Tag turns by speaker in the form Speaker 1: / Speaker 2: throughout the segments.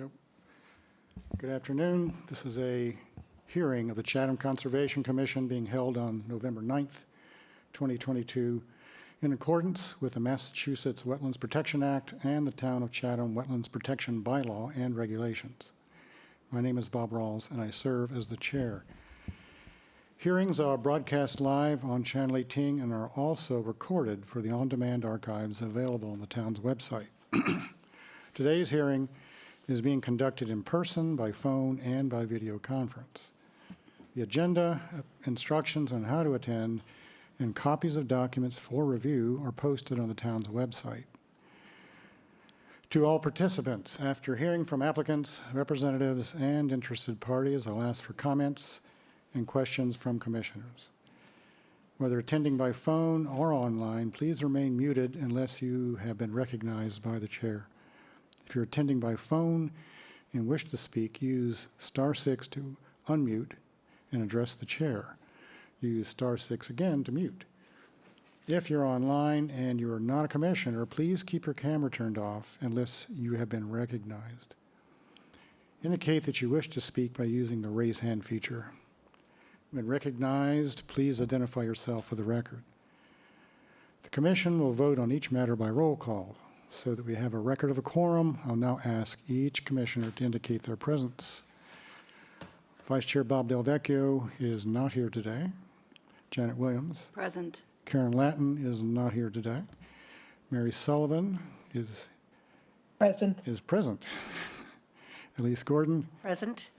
Speaker 1: go. Good afternoon. This is a hearing of the Chatham Conservation Commission being held on November 9th, 2022, in accordance with the Massachusetts Wetlands Protection Act and the Town of Chatham Wetlands Protection Bylaw and Regulations. My name is Bob Rawls, and I serve as the chair. Hearings are broadcast live on Channel 18 and are also recorded for the on-demand archives available on the town's website. Today's hearing is being conducted in person, by phone, and by video conference. The agenda, instructions on how to attend, and copies of documents for review are posted on the town's website. To all participants, after hearing from applicants, representatives, and interested parties, I'll ask for comments and questions from commissioners. Whether attending by phone or online, please remain muted unless you have been recognized by the chair. If you're attending by phone and wish to speak, use *6 to unmute and address the chair. Use *6 again to mute. If you're online and you are not a commissioner, please keep your camera turned off unless you have been recognized. Indicate that you wish to speak by using the raise hand feature. When recognized, please identify yourself for the record. The commission will vote on each matter by roll call. So that we have a record of a quorum, I'll now ask each commissioner to indicate their presence. Vice Chair Bob Del Vecchio is not here today. Janet Williams.
Speaker 2: Present.
Speaker 1: Karen Latin is not here today. Mary Sullivan is present. Elise Gordon.
Speaker 2: Present.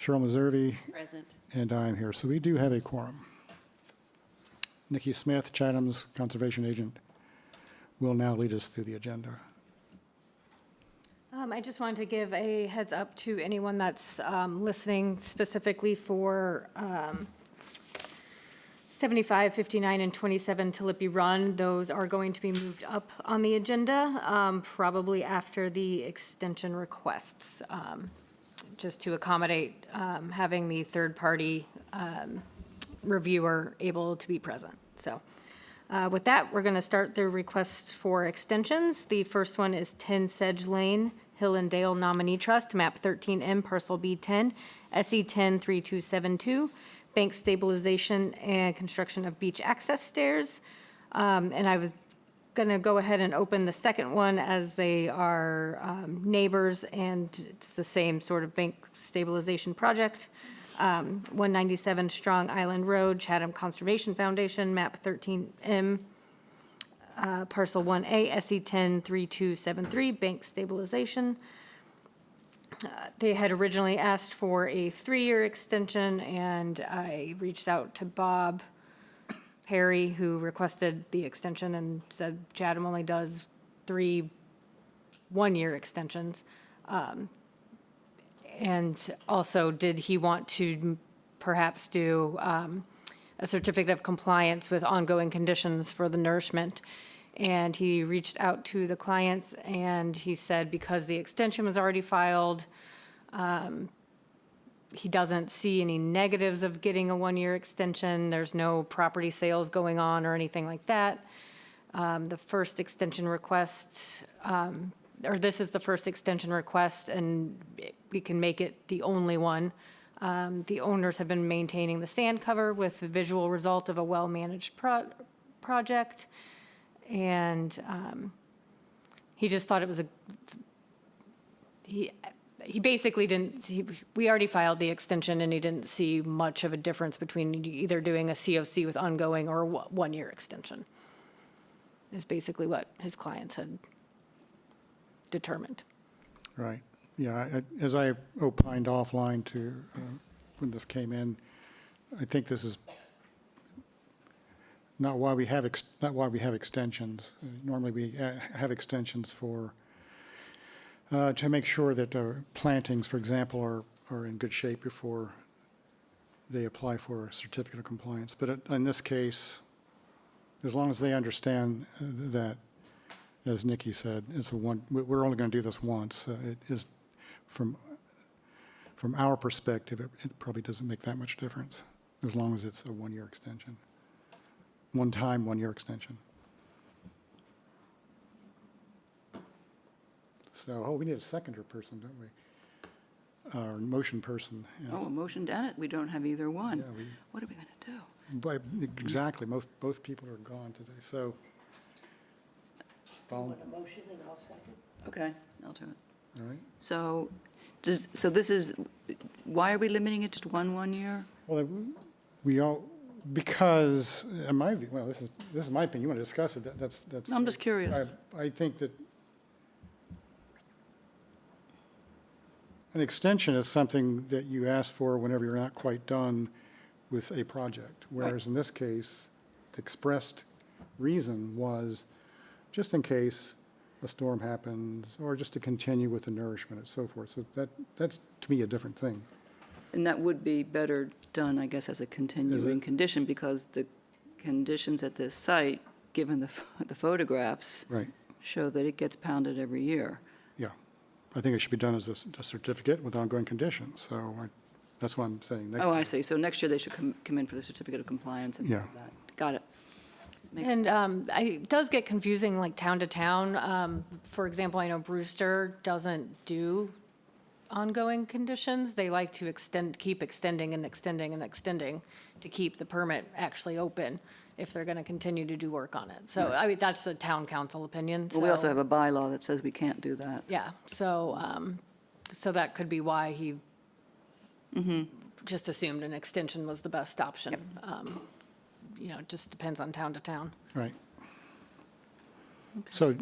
Speaker 1: Cheryl Meservey.
Speaker 2: Present.
Speaker 1: And I am here. So we do have a quorum. Nikki Smith, Chatham's conservation agent, will now lead us through the agenda.
Speaker 3: I just wanted to give a heads up to anyone that's listening specifically for 75, 59, and 27 Tulipy Run. Those are going to be moved up on the agenda, probably after the extension requests, just to accommodate having the third-party reviewer able to be present. So. With that, we're going to start the requests for extensions. The first one is 10 Sedge Lane, Hill and Dale Nominee Trust, map 13M, parcel B10, SE 103272, bank stabilization and construction of beach access stairs. And I was going to go ahead and open the second one as they are neighbors, and it's the same sort of bank stabilization project. 197 Strong Island Road, Chatham Conservation Foundation, map 13M, parcel 1A, SE 103273, bank stabilization. They had originally asked for a 3-year extension, and I reached out to Bob Perry, who requested the extension, and said Chatham only does 3 one-year extensions. And also, did he want to perhaps do a certificate of compliance with ongoing conditions for the nourishment? And he reached out to the clients, and he said because the extension was already filed, he doesn't see any negatives of getting a 1-year extension. There's no property sales going on or anything like that. The first extension request, or this is the first extension request, and we can make it the only one. The owners have been maintaining the sand cover with the visual result of a well-managed project. And he just thought it was he basically didn't, we already filed the extension, and he didn't see much of a difference between either doing a COC with ongoing or a 1-year extension. Is basically what his clients had determined.
Speaker 1: Right. Yeah, as I opined offline to when this came in, I think this is not why we have extensions. Normally, we have extensions for to make sure that plantings, for example, are in good shape before they apply for a certificate of compliance. But in this case, as long as they understand that, as Nikki said, it's we're only going to do this once. It is from our perspective, it probably doesn't make that much difference as long as it's a 1-year extension. 1-year extension. So, we need a seconder person, don't we? Or motion person. Yeah.
Speaker 2: Oh, a motion and it, we don't have either one.
Speaker 1: Yeah,
Speaker 2: What are we going to do?
Speaker 1: exactly, both people are gone today, so. All
Speaker 4: Want a motion and I'll second?
Speaker 2: Okay, I'll do it.
Speaker 1: right.
Speaker 2: So, so this is, why are we limiting it to one year?
Speaker 1: Well, we all, because, in my view, well, this is my opinion, you want to discuss it, that's.
Speaker 2: I'm just curious.
Speaker 1: I think that an extension is something that you ask for whenever you're not quite done with a project, whereas in this case, the expressed reason was just in case a storm happens, or just to continue with the nourishment and so forth. So that's, to me, a different thing.
Speaker 2: And that would be better done, I guess, as a continuing condition, because the conditions at this site, given the photographs,
Speaker 1: Right,
Speaker 2: show that it gets pounded every year.
Speaker 1: yeah. I think it should be done as a certificate with ongoing conditions, so that's what I'm saying.
Speaker 2: Oh, I see. So next year they should come in for the certificate of compliance and all
Speaker 1: Yeah.
Speaker 2: of that. Got it. Makes
Speaker 3: And it does get confusing, like town to town. For example, I know Brewster doesn't do ongoing conditions. They like to keep extending and extending and extending to keep the permit actually open if they're going to continue to do work on it. So, I mean, that's a town council opinion.
Speaker 2: Well, we also
Speaker 3: so-
Speaker 2: have a bylaw that says we can't do that.
Speaker 3: Yeah, so that could be why he just assumed an extension was the best option. You know, it just depends on town to town.
Speaker 1: Right. So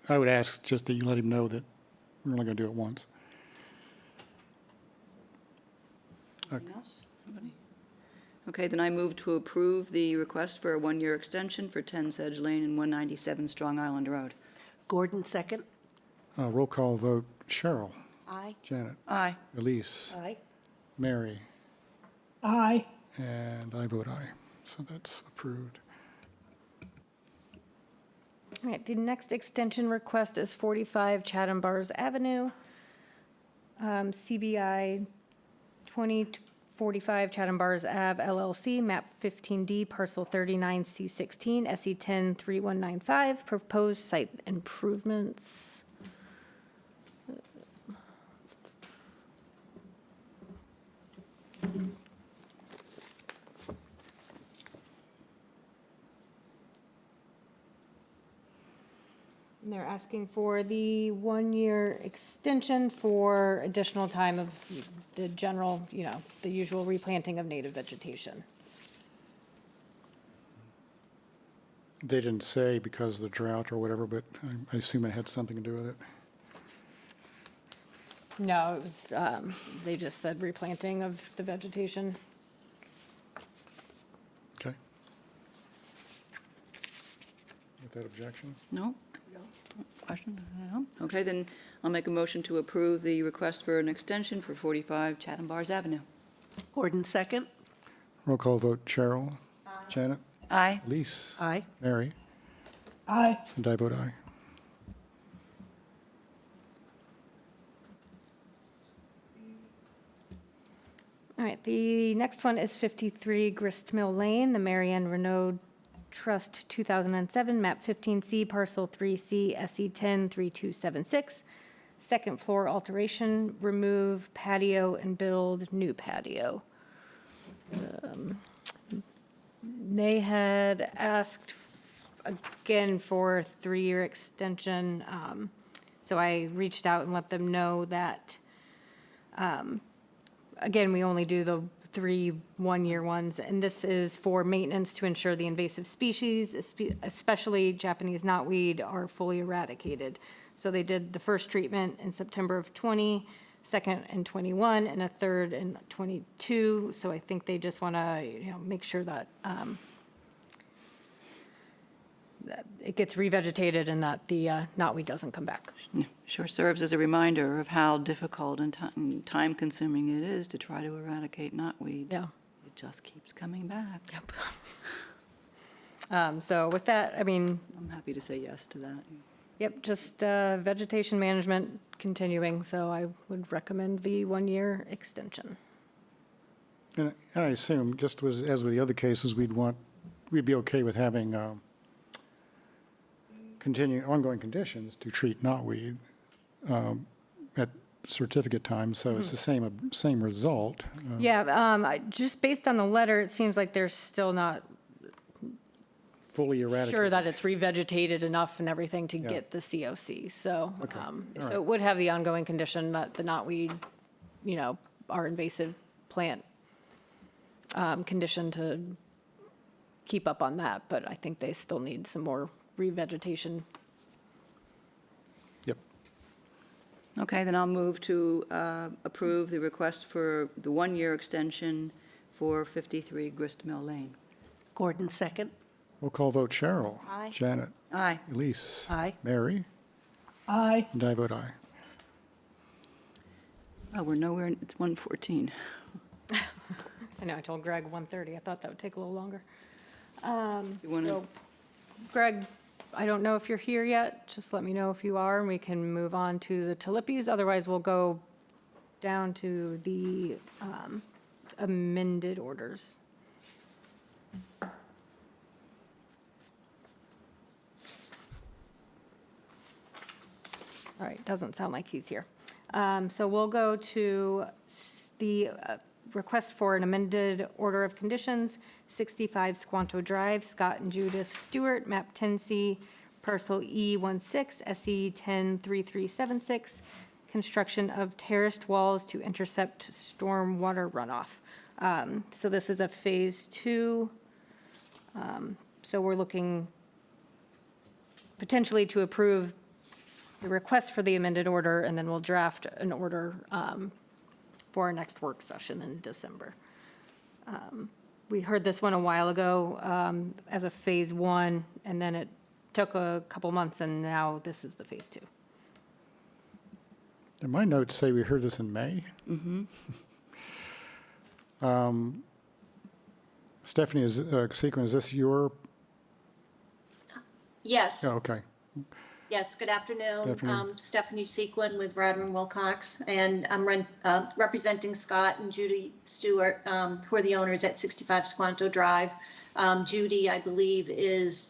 Speaker 1: I would ask just that you let him know that we're only going to do it once.
Speaker 2: Anything else? Anybody? Okay, then I move to approve the request for a one-year extension for 10 Sedge Lane and 197 Strong Island Road.
Speaker 4: Gordon, second?
Speaker 1: Roll call vote, Cheryl,
Speaker 4: Aye.
Speaker 1: Janet,
Speaker 2: Aye.
Speaker 1: Elise,
Speaker 4: Aye.
Speaker 1: Mary,
Speaker 4: Aye.
Speaker 1: and I vote aye. So that's approved.
Speaker 3: All right, the next extension request is 45 Chatham Bars Avenue, CBI 2045 Chatham Bars Ave LLC, map 15D, parcel 39C16, SE 103195, proposed site improvements. And they're asking for the one-year extension for additional time of the general, you know, the usual replanting of native vegetation.
Speaker 1: They didn't say because of the drought or whatever, but I assume it had something to do with it.
Speaker 3: No, it was, they just said replanting of the vegetation.
Speaker 1: Okay. With that objection?
Speaker 2: No? Question? No? Okay, then I'll make a motion to approve the request for an extension for 45 Chatham Bars Avenue.
Speaker 4: Gordon, second?
Speaker 1: Roll call vote, Cheryl, Janet,
Speaker 2: Aye.
Speaker 1: Elise,
Speaker 4: Aye.
Speaker 1: Mary,
Speaker 4: Aye.
Speaker 1: and I vote aye.
Speaker 3: All right, the next one is 53 Grist Mill Lane, the Marianne Renaud Trust 2007, map 15C, parcel 3C, SE 103276. Second floor alteration, remove patio and build new patio. They had asked again for a 3-year extension. So I reached out and let them know that, again, we only do the 3 one-year ones, and this is for maintenance to ensure the invasive species, especially Japanese knotweed, are fully eradicated. So they did the first treatment in September of 20, second in 21, and a third in 22. So I think they just want to, you know, make sure that that it gets revegetated and that the knotweed doesn't come back.
Speaker 2: Sure serves as a reminder of how difficult and time-consuming it is to try to eradicate knotweed.
Speaker 3: Yeah.
Speaker 2: It just keeps coming back.
Speaker 3: Yep. So with that, I mean,
Speaker 2: I'm happy to say yes to that.
Speaker 3: yep, just vegetation management continuing, so I would recommend the one-year extension.
Speaker 1: And I assume, just as with the other cases, we'd be okay with having ongoing conditions to treat knotweed. at certificate time, so it's the same result.
Speaker 3: Yeah, just based on the letter, it seems like they're still not
Speaker 1: Fully eradicated.
Speaker 3: sure that it's revegetated enough and everything to
Speaker 1: Yeah.
Speaker 3: get the COC. So,
Speaker 1: Okay, all
Speaker 3: so
Speaker 1: right.
Speaker 3: it would have the ongoing condition that the knotweed, our invasive plant condition to keep up on that, but I think they still need some more revegetation.
Speaker 1: Yep.
Speaker 2: Okay, then I'll move to approve the request for the one-year extension for 53 Grist Mill Lane.
Speaker 4: Gordon second.
Speaker 1: Roll call vote, Cheryl.
Speaker 3: Aye.
Speaker 1: Janet.
Speaker 2: Aye.
Speaker 1: Elise.
Speaker 4: Aye.
Speaker 1: Mary.
Speaker 4: Aye.
Speaker 1: And I vote aye.
Speaker 2: Oh, we're nowhere, it's 1:14.
Speaker 3: I know, I told Greg 1:30. I thought that would take a little longer.
Speaker 2: You want to,
Speaker 3: So, Greg, I don't know if you're here yet. Just let me know if you are, and we can move on to the Talipis. Otherwise, we'll go down to the amended orders. All right, doesn't sound like he's here. So we'll go to the request for an amended order of conditions, 65 Squanto Drive, Scott and Judith Stewart, map 10C, parcel E16, SE 103376, construction of terraced walls to intercept storm water runoff. So this is a phase 2. So we're looking potentially to approve the request for the amended order, and then we'll draft an order for our next work session in December. We heard this one a while ago as a phase 1, and then it took a couple months, and now this is the phase 2.
Speaker 1: And my notes say we heard this in May. Stephanie, Sequin, is this your,
Speaker 5: Yes,
Speaker 1: oh, okay.
Speaker 5: yes, good afternoon.
Speaker 1: Good afternoon.
Speaker 5: Stephanie Sequin with Radmer and Wilcox, and I'm representing Scott and Judy Stewart, who are the owners at 65 Squanto Drive. Judy, I believe, is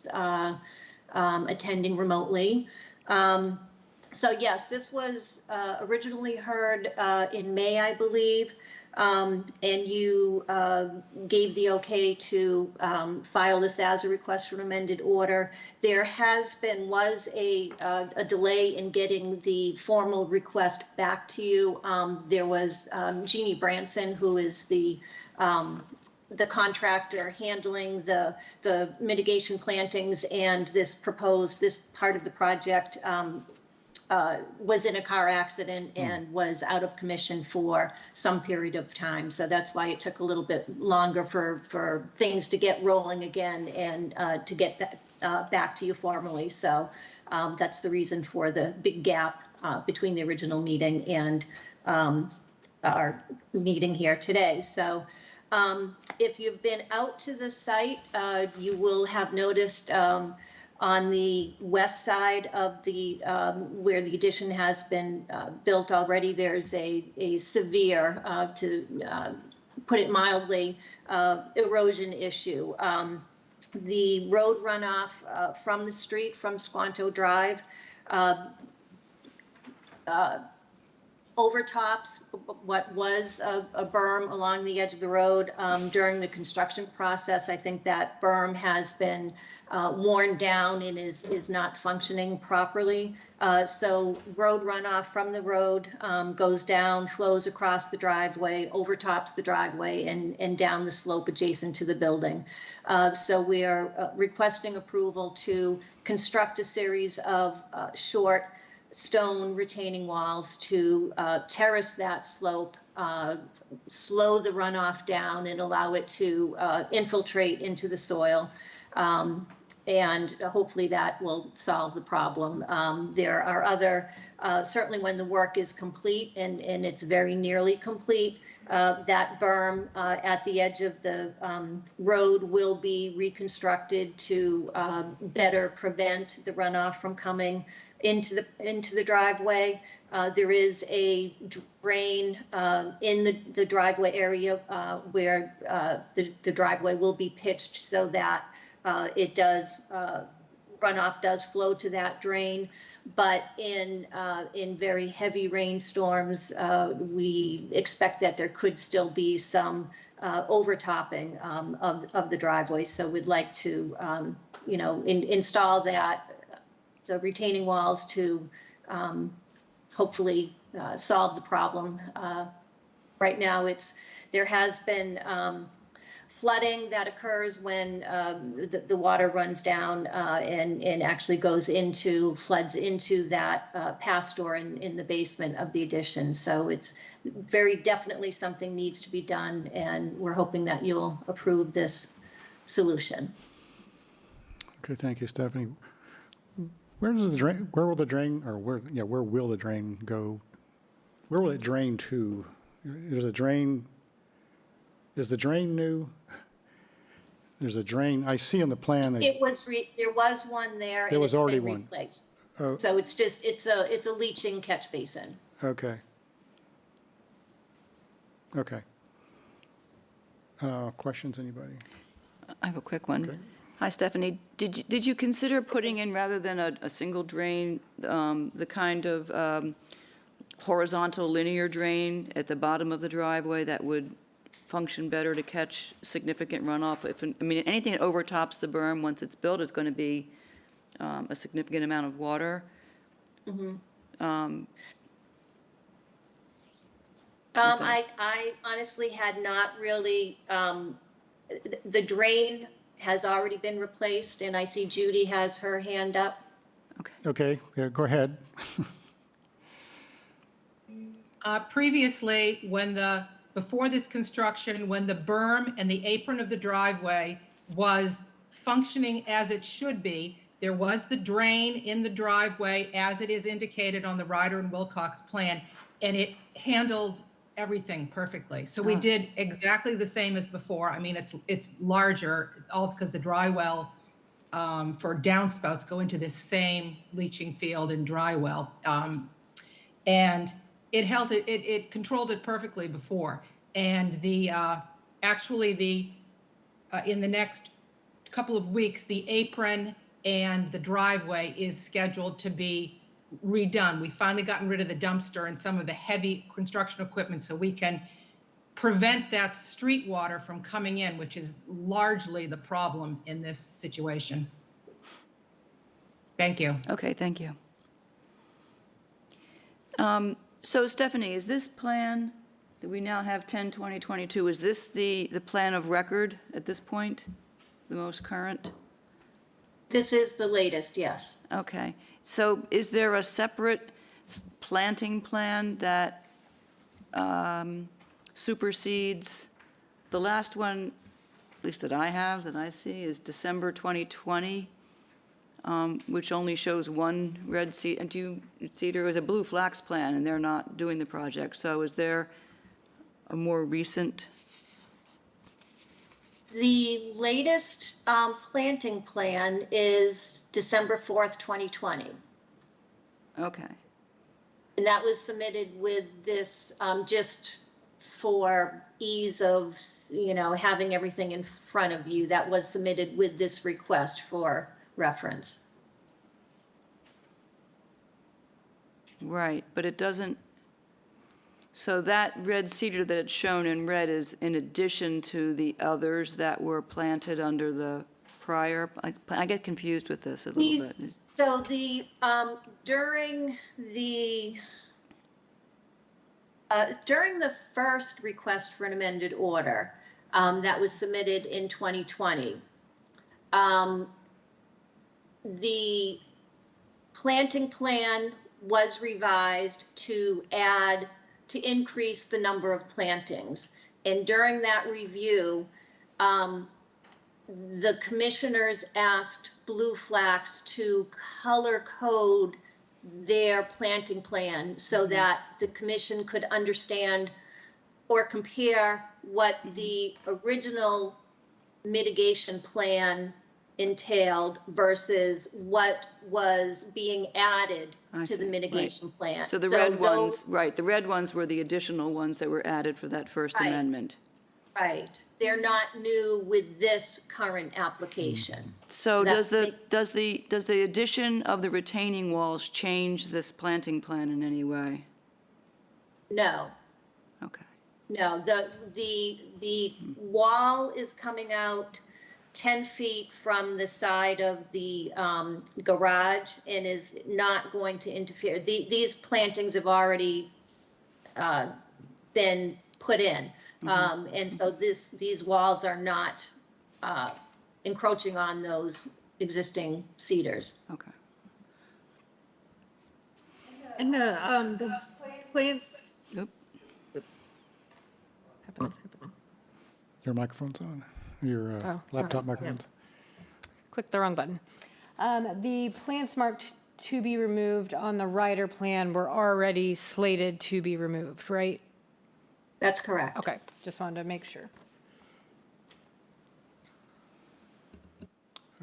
Speaker 5: attending remotely. So yes, this was originally heard in May, I believe. And you gave the okay to file this as a request for an amended order. There was a delay in getting the formal request back to you. There was Jeannie Branson, who is the contractor handling the mitigation plantings, and this part of the project was in a car accident and was out of commission for some period of time. So that's why it took a little bit longer for things to get rolling again and to get back to you formally. So that's the reason for the big gap between the original meeting and our meeting here today. So if you've been out to the site, you will have noticed on the west side of the where the addition has been built already, there's a severe, to put it mildly, erosion issue. The road runoff from the street from Squanto Drive overtops what was a berm along the edge of the road during the construction process. I think that berm has been worn down and is not functioning properly. So road runoff from the road goes down, flows across the driveway, overtops the driveway, and down the slope adjacent to the building. So we are requesting approval to construct a series of short stone retaining walls to terrace that slope, slow the runoff down, and allow it to infiltrate into the soil. And hopefully that will solve the problem. There are other, certainly when the work is complete, and it's very nearly complete, that berm at the edge of the road will be reconstructed to better prevent the runoff from coming into the driveway. There is a drain in the driveway area where the driveway will be pitched so that it does runoff does flow to that drain. But in very heavy rainstorms, we expect that there could still be some overtopping of the driveway. So we'd like to, install the retaining walls to hopefully solve the problem. Right now, there has been flooding that occurs when the water runs down and actually floods into that pass door in the basement of the addition. So it's very definitely something needs to be done, and we're hoping that you'll approve this solution.
Speaker 1: Okay, thank you, Stephanie. Where will the drain go? Where will it drain to? Is the drain new? There's a drain, I see on the plan that,
Speaker 5: There was one there.
Speaker 1: There was already
Speaker 5: and it's
Speaker 1: one.
Speaker 5: been replaced.
Speaker 1: Oh.
Speaker 5: So it's a leaching catch basin.
Speaker 1: okay. Okay. Questions, anybody?
Speaker 2: I have a quick one.
Speaker 1: Okay.
Speaker 2: Hi, Stephanie. Did you consider putting in, rather than a single drain, the kind of horizontal linear drain at the bottom of the driveway that would function better to catch significant runoff? Anything that overtops the berm once it's built is going to be a significant amount of water.
Speaker 5: I honestly had not really, the drain has already been replaced, and I see Judy has her hand up.
Speaker 1: Okay, yeah, go ahead.
Speaker 6: Previously, before this construction, when the berm and the apron of the driveway was functioning as it should be, there was the drain in the driveway as it is indicated on the Ryder and Wilcox plan, and it handled everything perfectly. So we did exactly the same as before. It's larger, all because the dry well for downspouts go into this same leaching field and dry well. And it controlled it perfectly before. And in the next couple of weeks, the apron and the driveway is scheduled to be redone. We finally gotten rid of the dumpster and some of the heavy construction equipment so we can prevent that street water from coming in, which is largely the problem in this situation. Thank you.
Speaker 2: Okay, thank you. So Stephanie, is this plan that we now have 10/20/22, is this the plan of record at this point, the most current?
Speaker 5: This is the latest, yes.
Speaker 2: Okay, so is there a separate planting plan that supersedes, the last one, at least that I see, is December 2020, which only shows one red cedar, and cedar is a blue flax plan, and they're not doing the project. So is there a more recent?
Speaker 5: The latest planting plan is December 4th, 2020.
Speaker 2: Okay,
Speaker 5: And that was submitted with this, just for ease of, having everything in front of you, that was submitted with this request for reference.
Speaker 2: right, but it doesn't, so that red cedar that it's shown in red is in addition to the others that were planted under the prior, I get confused with this a little
Speaker 5: These-
Speaker 2: bit.
Speaker 5: So during the first request for an amended order that was submitted in 2020, the planting plan was revised to increase the number of plantings. And during that review, the commissioners asked Blue Flax to color code their planting plan so that the commission could understand or compare what the original mitigation plan entailed versus what was being added
Speaker 2: I
Speaker 5: to
Speaker 2: see,
Speaker 5: the
Speaker 2: right.
Speaker 5: mitigation plan.
Speaker 2: So the red
Speaker 5: those-
Speaker 2: ones, right, the red ones were the additional ones that were added for that First
Speaker 5: Right.
Speaker 2: Amendment.
Speaker 5: Right. They're not new with this current application.
Speaker 2: So does
Speaker 5: That's
Speaker 2: the addition of the retaining walls change this planting plan in any way?
Speaker 5: No,
Speaker 2: Okay,
Speaker 5: no. The wall is coming out 10 feet from the side of the garage and is not going to interfere. These plantings have already been put in. And so these walls are not encroaching on those existing cedars.
Speaker 2: okay.
Speaker 3: And the plants.
Speaker 2: Oop.
Speaker 1: Your microphone's on, your
Speaker 3: Oh,
Speaker 1: laptop
Speaker 3: yeah.
Speaker 1: microphone's.
Speaker 3: Click the wrong button. The plants marked to be removed on the rider plan were already slated to be removed, right?
Speaker 5: That's correct.
Speaker 3: Okay, just wanted to make sure.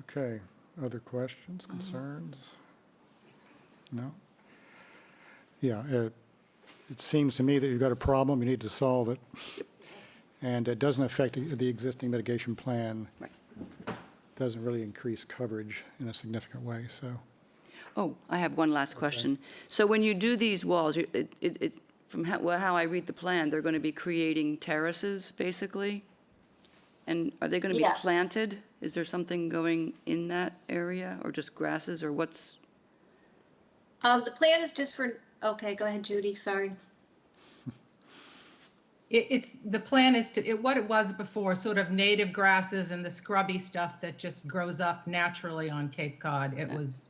Speaker 1: Okay, other questions, concerns? No? Yeah, it seems to me that you've got a problem, you need to solve it. And it doesn't affect the existing mitigation plan.
Speaker 2: Right.
Speaker 1: Doesn't really increase coverage in a significant way, so.
Speaker 2: Oh, I have one last question. So when you do these walls, from how I read the plan, they're going to be creating terraces, basically? And are they going to be
Speaker 5: Yes.
Speaker 2: planted? Is there something going in that area, or just grasses, or what's?
Speaker 5: The plan is just for, okay, go ahead, Judy, sorry.
Speaker 6: The plan is what it was before, sort of native grasses and the scrubby stuff that just grows up naturally on Cape Cod. It was,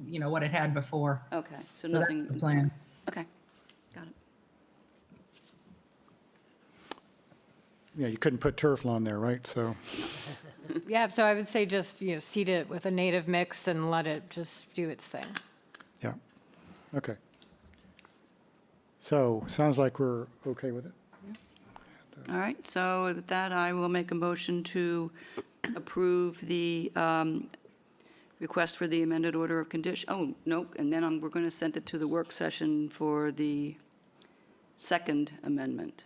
Speaker 6: what it had before.
Speaker 2: Okay, so
Speaker 6: So that's
Speaker 2: nothing.
Speaker 6: the plan.
Speaker 2: Okay, got it.
Speaker 1: Yeah, you couldn't put turf lawn there, right? So,
Speaker 3: Yeah, so I would say just, seed it with a native mix and let it just do its thing.
Speaker 1: yeah, okay. So, sounds like we're okay with it.
Speaker 2: All right, so with that, I will make a motion to approve the request for the amended order of condition. Oh, no, and then we're going to send it to the work session for the second amendment.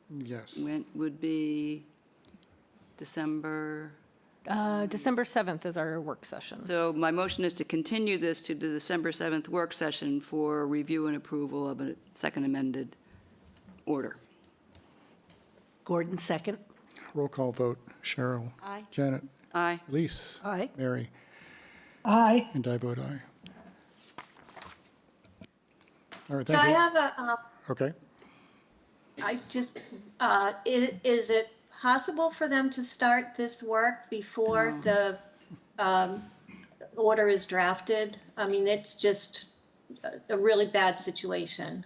Speaker 1: Yes.
Speaker 2: When would be December.
Speaker 3: December 7th is our work session.
Speaker 2: So my motion is to continue this to the December 7th work session for review and approval of a second amended order.
Speaker 4: Gordon, second.
Speaker 1: Roll call vote. Cheryl.
Speaker 2: Aye.
Speaker 1: Janet.
Speaker 2: Aye.
Speaker 1: Elise.
Speaker 4: Aye.
Speaker 1: Mary.
Speaker 4: Aye.
Speaker 1: And I vote aye. All right,
Speaker 5: So
Speaker 1: thank
Speaker 5: I
Speaker 1: you.
Speaker 5: have a,
Speaker 1: Okay.
Speaker 5: I just, is it possible for them to start this work before the order is drafted? I mean, it's just a really bad situation.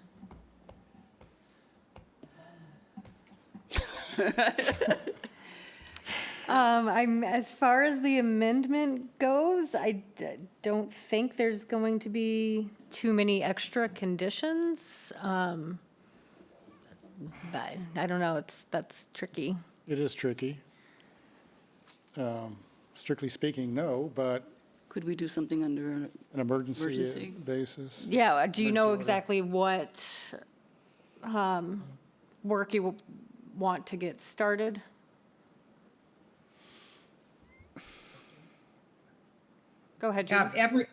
Speaker 3: As far as the amendment goes, I don't think there's going to be too many extra conditions. But I don't know, that's tricky.
Speaker 1: It is tricky. Strictly speaking, no, but
Speaker 2: Could we do something under,
Speaker 1: an emergency
Speaker 2: Emergency.
Speaker 1: basis.
Speaker 3: Yeah, do you know
Speaker 1: Emergency order.
Speaker 3: exactly what work you want to get started? Go ahead, Judy.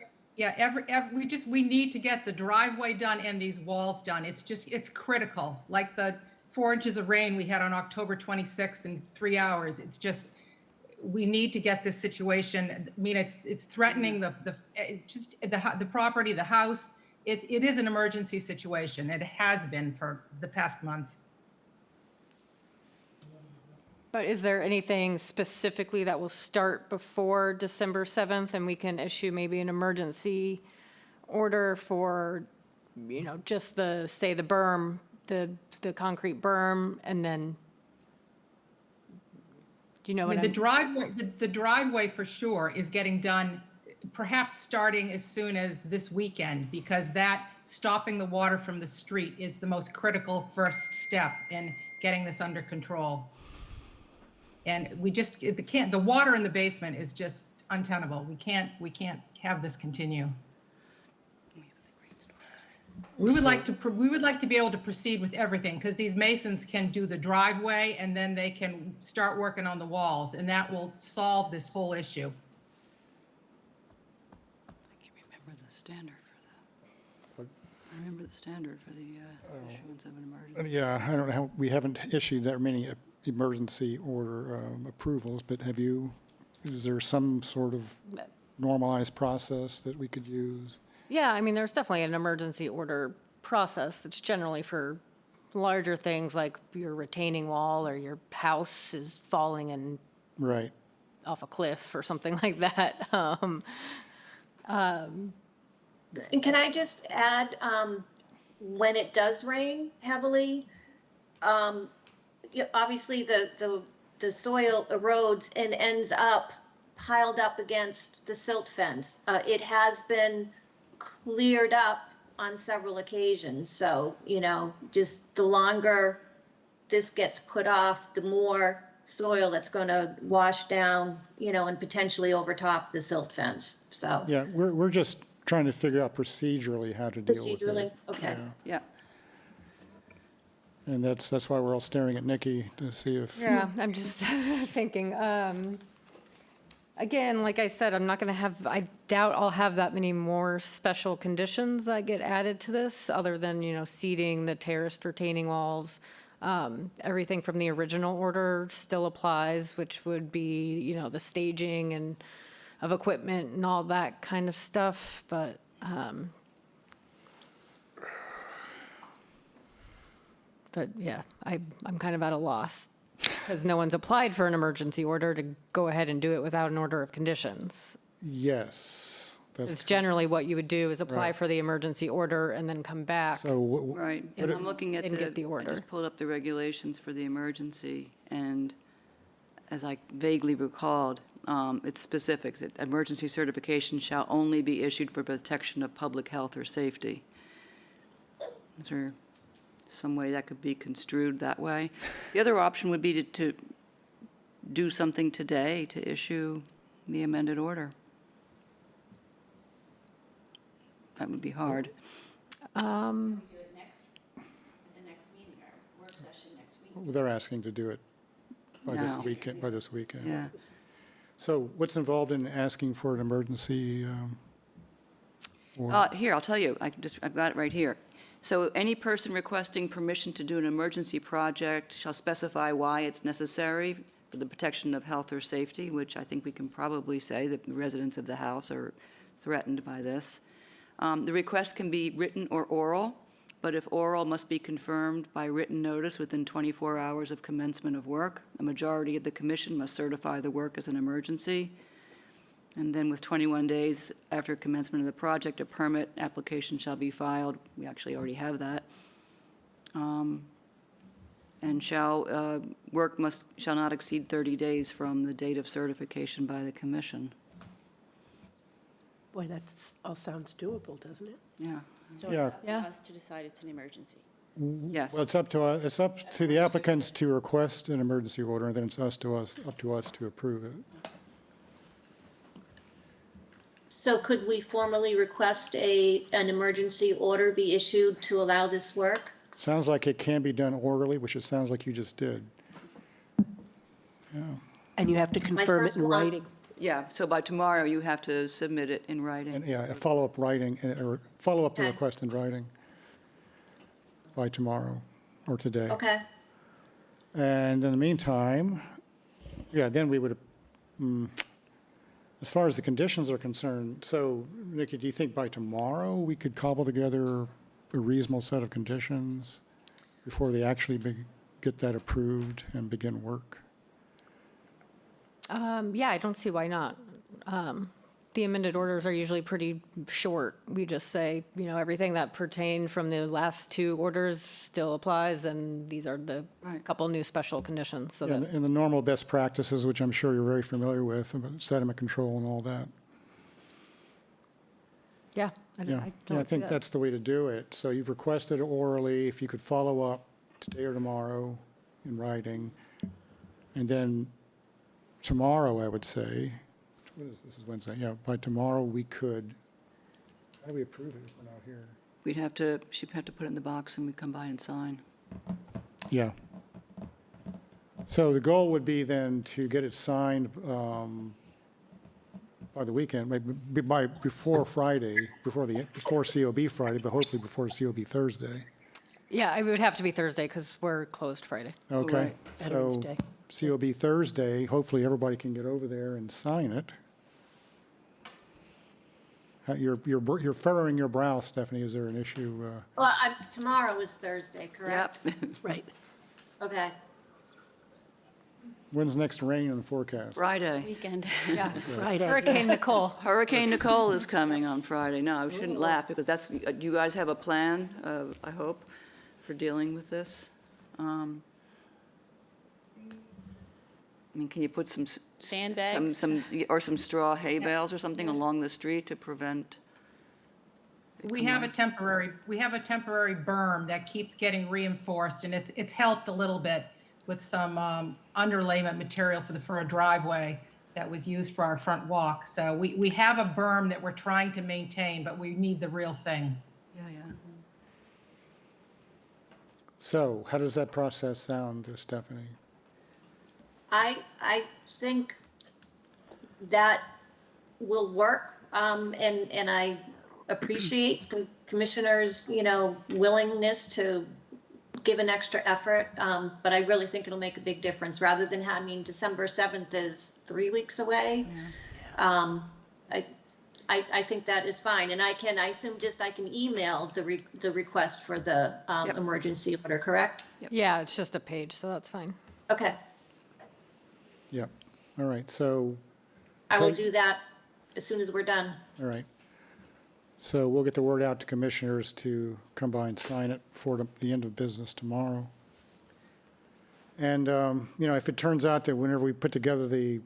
Speaker 6: We need to get the driveway done and these walls done. It's critical. Like the 4 inches of rain we had on October 26th in 3 hours. It's just, we need to get this situation. I mean, it's threatening the property, the house. It is an emergency situation. It has been for the past month.
Speaker 3: But is there anything specifically that will start before December 7th and we can issue maybe an emergency order for, just the berm, the concrete berm, and then, do you know what
Speaker 6: The
Speaker 3: I'm?
Speaker 6: driveway for sure is getting done, perhaps starting as soon as this weekend, because that stopping the water from the street is the most critical first step in getting this under control. And the water in the basement is just untenable. We can't have this continue. We would like to be able to proceed with everything, because these masons can do the driveway and then they can start working on the walls, and that will solve this whole issue.
Speaker 2: I can't remember the standard for that. I remember the standard for the issuance of an emergency.
Speaker 1: Yeah, I don't know how, we haven't issued that many emergency order approvals, but have you, is there some sort of normalized process that we could use?
Speaker 3: Yeah, I mean, there's definitely an emergency order process. It's generally for larger things like your retaining wall or your house is falling and
Speaker 1: Right.
Speaker 3: off a cliff or something like that.
Speaker 5: And can I just add, when it does rain heavily, obviously the soil erodes and ends up piled up against the silt fence. It has been cleared up on several occasions. So, just the longer this gets put off, the more soil that's going to wash down, and potentially overtop the silt fence. So
Speaker 1: Yeah, we're just trying to figure out procedurally how to deal with it.
Speaker 5: procedurally, okay.
Speaker 1: Yeah.
Speaker 2: Yeah,
Speaker 1: And that's why we're all staring at Nikki to see if.
Speaker 3: Yeah, I'm just thinking, again, like I said, I'm not going to have, I doubt I'll have that many more special conditions that get added to this, other than, seating, the terraced retaining walls. Everything from the original order still applies, which would be, the staging and of equipment and all that kind of stuff, but, yeah, I'm kind of at a loss, because no one's applied for an emergency order to go ahead and do it without an order of conditions.
Speaker 1: Yes.
Speaker 3: It's
Speaker 1: That's
Speaker 3: generally what you would do is apply
Speaker 1: Right.
Speaker 3: for the emergency order and then come back.
Speaker 1: so.
Speaker 2: right. And I'm looking at
Speaker 3: And get the
Speaker 2: I
Speaker 3: order.
Speaker 2: just pulled up the regulations for the emergency, and as I vaguely recalled, it's specific, that emergency certification shall only be issued for protection of public health or safety. Is there some way that could be construed that way? The other option would be to do something today to issue the amended order. That would be hard.
Speaker 7: Do it next, the next meeting, or work session next week.
Speaker 1: They're asking to do it by this
Speaker 2: No.
Speaker 1: weekend,
Speaker 2: Yeah.
Speaker 1: So what's involved in asking for an emergency?
Speaker 2: Here, I'll tell you, I've got it right here. So any person requesting permission to do an emergency project shall specify why it's necessary for the protection of health or safety, which I think we can probably say that the residents of the house are threatened by this. The request can be written or oral, but if oral, must be confirmed by written notice within 24 hours of commencement of work. A majority of the commission must certify the work as an emergency. And then with 21 days after commencement of the project, a permit application shall be filed. We actually already have that. And work shall not exceed 30 days from the date of certification by the commission.
Speaker 4: Boy, that all sounds doable, doesn't it?
Speaker 2: Yeah,
Speaker 7: So
Speaker 1: Yeah.
Speaker 7: it's up to
Speaker 3: Yeah.
Speaker 7: us to decide it's an emergency.
Speaker 2: yes.
Speaker 1: Well, it's up to the applicants to request an emergency order, and then it's up to us to approve it.
Speaker 5: So could we formally request an emergency order be issued to allow this work?
Speaker 1: Sounds like it can be done orally, which it sounds like you just did.
Speaker 4: And you have to confirm it
Speaker 5: first
Speaker 4: in
Speaker 5: one.
Speaker 4: writing.
Speaker 2: Yeah, so by tomorrow, you have to submit it in
Speaker 1: And,
Speaker 2: writing.
Speaker 1: yeah, a follow-up writing, or follow-up the
Speaker 5: Okay.
Speaker 1: request in writing by tomorrow or today.
Speaker 5: Okay.
Speaker 1: And in the meantime, yeah, then we would, as far as the conditions are concerned, so Nikki, do you think by tomorrow we could cobble together a reasonable set of conditions before they actually get that approved and begin work?
Speaker 3: Yeah, I don't see why not. The amended orders are usually pretty short. We just say, everything that pertained from the last two orders still applies, and these are the
Speaker 2: Right.
Speaker 3: couple new special conditions, so
Speaker 1: And
Speaker 3: that,
Speaker 1: and the normal best practices, which I'm sure you're very familiar with, about sediment control and all that.
Speaker 3: yeah, I
Speaker 1: Yeah,
Speaker 3: don't, I
Speaker 1: yeah, I
Speaker 3: don't see
Speaker 1: think
Speaker 3: that.
Speaker 1: that's the way to do it. So you've requested it orally, if you could follow up today or tomorrow in writing. And then tomorrow, I would say, this is Wednesday, yeah, by tomorrow we could, how do we approve it if we're not here?
Speaker 2: she'd have to put it in the box and we'd come by and sign.
Speaker 1: Yeah. So the goal would be then to get it signed by the weekend, maybe before Friday, before COB Friday, but hopefully before COB Thursday.
Speaker 3: Yeah, it would have to be Thursday because we're closed Friday.
Speaker 1: Okay,
Speaker 2: Right.
Speaker 4: Veterans
Speaker 1: so
Speaker 4: Day.
Speaker 1: COB Thursday, hopefully everybody can get over there and sign it. You're furrowing your brow, Stephanie. Is there an issue?
Speaker 5: Well, tomorrow is Thursday, correct?
Speaker 2: Yep.
Speaker 4: Right.
Speaker 5: Okay.
Speaker 1: When's next rain in the forecast?
Speaker 2: Friday.
Speaker 7: Weekend.
Speaker 3: Yeah.
Speaker 4: Friday.
Speaker 3: Hurricane Nicole.
Speaker 2: Hurricane Nicole is coming on Friday. No, I shouldn't laugh because do you guys have a plan, I hope, for dealing with this? I mean, can you put some
Speaker 7: Sandbags?
Speaker 2: or some straw hay bales or something along the street to prevent?
Speaker 6: We have a temporary berm that keeps getting reinforced, and it's helped a little bit with some underlayment material for a driveway that was used for our front walk. So we have a berm that we're trying to maintain, but we need the real thing.
Speaker 2: Yeah, yeah.
Speaker 1: So how does that process sound, Stephanie?
Speaker 5: I think that will work, and I appreciate the commissioner's, willingness to give an extra effort, but I really think it'll make a big difference, rather than having December 7th is 3 weeks away. I think that is fine, and I assume I can email the request for the
Speaker 2: Yep.
Speaker 5: emergency order, correct?
Speaker 3: Yeah, it's just a page, so that's fine.
Speaker 5: Okay,
Speaker 1: Yep. All right, so,
Speaker 5: I will
Speaker 1: So-
Speaker 5: do that as soon as we're done.
Speaker 1: all right. So we'll get the word out to commissioners to come by and sign it for the end of business tomorrow. And, if it turns out that whenever we put together the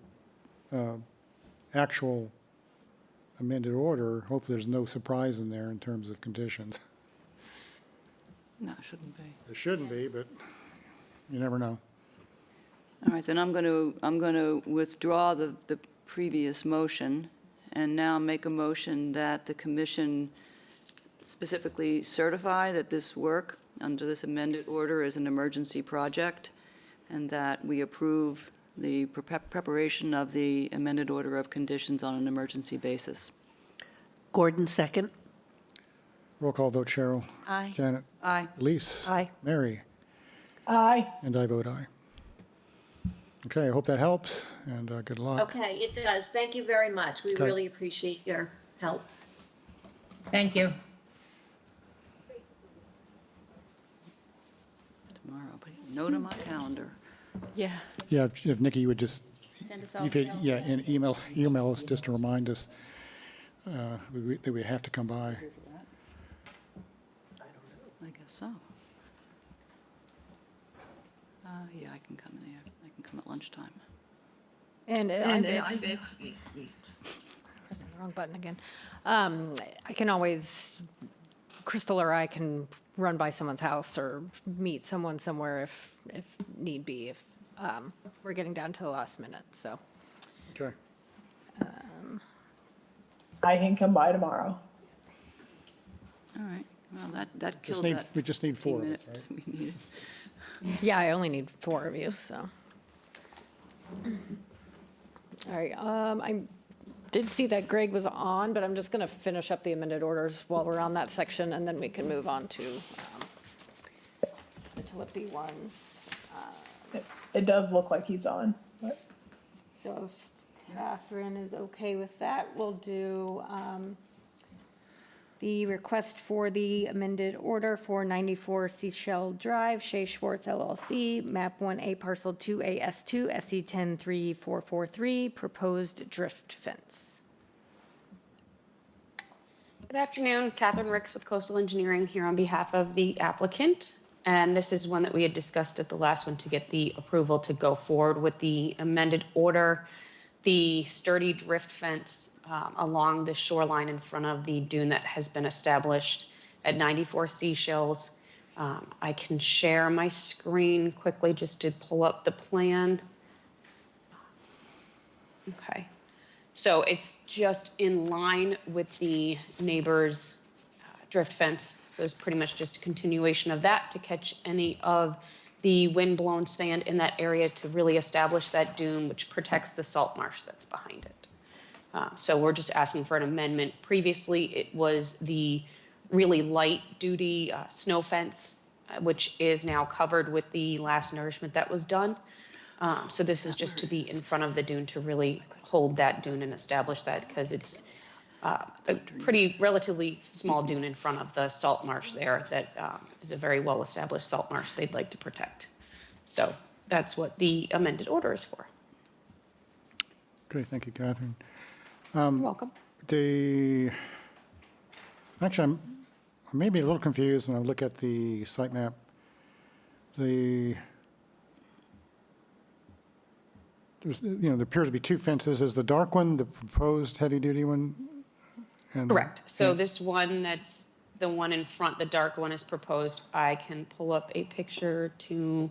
Speaker 1: actual amended order, hopefully there's no surprise in there in terms of conditions.
Speaker 2: No, it shouldn't be.
Speaker 1: There shouldn't be, but you never know.
Speaker 2: All right, then I'm going to withdraw the previous motion and now make a motion that the commission specifically certify that this work under this amended order is an emergency project, and that we approve the preparation of the amended order of conditions on an emergency basis.
Speaker 4: Gordon, second.
Speaker 1: Roll call vote, Cheryl.
Speaker 7: Aye.
Speaker 1: Janet.
Speaker 2: Aye.
Speaker 1: Elise.
Speaker 4: Aye.
Speaker 1: Mary.
Speaker 4: Aye.
Speaker 1: And I vote aye. Okay, I hope that helps, and good luck.
Speaker 5: Okay, it does. Thank you very much. We
Speaker 1: Okay.
Speaker 5: really appreciate your help.
Speaker 6: Thank you.
Speaker 2: Tomorrow, put a note on my calendar.
Speaker 7: Yeah.
Speaker 1: Yeah, if Nikki would just,
Speaker 7: Send us all.
Speaker 1: and email us just to remind us that we have to come by.
Speaker 2: I guess so. Yeah, I can come there. I can come at lunchtime.
Speaker 3: And pressing the wrong button again. I can always, Crystal or I can run by someone's house or meet someone somewhere if need be, if we're getting down to the last minute, so.
Speaker 1: Okay.
Speaker 8: I can come by tomorrow.
Speaker 2: All right, well, that
Speaker 1: Just
Speaker 2: killed
Speaker 1: need,
Speaker 2: that
Speaker 1: we just need 4 of us,
Speaker 2: 15
Speaker 1: right?
Speaker 2: minutes we needed.
Speaker 3: Yeah, I only need 4 of you, so. All right, I did see that Greg was on, but I'm just gonna finish up the amended orders while we're on that section, and then we can move on to the Tilippi ones.
Speaker 8: It does look like he's on, but
Speaker 3: So if Catherine is okay with that, we'll do the request for the amended order for 94 Seashell Drive, Shea Schwartz LLC, map 1A, parcel 2AS2, SE 103443, proposed drift fence.
Speaker 9: Good afternoon, Catherine Ricks with Coastal Engineering here on behalf of the applicant. And this is one that we had discussed at the last one to get the approval to go forward with the amended order. The sturdy drift fence along the shoreline in front of the dune that has been established at 94 Seashells. I can share my screen quickly just to pull up the plan. Okay. So it's just in line with the neighbor's drift fence. So it's pretty much just a continuation of that to catch any of the wind-blown sand in that area to really establish that dune, which protects the salt marsh that's behind it. So we're just asking for an amendment. Previously, it was the really light-duty snow fence, which is now covered with the last nourishment that was done. So this is just to be in front of the dune to really hold that dune and establish that, because it's a pretty relatively small dune in front of the salt marsh there that is a very well-established salt marsh they'd like to protect. So that's what the amended order is for.
Speaker 1: Okay, thank you, Catherine.
Speaker 9: You're welcome.
Speaker 1: Actually, I'm maybe a little confused when I look at the site map. There appears to be two fences. Is the dark one the proposed heavy-duty one? And
Speaker 9: Correct. So this one, that's the one in front, the dark one is proposed. I can pull up a picture to,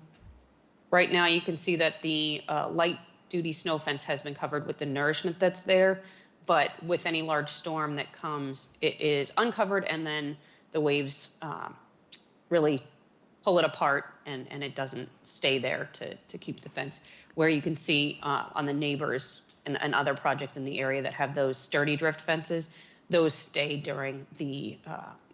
Speaker 9: right now you can see that the light-duty snow fence has been covered with the nourishment that's there. But with any large storm that comes, it is uncovered, and then the waves really pull it apart, and it doesn't stay there to keep the fence. Where you can see on the neighbors and other projects in the area that have those sturdy drift fences, those stay during the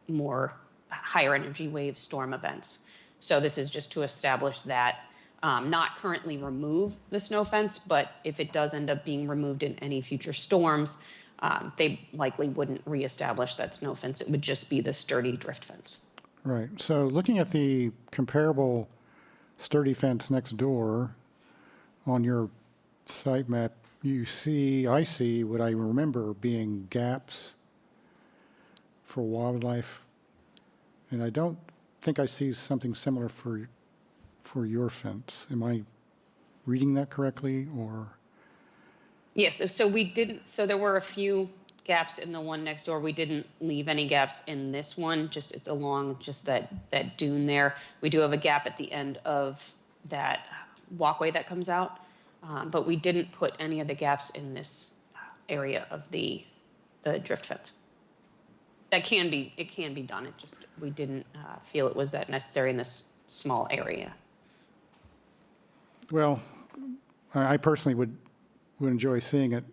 Speaker 9: more higher energy wave storm events. So this is just to establish that. Not currently remove the snow fence, but if it does end up being removed in any future storms, they likely wouldn't reestablish that snow fence. It would just be the sturdy drift fence.
Speaker 1: Right. So looking at the comparable sturdy fence next door on your site map, I see what I remember being gaps for wildlife. And I don't think I see something similar for your fence. Am I reading that correctly, or?
Speaker 9: Yes, so we didn't, so there were a few gaps in the one next door. We didn't leave any gaps in this one, just it's along just that dune there. We do have a gap at the end of that walkway that comes out, but we didn't put any of the gaps in this area of the drift fence. It can be done. It just, we didn't feel it was that necessary in this small area.
Speaker 1: Well, I personally would enjoy seeing it.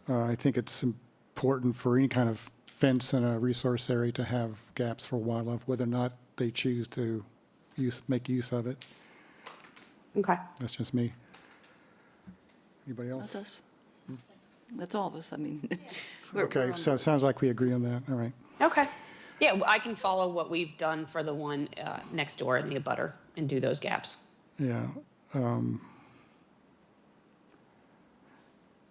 Speaker 1: I think it's important for any kind of fence in a resource area to have gaps for wildlife, whether or not they choose to make use of it.
Speaker 9: Okay.
Speaker 1: That's just me. Anybody else?
Speaker 2: That's us. That's all of us, I mean. we're
Speaker 1: Okay,
Speaker 2: on
Speaker 1: so it sounds like we agree on that. All right.
Speaker 9: Okay. Yeah, I can follow what we've done for the one next door in the abutter and do those gaps.
Speaker 1: Yeah.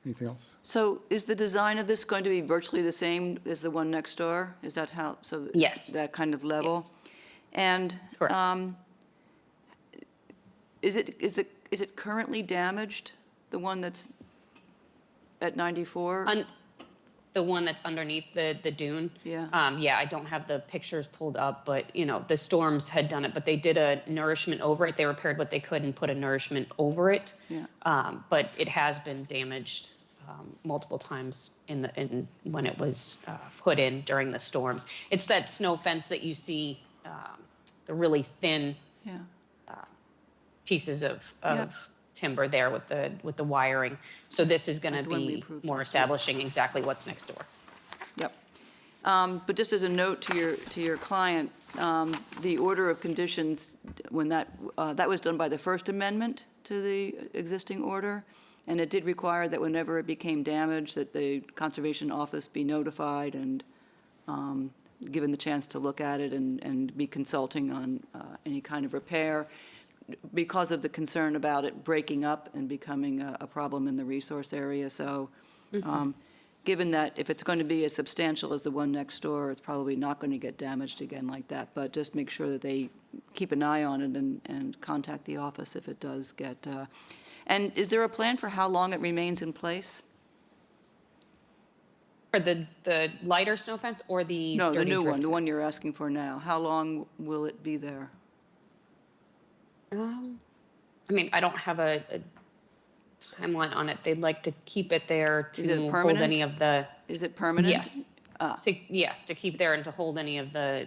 Speaker 1: Anything else?
Speaker 2: So is the design of this going to be virtually the same as the one next door? Is that how, so?
Speaker 9: Yes.
Speaker 2: That kind of level?
Speaker 9: Yes.
Speaker 2: And
Speaker 9: Correct.
Speaker 2: is it currently damaged, the one that's at 94?
Speaker 9: The one that's underneath the dune.
Speaker 2: Yeah.
Speaker 9: Yeah, I don't have the pictures pulled up, but the storms had done it, but they did a nourishment over it. They repaired what they could and put a nourishment over it.
Speaker 2: Yeah.
Speaker 9: But it has been damaged multiple times when it was put in during the storms. It's that snow fence that you see, the really thin
Speaker 2: Yeah.
Speaker 9: pieces of
Speaker 2: Yep.
Speaker 9: timber there with the wiring. So this is going
Speaker 2: Like
Speaker 9: to
Speaker 2: the one we
Speaker 9: be
Speaker 2: approved
Speaker 9: more
Speaker 2: last
Speaker 9: establishing exactly what's next door.
Speaker 2: Yep. But just as a note to your client, the order of conditions, when that was done by the First Amendment to the existing order, and it did require that whenever it became damaged, that the Conservation Office be notified and given the chance to look at it and be consulting on any kind of repair, because of the concern about it breaking up and becoming a problem in the resource area. So given that if it's going to be as substantial as the one next door, it's probably not going to get damaged again like that. But just make sure that they keep an eye on it and contact the office if it does get. And is there a plan for how long it remains in place?
Speaker 9: For the lighter snow fence or the
Speaker 2: No, the
Speaker 9: sturdy
Speaker 2: new
Speaker 9: drift
Speaker 2: one, the one
Speaker 9: fence?
Speaker 2: you're asking for now. How long will it be there?
Speaker 9: I mean, I don't have a timeline on it. They'd like to keep it there
Speaker 2: Is it
Speaker 9: to hold
Speaker 2: permanent?
Speaker 9: any of the.
Speaker 2: Is it permanent?
Speaker 9: Yes. to keep there and to hold any of the,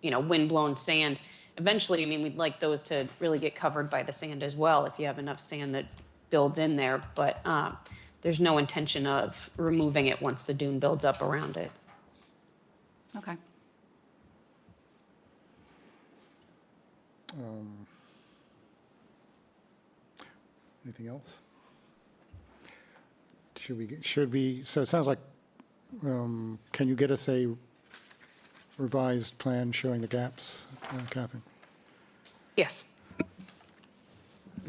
Speaker 9: wind-blown sand. Eventually, I mean, we'd like those to really get covered by the sand as well if you have enough sand that builds in there. But there's no intention of removing it once the dune builds up around it.
Speaker 2: Okay.
Speaker 1: Anything else? Should we, so it sounds like, can you get us a revised plan showing the gaps, Catherine?
Speaker 9: Yes.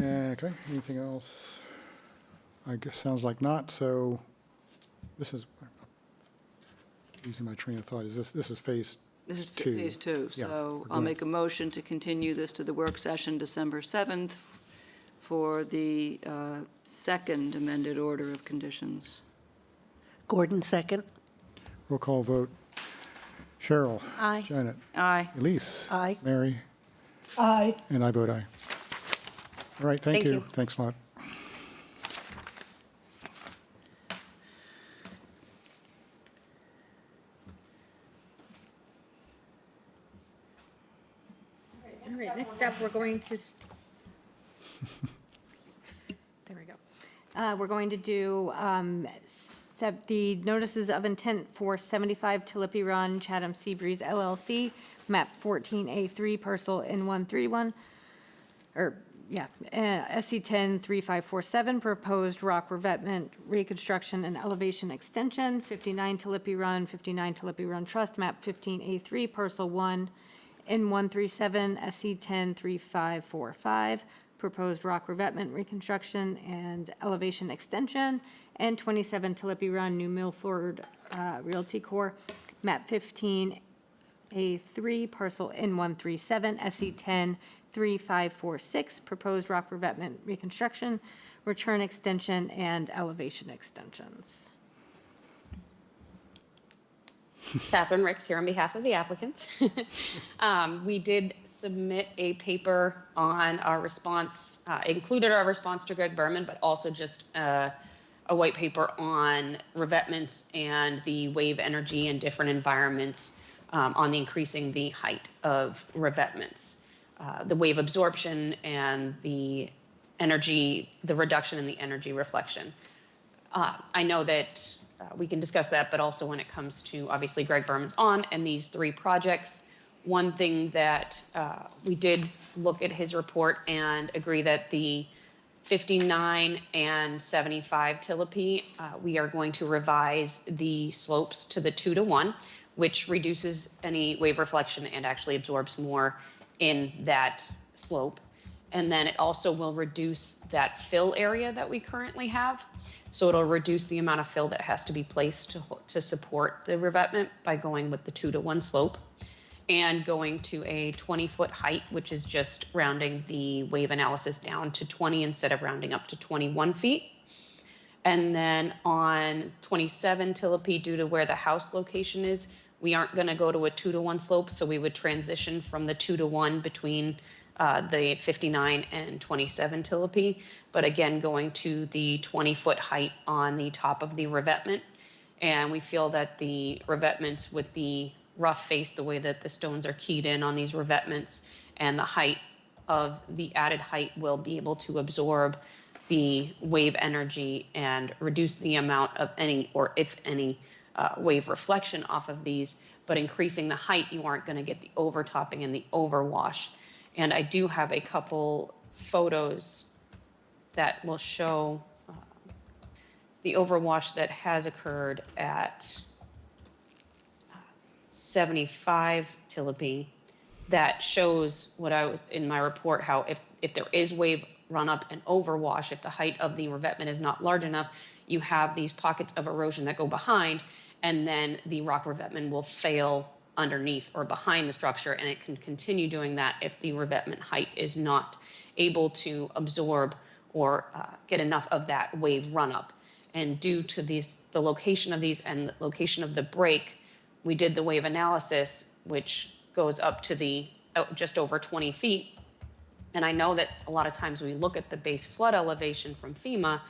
Speaker 1: Okay, anything else? I guess, sounds like not, so this is, losing my train of thought, is this is phase
Speaker 2: This is
Speaker 1: two.
Speaker 2: phase two,
Speaker 1: Yeah,
Speaker 2: so
Speaker 1: we're
Speaker 2: I'll
Speaker 1: going-
Speaker 2: make a motion to continue this to the work session December 7th for the second amended order of conditions.
Speaker 4: Gordon, second.
Speaker 1: Roll call vote. Cheryl?
Speaker 4: Aye.
Speaker 1: Janet?
Speaker 2: Aye.
Speaker 1: Elise?
Speaker 4: Aye.
Speaker 1: Mary?
Speaker 8: Aye.
Speaker 1: And I vote aye. All right, thank
Speaker 9: Thank
Speaker 1: you.
Speaker 9: you.
Speaker 1: Thanks a lot.
Speaker 3: All right, next up, we're going to, there we go. We're going to do the notices of intent for 75 Tillipy Run, Chatham Seabreeze LLC, map 14A3, parcel N131, SC 103547, proposed rock revetment, reconstruction, and elevation extension, 59 Tillipy Run, 59 Tillipy Run Trust, map 15A3, parcel 1, N137, SC 103545, proposed rock revetment, reconstruction, and elevation extension, and 27 Tillipy Run, New Milford Realty Corp., map 15A3, parcel N137, SC 103546, proposed rock revetment, reconstruction, return extension, and elevation extensions.
Speaker 9: Catherine Ricks here on behalf of the applicants. We did submit a paper on our response, included our response to Greg Berman, but also just a white paper on revetments and the wave energy in different environments on the increasing the height of revetments, the wave absorption and the energy, the reduction in the energy reflection. I know that we can discuss that, but also when it comes to obviously Greg Berman's on and these three projects, one thing that we did look at his report and agree that the 59 and 75 Tillipy, we are going to revise the slopes to the 2-to-1, which reduces any wave reflection and actually absorbs more in that slope. And then it also will reduce that fill area that we currently have. So it'll reduce the amount of fill that has to be placed to support the revetment by going with the 2-to-1 slope and going to a 20-foot height, which is just rounding the wave analysis down to 20 instead of rounding up to 21 feet. And then on 27 Tillipy, due to where the house location is, we aren't going to go to a 2-to-1 slope, so we would transition from the 2-to-1 between the 59 and 27 Tillipy, but again, going to the 20-foot height on the top of the revetment. And we feel that the revetments with the rough face, the way that the stones are keyed in on these revetments, and the height of the added height will be able to absorb the wave energy and reduce the amount of any, or if any, wave reflection off of these. But increasing the height, you aren't going to get the overtopping and the overwash. And I do have a couple photos that will show the overwash that has occurred at 75 Tillipy. That shows what I was in my report, how if there is wave run up and overwash, if the height of the revetment is not large enough, you have these pockets of erosion that go behind, and then the rock revetment will fail underneath or behind the structure, and it can continue doing that if the revetment height is not able to absorb or get enough of that wave run up. And due to the location of these and the location of the break, we did the wave analysis, which goes up to the just over 20 feet. And I know that a lot of times we look at the base flood elevation from FEMA,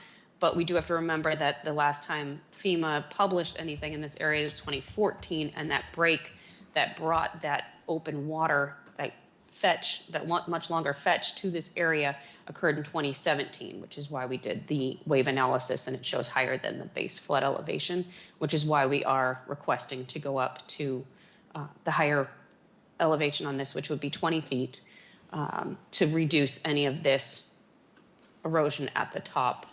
Speaker 9: But we do have to remember that the last time FEMA published anything in this area was 2014, and that break that brought that open water, that much longer fetch to this area occurred in 2017, which is why we did the wave analysis, and it shows higher than the base flood elevation, which is why we are requesting to go up to the higher elevation on this, which would be 20 feet, to reduce any of this erosion at the top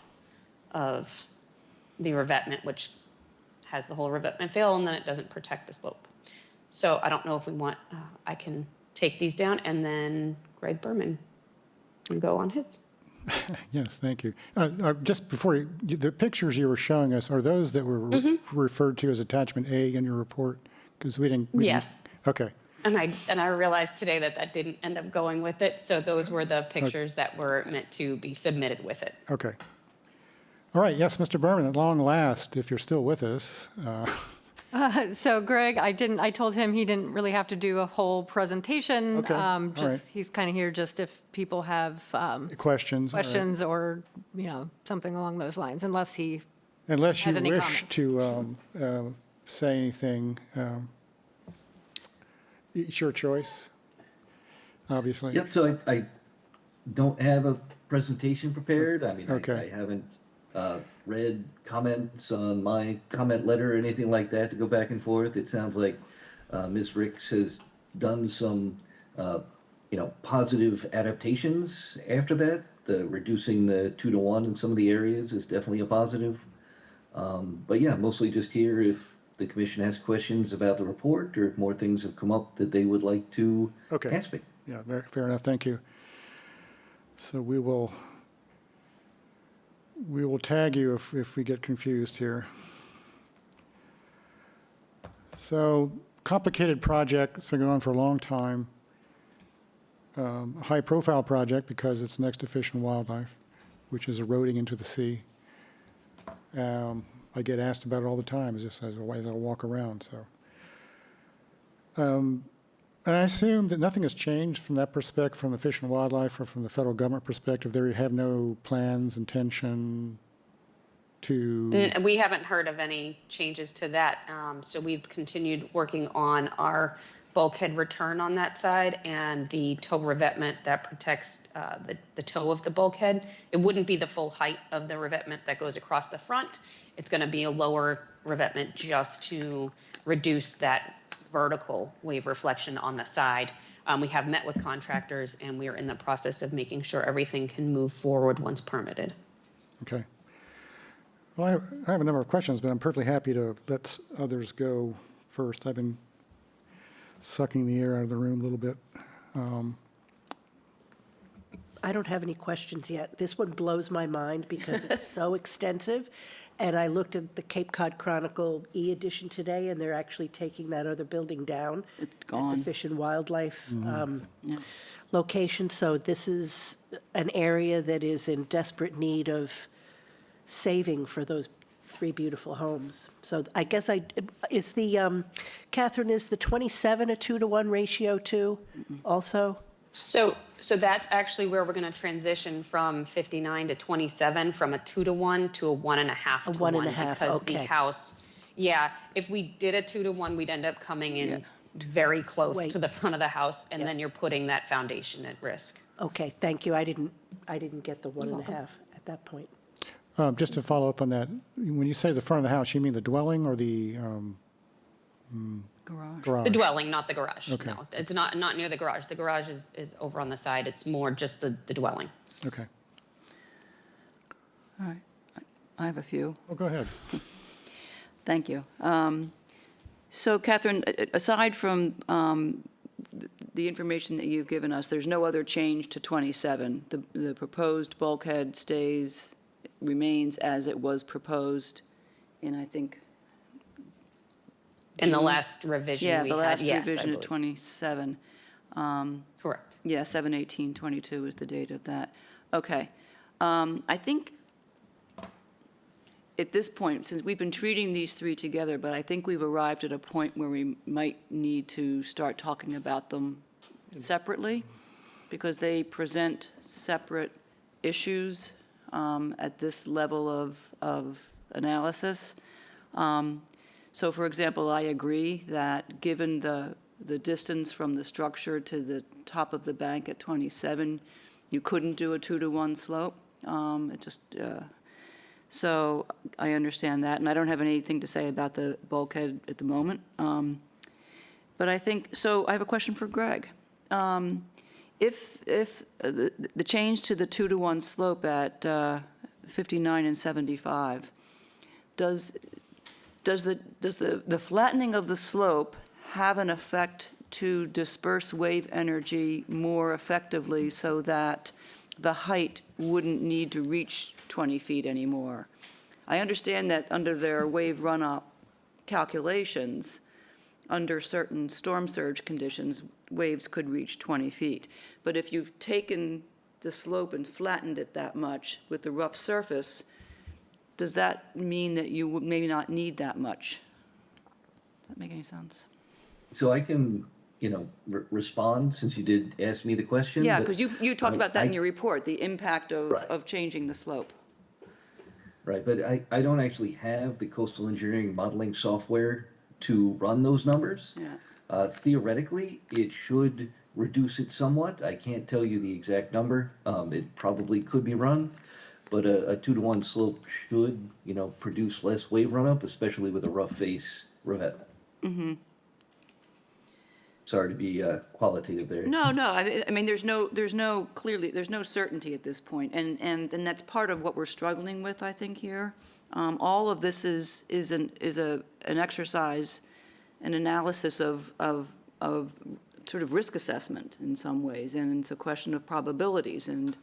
Speaker 9: of the revetment, which has the whole revetment fail, and then it doesn't protect the slope. So I don't know if we want, I can take these down, and then Greg Berman can go on his.
Speaker 1: Yes, thank you. Just before the pictures you were showing us, are those that were referred to as attachment A in your report? Because we didn't.
Speaker 9: Yes.
Speaker 1: Okay.
Speaker 9: And I realized today that didn't end up going with it. So those were the pictures that were meant to be submitted with it.
Speaker 1: Okay. All right. Yes, Mr. Berman, at long last, if you're still with us.
Speaker 3: So Greg, I told him he didn't really have to do a whole presentation.
Speaker 1: Okay, all right.
Speaker 3: He's kind of here just if people have
Speaker 1: Questions? All right.
Speaker 3: questions or, something along those lines, unless he,
Speaker 1: Unless you
Speaker 3: Has any
Speaker 1: wish
Speaker 3: comments?
Speaker 1: to say anything, it's your choice, obviously.
Speaker 10: Yep, so I don't have a presentation prepared. I mean,
Speaker 1: Okay.
Speaker 10: I haven't read comments on my comment letter or anything like that to go back and forth. It sounds like Ms. Ricks has done some, positive adaptations after that. The reducing the 2-to-1 in some of the areas is definitely a positive. But yeah, mostly just here if the commission has questions about the report or if more things have come up that they would like to
Speaker 1: Okay.
Speaker 10: ask me.
Speaker 1: Yeah, fair enough. Thank you. So we will tag you if we get confused here. So complicated project. It's been going on for a long time. A high-profile project because it's next to Fish and Wildlife, which is eroding into the sea. I get asked about it all the time, as I walk around. So, and I assume that nothing has changed from that perspective, from the Fish and Wildlife, or from the federal government perspective. They have no plans, intention to.
Speaker 9: We haven't heard of any changes to that. So we've continued working on our bulkhead return on that side and the toe revetment that protects the toe of the bulkhead. It wouldn't be the full height of the revetment that goes across the front. It's going to be a lower revetment just to reduce that vertical wave reflection on the side. We have met with contractors and we are in the process of making sure everything can move forward once permitted.
Speaker 1: Okay. Well, I have a number of questions, but I'm perfectly happy to let others go first. I've been sucking the air out of the room a little bit.
Speaker 4: I don't have any questions yet. This one blows my mind because it's so extensive. And I looked at the Cape Cod Chronicle e-edition today, and they're actually taking that other building down.
Speaker 2: It's
Speaker 4: At
Speaker 2: gone.
Speaker 4: the Fish and Wildlife location. So this is an area that is in desperate need of saving for those 3 beautiful homes. So I guess is the, Catherine, is the 27 a 2-to-1 ratio too also?
Speaker 9: So that's actually where we're going to transition from 59 to 27, from a 2-to-1 to a 1.5 to 1.
Speaker 4: 1.5,
Speaker 9: Because the
Speaker 4: okay.
Speaker 9: house, if we did a 2-to-1, we'd end up coming in very close
Speaker 4: Wait.
Speaker 9: to the front of the house, and then you're putting that foundation at risk.
Speaker 4: Okay, thank you. I didn't get the 1.5 at that point.
Speaker 1: Just to follow up on that, when you say the front of the house, you mean the dwelling or the garage?
Speaker 9: The dwelling, not the garage.
Speaker 1: Okay.
Speaker 9: No, it's not near the garage. The garage is over on the side. It's more just the dwelling.
Speaker 1: Okay.
Speaker 2: All right. I have a few.
Speaker 1: Well, go ahead.
Speaker 2: Thank you. So Catherine, aside from the information that you've given us, there's no other change to 27. The proposed bulkhead remains as it was proposed in, I think.
Speaker 9: In the last revision we had,
Speaker 2: the last
Speaker 9: yes, I
Speaker 2: revision of
Speaker 9: believe.
Speaker 2: 27.
Speaker 9: Correct.
Speaker 2: Yeah, 7/18/22 is the date of that. Okay. I think at this point, since we've been treating these 3 together, but I think we've arrived at a point where we might need to start talking about them separately because they present separate issues. at this level of analysis. So for example, I agree that given the distance from the structure to the top of the bank at 27, you couldn't do a 2-to-1 slope. So I understand that, and I don't have anything to say about the bulkhead at the moment. But I think, so I have a question for Greg. If the change to the 2-to-1 slope at 59 and 75, does the flattening of the slope have an effect to disperse wave energy more effectively so that the height wouldn't need to reach 20 feet anymore? I understand that under their wave run-up calculations, under certain storm surge conditions, waves could reach 20 feet. But if you've taken the slope and flattened it that much with the rough surface, does that mean that you would maybe not need that much? Does that make any sense?
Speaker 10: So I can, respond since you did ask me the question.
Speaker 2: Yeah,
Speaker 10: but
Speaker 2: because you talked about that in your report, the impact
Speaker 10: Right.
Speaker 2: of changing the slope.
Speaker 10: Right, but I don't actually have the coastal engineering modeling software to run those numbers.
Speaker 2: Yeah.
Speaker 10: Theoretically, it should reduce it somewhat. I can't tell you the exact number. It probably could be run, but a 2-to-1 slope should, produce less wave runup, especially with a rough face revetment.
Speaker 2: Mm-hmm.
Speaker 10: Sorry to be qualitative there.
Speaker 2: No, I mean, there's no certainty at this point, and that's part of what we're struggling with, I think, here. All of this is an exercise, an analysis of sort of risk assessment in some ways, and it's a question of probabilities, and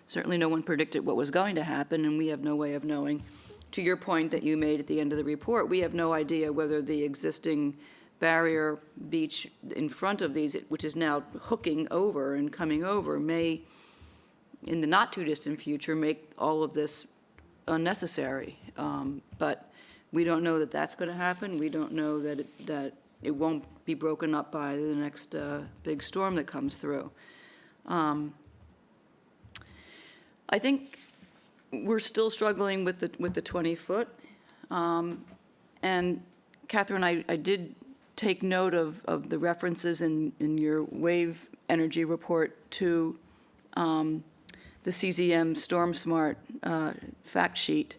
Speaker 2: certainly no one predicted what was going to happen, and we have no way of knowing. To your point that you made at the end of the report, we have no idea whether the existing barrier beach in front of these, which is now hooking over and coming over, may, in the not-too-distant future, make all of this unnecessary. But we don't know that that's going to happen. We don't know that it won't be broken up by the next big storm that comes through. I think we're still struggling with the 20-foot. And Catherine, I did take note of the references in your wave energy report to the CZM Storm Smart fact sheet,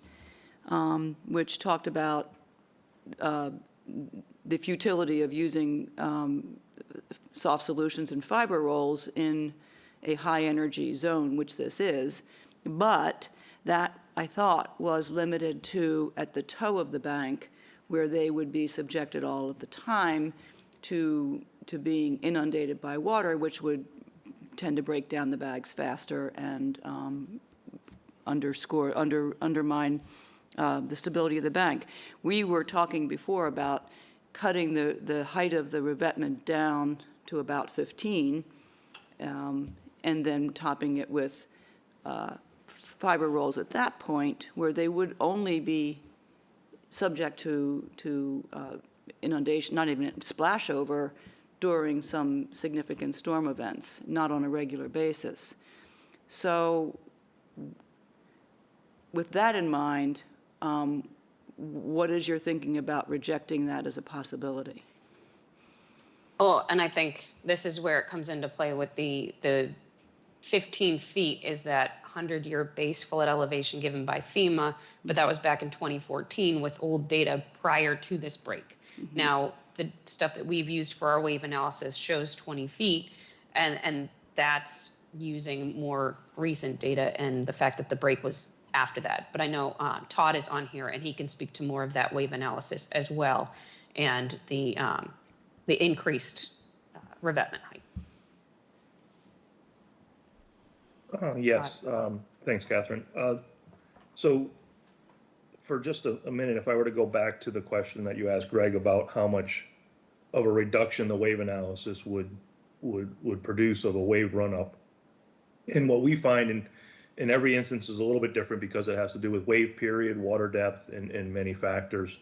Speaker 2: which talked about the futility of using soft solutions and fiber rolls in a high-energy zone, which this is, but that, I thought, was limited to at the toe of the bank, where they would be subjected all of the time to being inundated by water, which would tend to break down the bags faster and undermine the stability of the bank. We were talking before about cutting the height of the revetment down to about 15, and then topping it with fiber rolls at that point, where they would only be subject to inundation, not even splash over, during some significant storm events, not on a regular basis. So with that in mind, what is your thinking about rejecting that as a possibility?
Speaker 9: Oh, and I think this is where it comes into play with the 15 feet is that 100-year base flood elevation given by FEMA, but that was back in 2014 with old data prior to this break. Mm-hmm. Now, the stuff that we've used for our wave analysis shows 20 feet, and that's using more recent data and the fact that the break was after that. But I know Todd is on here, and he can speak to more of that wave analysis as well, and the increased revetment height.
Speaker 11: Yes, thanks, Catherine. So for just a minute, if I were to go back to the question that you asked Greg about how much of a reduction the wave analysis would produce of a wave run-up, and what we find in every instance is a little bit different because it has to do with wave period, water depth, and many factors.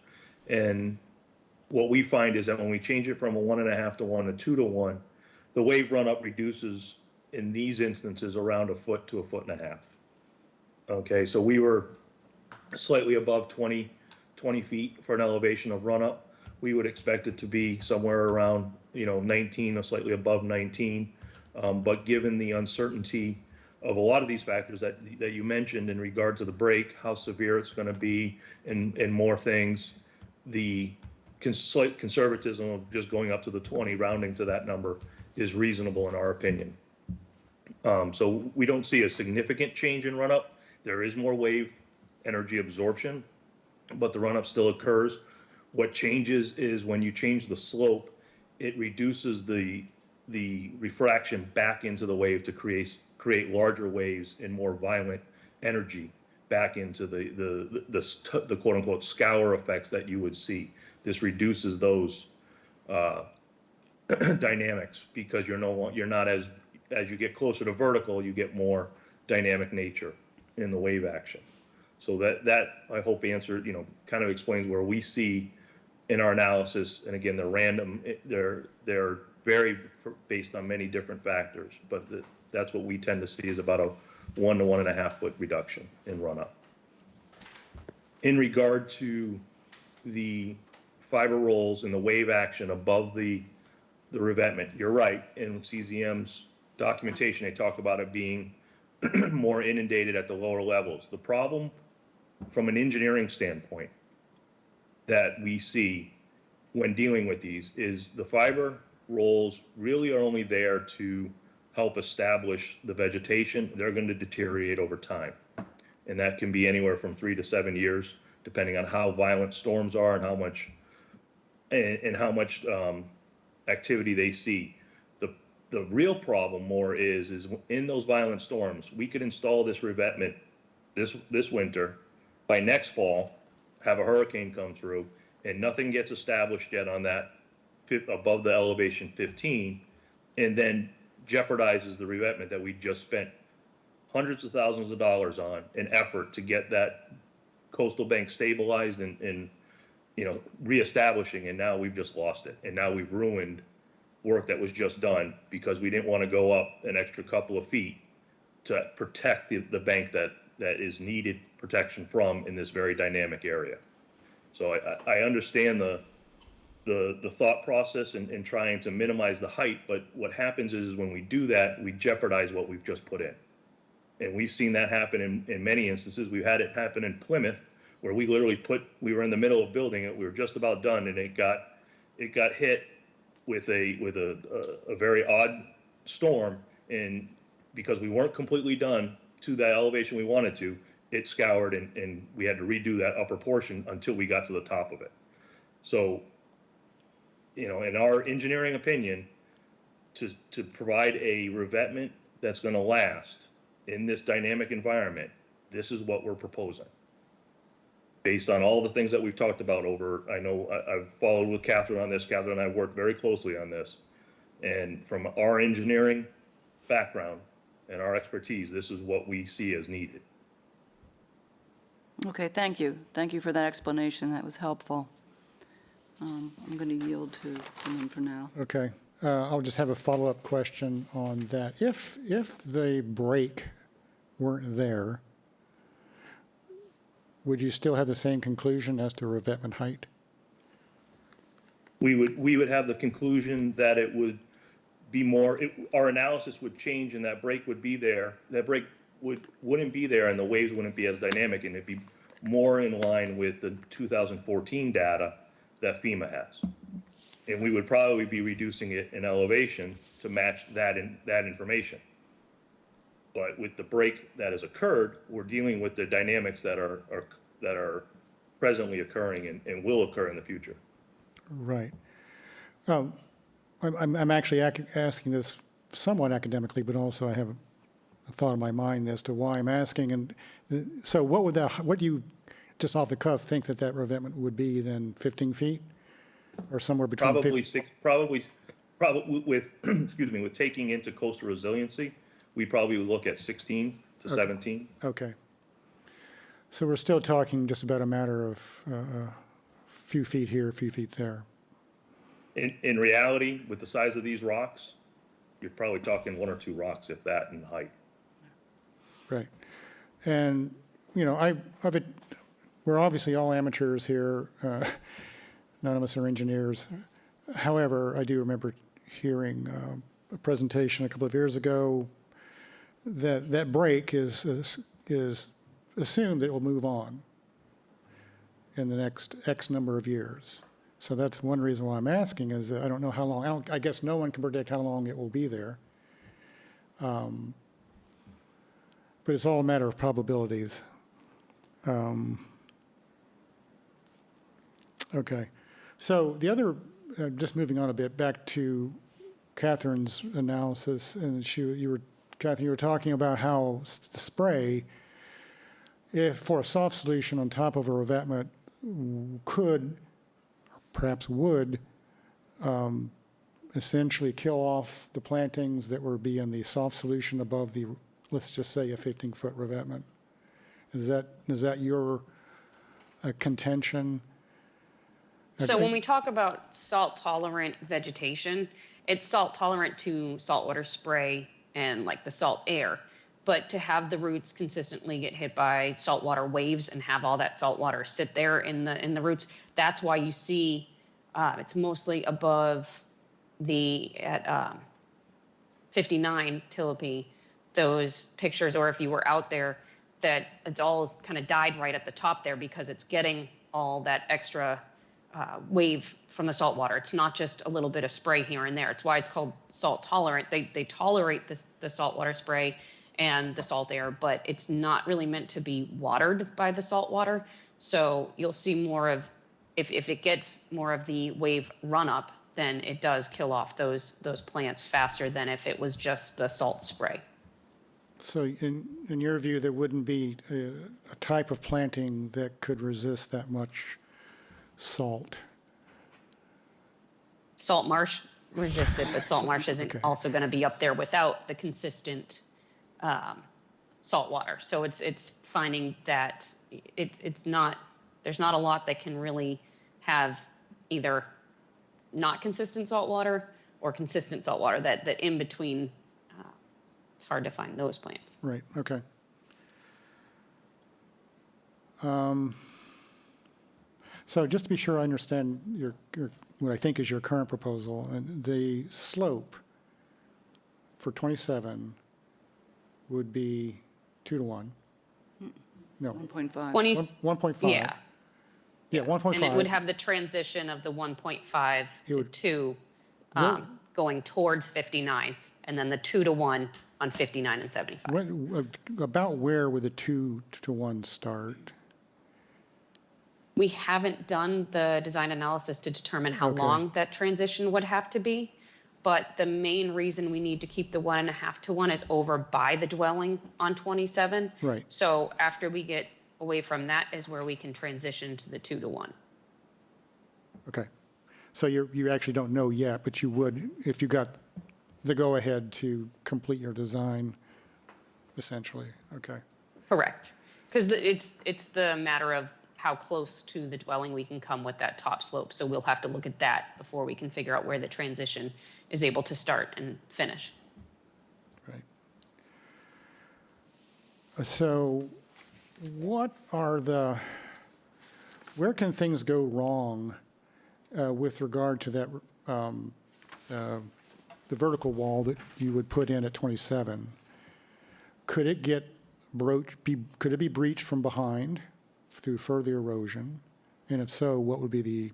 Speaker 11: And what we find is that when we change it from a 1.5 to 1 to 2 to 1, the wave run-up reduces in these instances around 1 foot to 1.5 feet. Okay, so we were slightly above 20 feet for an elevation of run-up. We would expect it to be somewhere around, 19 or slightly above 19. But given the uncertainty of a lot of these factors that you mentioned in regards to the break, how severe it's going to be, and more things, the slight conservatism of just going up to the 20, rounding to that number, is reasonable in our opinion. So we don't see a significant change in run-up. There is more wave energy absorption, but the run-up still occurs. What changes is when you change the slope, it reduces the refraction back into the wave to create larger waves and more violent energy back into the quote unquote scour effects that you would see. This reduces those dynamics because you're not as you get closer to vertical, you get more dynamic nature in the wave action. So that I hope answered, kind of explains where we see in our analysis. And again, they're random, they're very based on many different factors, but that's what we tend to see is about a 1 to 1.5 foot reduction in run-up. In regard to the fiber rolls and the wave action above the revetment, you're right. In CZM's documentation, they talk about it being more inundated at the lower levels. The problem from an engineering standpoint that we see when dealing with these is the fiber rolls really are only there to help establish the vegetation. They're going to deteriorate over time. And that can be anywhere from 3 to 7 years, depending on how violent storms are and how much activity they see. The real problem more is in those violent storms, we could install this revetment this winter. By next fall, have a hurricane come through, and nothing gets established yet on that above the elevation 15, and then jeopardizes the revetment that we just spent hundreds of thousands of dollars on an effort to get that coastal bank stabilized and reestablishing, and now we've just lost it, and now we've ruined work that was just done because we didn't want to go up an extra couple of feet to protect the bank that is needed protection from in this very dynamic area. So I understand the thought process in trying to minimize the height, but what happens is when we do that, we jeopardize what we've just put in. And we've seen that happen in many instances. We've had it happen in Plymouth, where we literally we were in the middle of building it, we were just about done, and it got hit with a very odd storm, and because we weren't completely done to that elevation we wanted to, it scoured, and we had to redo that upper portion until we got to the top of it. So, in our engineering opinion, to provide a revetment that's going to last in this dynamic environment, this is what we're proposing. Based on all the things that we've talked about I know I've followed with Catherine on this. Catherine and I worked very closely on this. And from our engineering background and our expertise, this is what we see as needed.
Speaker 2: Okay, thank you. Thank you for that explanation. That was helpful. I'm going to yield to someone for now.
Speaker 1: Okay. I'll just have a follow-up question on that. If the break weren't there, would you still have the same conclusion as to revetment height?
Speaker 11: We would have the conclusion that it would be more, our analysis would change and that break would be there. That break wouldn't be there and the waves wouldn't be as dynamic, and it'd be more in line with the 2014 data that FEMA has. And we would probably be reducing it in elevation to match that information. But with the break that has occurred, we're dealing with the dynamics that are presently occurring and will occur in the future.
Speaker 1: Right. I'm actually asking this somewhat academically, but also I have a thought in my mind as to why I'm asking. And so what do you, just off the cuff, think that revetment would be then? 15 feet? Or somewhere between
Speaker 11: probably with with taking into coastal resiliency, we probably would look at 16 to 17.
Speaker 1: Okay. So we're still talking just about a matter of a few feet here, a few feet there.
Speaker 11: In reality, with the size of these rocks, you're probably talking 1 or 2 rocks, if that, in height.
Speaker 1: Right. And, you know, we're obviously all amateurs here. None of us are engineers. However, I do remember hearing a presentation a couple of years ago that that break is assumed that it will move on in the next X number of years. So that's one reason why I'm asking is that I don't know how long, I guess no one can predict how long it will be there. But it's all a matter of probabilities. Okay. So the other, just moving on a bit, back to Catherine's analysis, and Catherine, you were talking about how the spray, if for a soft solution on top of a revetment, could, or perhaps would, essentially kill off the plantings that would be in the soft solution above the, let's just say, a 15-foot revetment. Is that your contention?
Speaker 9: So when we talk about salt-tolerant vegetation, it's salt-tolerant to saltwater spray and like the salt air. But to have the roots consistently get hit by saltwater waves and have all that saltwater sit there in the roots, that's why you see it's mostly above at 59 Tilapy, those pictures, or if you were out there, that it's all kind of died right at the top there because it's getting all that extra wave from the salt water. It's not just a little bit of spray here and there. It's why it's called salt tolerant. They tolerate the saltwater spray and the salt air, but it's not really meant to be watered by the salt water. So you'll see more of, if it gets more of the wave run up, then it does kill off those plants faster than if it was just the salt spray.
Speaker 1: So in your view, there wouldn't be a type of planting that could resist that much salt?
Speaker 9: Salt marsh resisted, but salt marsh isn't
Speaker 1: Okay.
Speaker 9: also going to be up there without the consistent salt water. So it's finding that it's not, there's not a lot that can really have either not consistent salt water or consistent salt water. That in between, it's hard to find those plants.
Speaker 1: Right, okay. So just to be sure I understand your what I think is your current proposal, and the slope for 27 would be 2 to 1. No,
Speaker 2: 1.5.
Speaker 1: 1.5.
Speaker 9: Yeah.
Speaker 1: Yeah, 1.5.
Speaker 9: And it would have the transition of the 1.5
Speaker 1: It
Speaker 9: to
Speaker 1: would-
Speaker 9: 2
Speaker 1: Well-
Speaker 9: going towards 59, and then the 2 to 1 on 59 and 75.
Speaker 1: About where would the 2 to 1 start?
Speaker 9: We haven't done the design analysis to determine how
Speaker 1: Okay.
Speaker 9: long that transition would have to be. But the main reason we need to keep the 1.5 to 1 is over by the dwelling on 27.
Speaker 1: Right.
Speaker 9: So after we get away from that is where we can transition to the 2 to 1.
Speaker 1: Okay. So you actually don't know yet, but you would, if you got the go-ahead to complete your design, essentially. Okay.
Speaker 9: Correct. Because it's the matter of how close to the dwelling we can come with that top slope. So we'll have to look at that before we can figure out where the transition is able to start and finish.
Speaker 1: Right. So where can things go wrong with regard to that, the vertical wall that you would put in at 27? Could it could it be breached from behind through further erosion? And if so, what would be the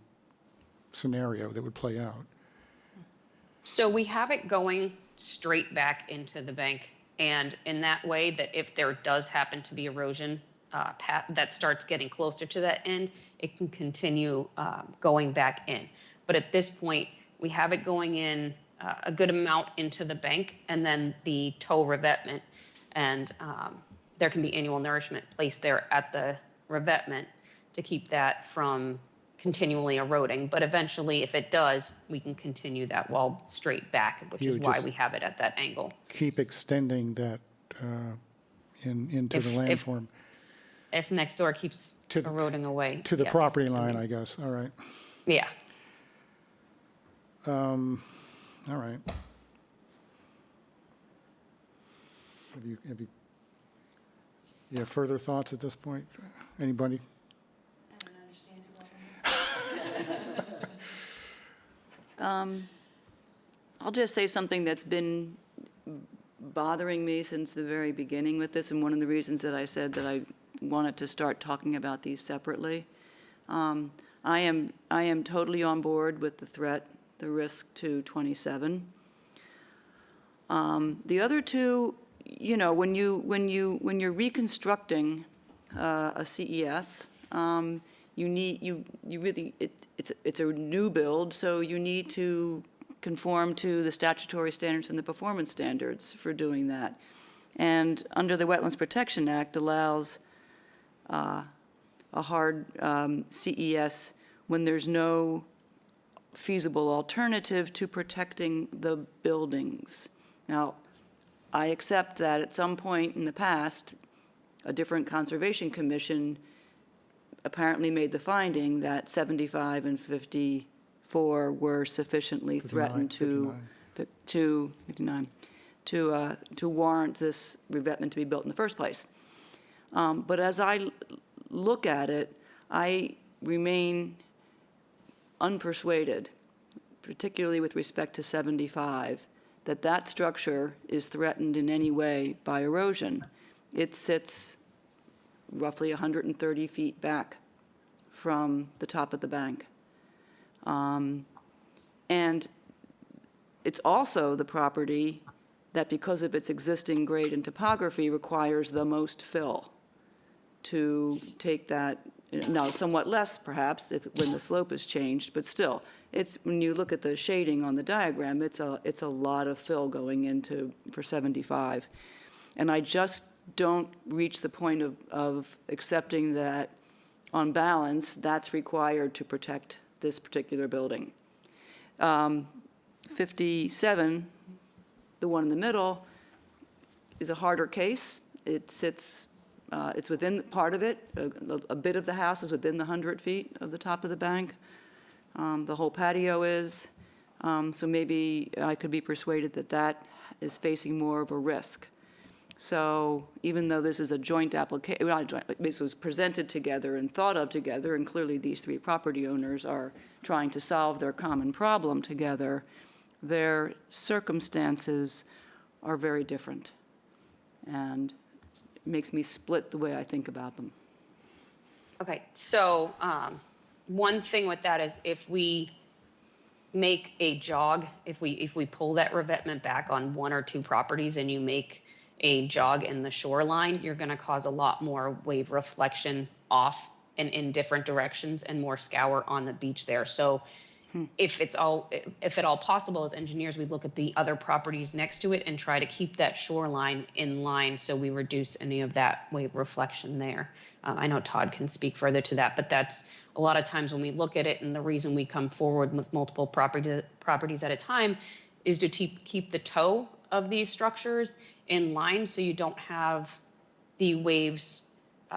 Speaker 1: scenario that would play out?
Speaker 9: So we have it going straight back into the bank. And in that way, that if there does happen to be erosion that starts getting closer to that end, it can continue going back in. But at this point, we have it going in a good amount into the bank and then the toe revetment. And there can be annual nourishment placed there at the revetment to keep that from continually eroding. But eventually, if it does, we can continue that wall straight back, which
Speaker 1: You
Speaker 9: is
Speaker 1: would
Speaker 9: why
Speaker 1: just
Speaker 9: we have it at that angle.
Speaker 1: Keep extending that into the landform.
Speaker 9: If next door keeps eroding away.
Speaker 1: To the
Speaker 9: yes.
Speaker 1: property line, I guess. All right.
Speaker 9: Yeah.
Speaker 1: All right. You have further thoughts at this point? Anybody?
Speaker 7: I don't understand it
Speaker 2: I'll just say something that's been bothering me since the very beginning with this, and one of the reasons that I said that I wanted to start talking about these separately. I am totally on board with the threat, the risk to 27. The other two, you know, when you're reconstructing a CES, it's a new build, so you need to conform to the statutory standards and the performance standards for doing that. And under the Wetlands Protection Act allows a hard CES when there's no feasible alternative to protecting the buildings. Now, I accept that at some point in the past, a different conservation commission apparently made the finding that 75 and 54 were sufficiently threatened to 59 to warrant this revetment to be built in the first place. But as I look at it, I remain unpersuaded, particularly with respect to 75, that that structure is threatened in any way by erosion. It sits roughly 130 feet back from the top of the bank. And it's also the property that, because of its existing grade and topography, requires the most fill to take that, now somewhat less perhaps when the slope is changed, but still, it's, when you look at the shading on the diagram, it's a lot of fill going into for 75. And I just don't reach the point of accepting that, on balance, that's required to protect this particular building. 57, the one in the middle, is a harder case. It sits, it's within part of it, a bit of the house is within the 100 feet of the top of the bank. The whole patio is, so maybe I could be persuaded that that is facing more of a risk. So even though this is a joint application, not a joint, this was presented together and thought of together, and clearly these three property owners are trying to solve their common problem together, their circumstances are very different. And it makes me split the way I think about them.
Speaker 9: Okay, so one thing with that is if we make a jog, if we pull that revetment back on one or two properties and you make a jog in the shoreline, you're going to cause a lot more wave reflection off and in different directions and more scour on the beach there. So if at all possible, as engineers, we look at the other properties next to it and try to keep that shoreline in line so we reduce any of that wave reflection there. I know Todd can speak further to that, but that's a lot of times when we look at it, and the reason we come forward with multiple properties at a time is to keep the toe of these structures in line so you don't have the waves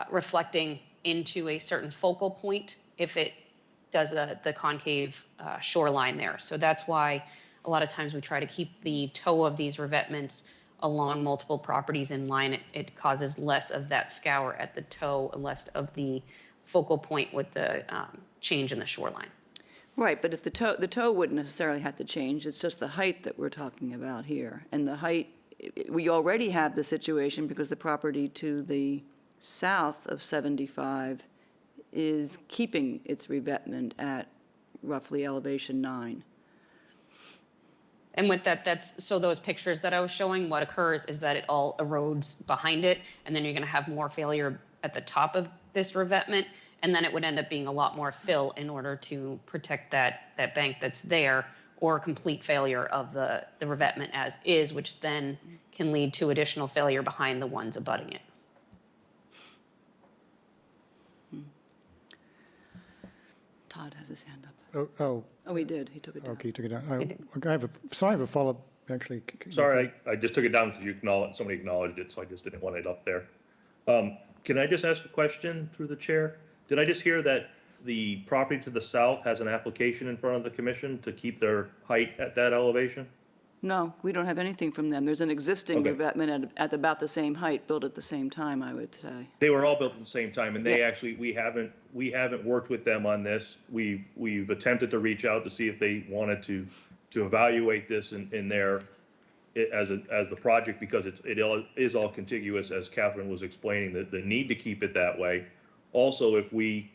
Speaker 9: reflecting into a certain focal point if it does the concave shoreline there. So that's why a lot of times we try to keep the toe of these revetments along multiple properties in line. It causes less of that scour at the toe and less of the focal point with the change in the shoreline.
Speaker 2: Right, but if the toe wouldn't necessarily have to change, it's just the height that we're talking about here. And the height, we already have the situation because the property to the south of 75 is keeping its revetment at roughly elevation 9.
Speaker 9: And with that, so those pictures that I was showing, what occurs is that it all erodes behind it, and then you're going to have more failure at the top of this revetment, and then it would end up being a lot more fill in order to protect that bank that's there, or complete failure of the revetment as is, which then can lead to additional failure behind the ones abutting it.
Speaker 2: Todd has his hand up.
Speaker 1: Oh,
Speaker 2: Oh, he did. He took it down.
Speaker 1: okay, you took it down. I have a follow-up, actually.
Speaker 11: Sorry, I just took it down because somebody acknowledged it, so I just didn't want it up there. Can I just ask a question through the chair? Did I just hear that the property to the south has an application in front of the commission to keep their height at that elevation?
Speaker 2: No, we don't have anything from them. There's an existing
Speaker 11: Okay.
Speaker 2: revetment at about the same height, built at the same time, I would say.
Speaker 11: They were all built at the same time, and they
Speaker 2: Yeah.
Speaker 11: actually, we haven't worked with them on this. We've attempted to reach out to see if they wanted to evaluate this in their, as the project, because it is all contiguous, as Catherine was explaining, the need to keep it that way. Also, if we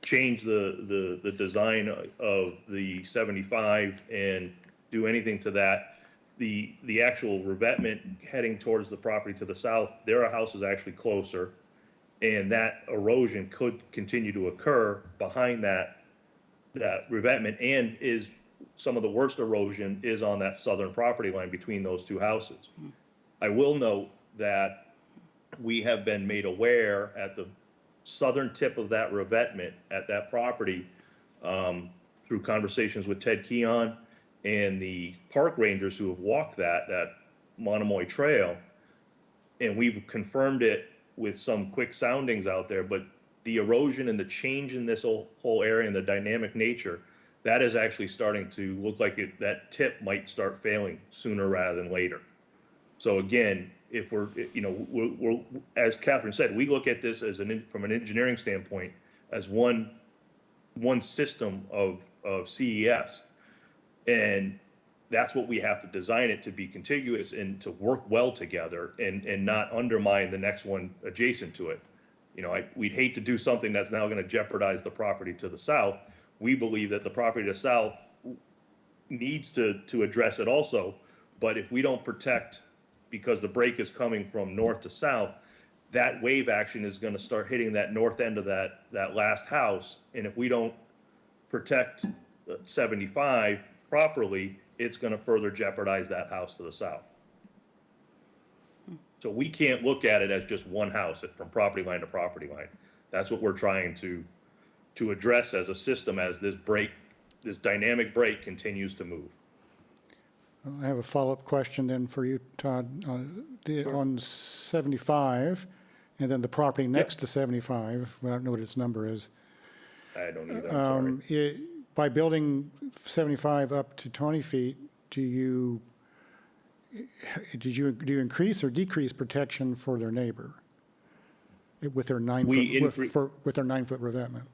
Speaker 11: change the design of the 75 and do anything to that, the actual revetment heading towards the property to the south, their house is actually closer, and that erosion could continue to occur behind that revetment, and is some of the worst erosion is on that southern property line between those two houses. I will note that we have been made aware at the southern tip of that revetment at that property, through conversations with Ted Keon and the park rangers who have walked that Monomoy Trail, and we've confirmed it with some quick soundings out there, but the erosion and the change in this whole area and the dynamic nature, that is actually starting to look like that tip might start failing sooner rather than later. So again, if we're as Catherine said, we look at this as from an engineering standpoint as one system of CES, and that's what we have to design it to be contiguous and to work well together and not undermine the next one adjacent to it. We'd hate to do something that's now going to jeopardize the property to the south. We believe that the property to the south needs to address it also, but if we don't protect, because the break is coming from north to south, that wave action is going to start hitting that north end of that last house, and if we don't protect 75 properly, it's going to further jeopardize that house to the south. So we can't look at it as just one house from property line to property line. That's what we're trying to address as a system, as this dynamic break continues to move.
Speaker 1: I have a follow-up question then for you, Todd. On 75, and then the property next to 75, well, I don't know what its number is.
Speaker 11: I don't either, I'm sorry.
Speaker 1: By building 75 up to 20 feet, do you increase or decrease protection for their neighbor with their 9-foot with their 9-foot revetment?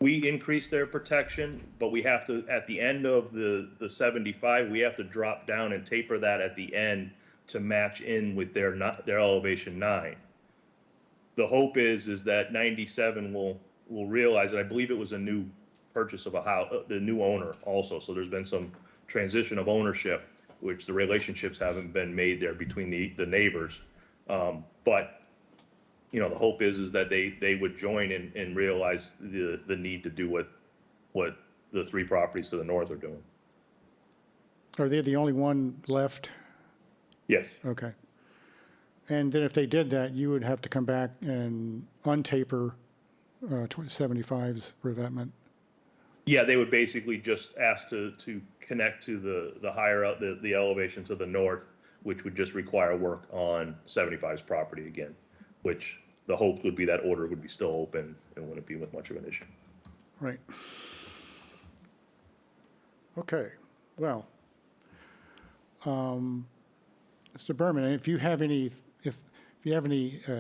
Speaker 11: We increase their protection, but we have to, at the end of the 75, we have to drop down and taper that at the end to match in with their elevation 9. The hope is that 97 will realize, and I believe it was a new purchase of a house, the new owner also. So there's been some transition of ownership, which the relationships haven't been made there between the neighbors. But the hope is that they would join and realize the need to do what the 3 properties to the north are doing.
Speaker 1: Are they the only one left?
Speaker 11: Yes.
Speaker 1: Okay. And then if they did that, you would have to come back and untaper 75's revetment.
Speaker 11: Yeah, they would basically just ask to connect to the higher the elevation to the north, which would just require work on 75's property again, which the hope would be that order would be still open and wouldn't be with much of an issue.
Speaker 1: Right. Okay. Well, Mr. Berman, if you have any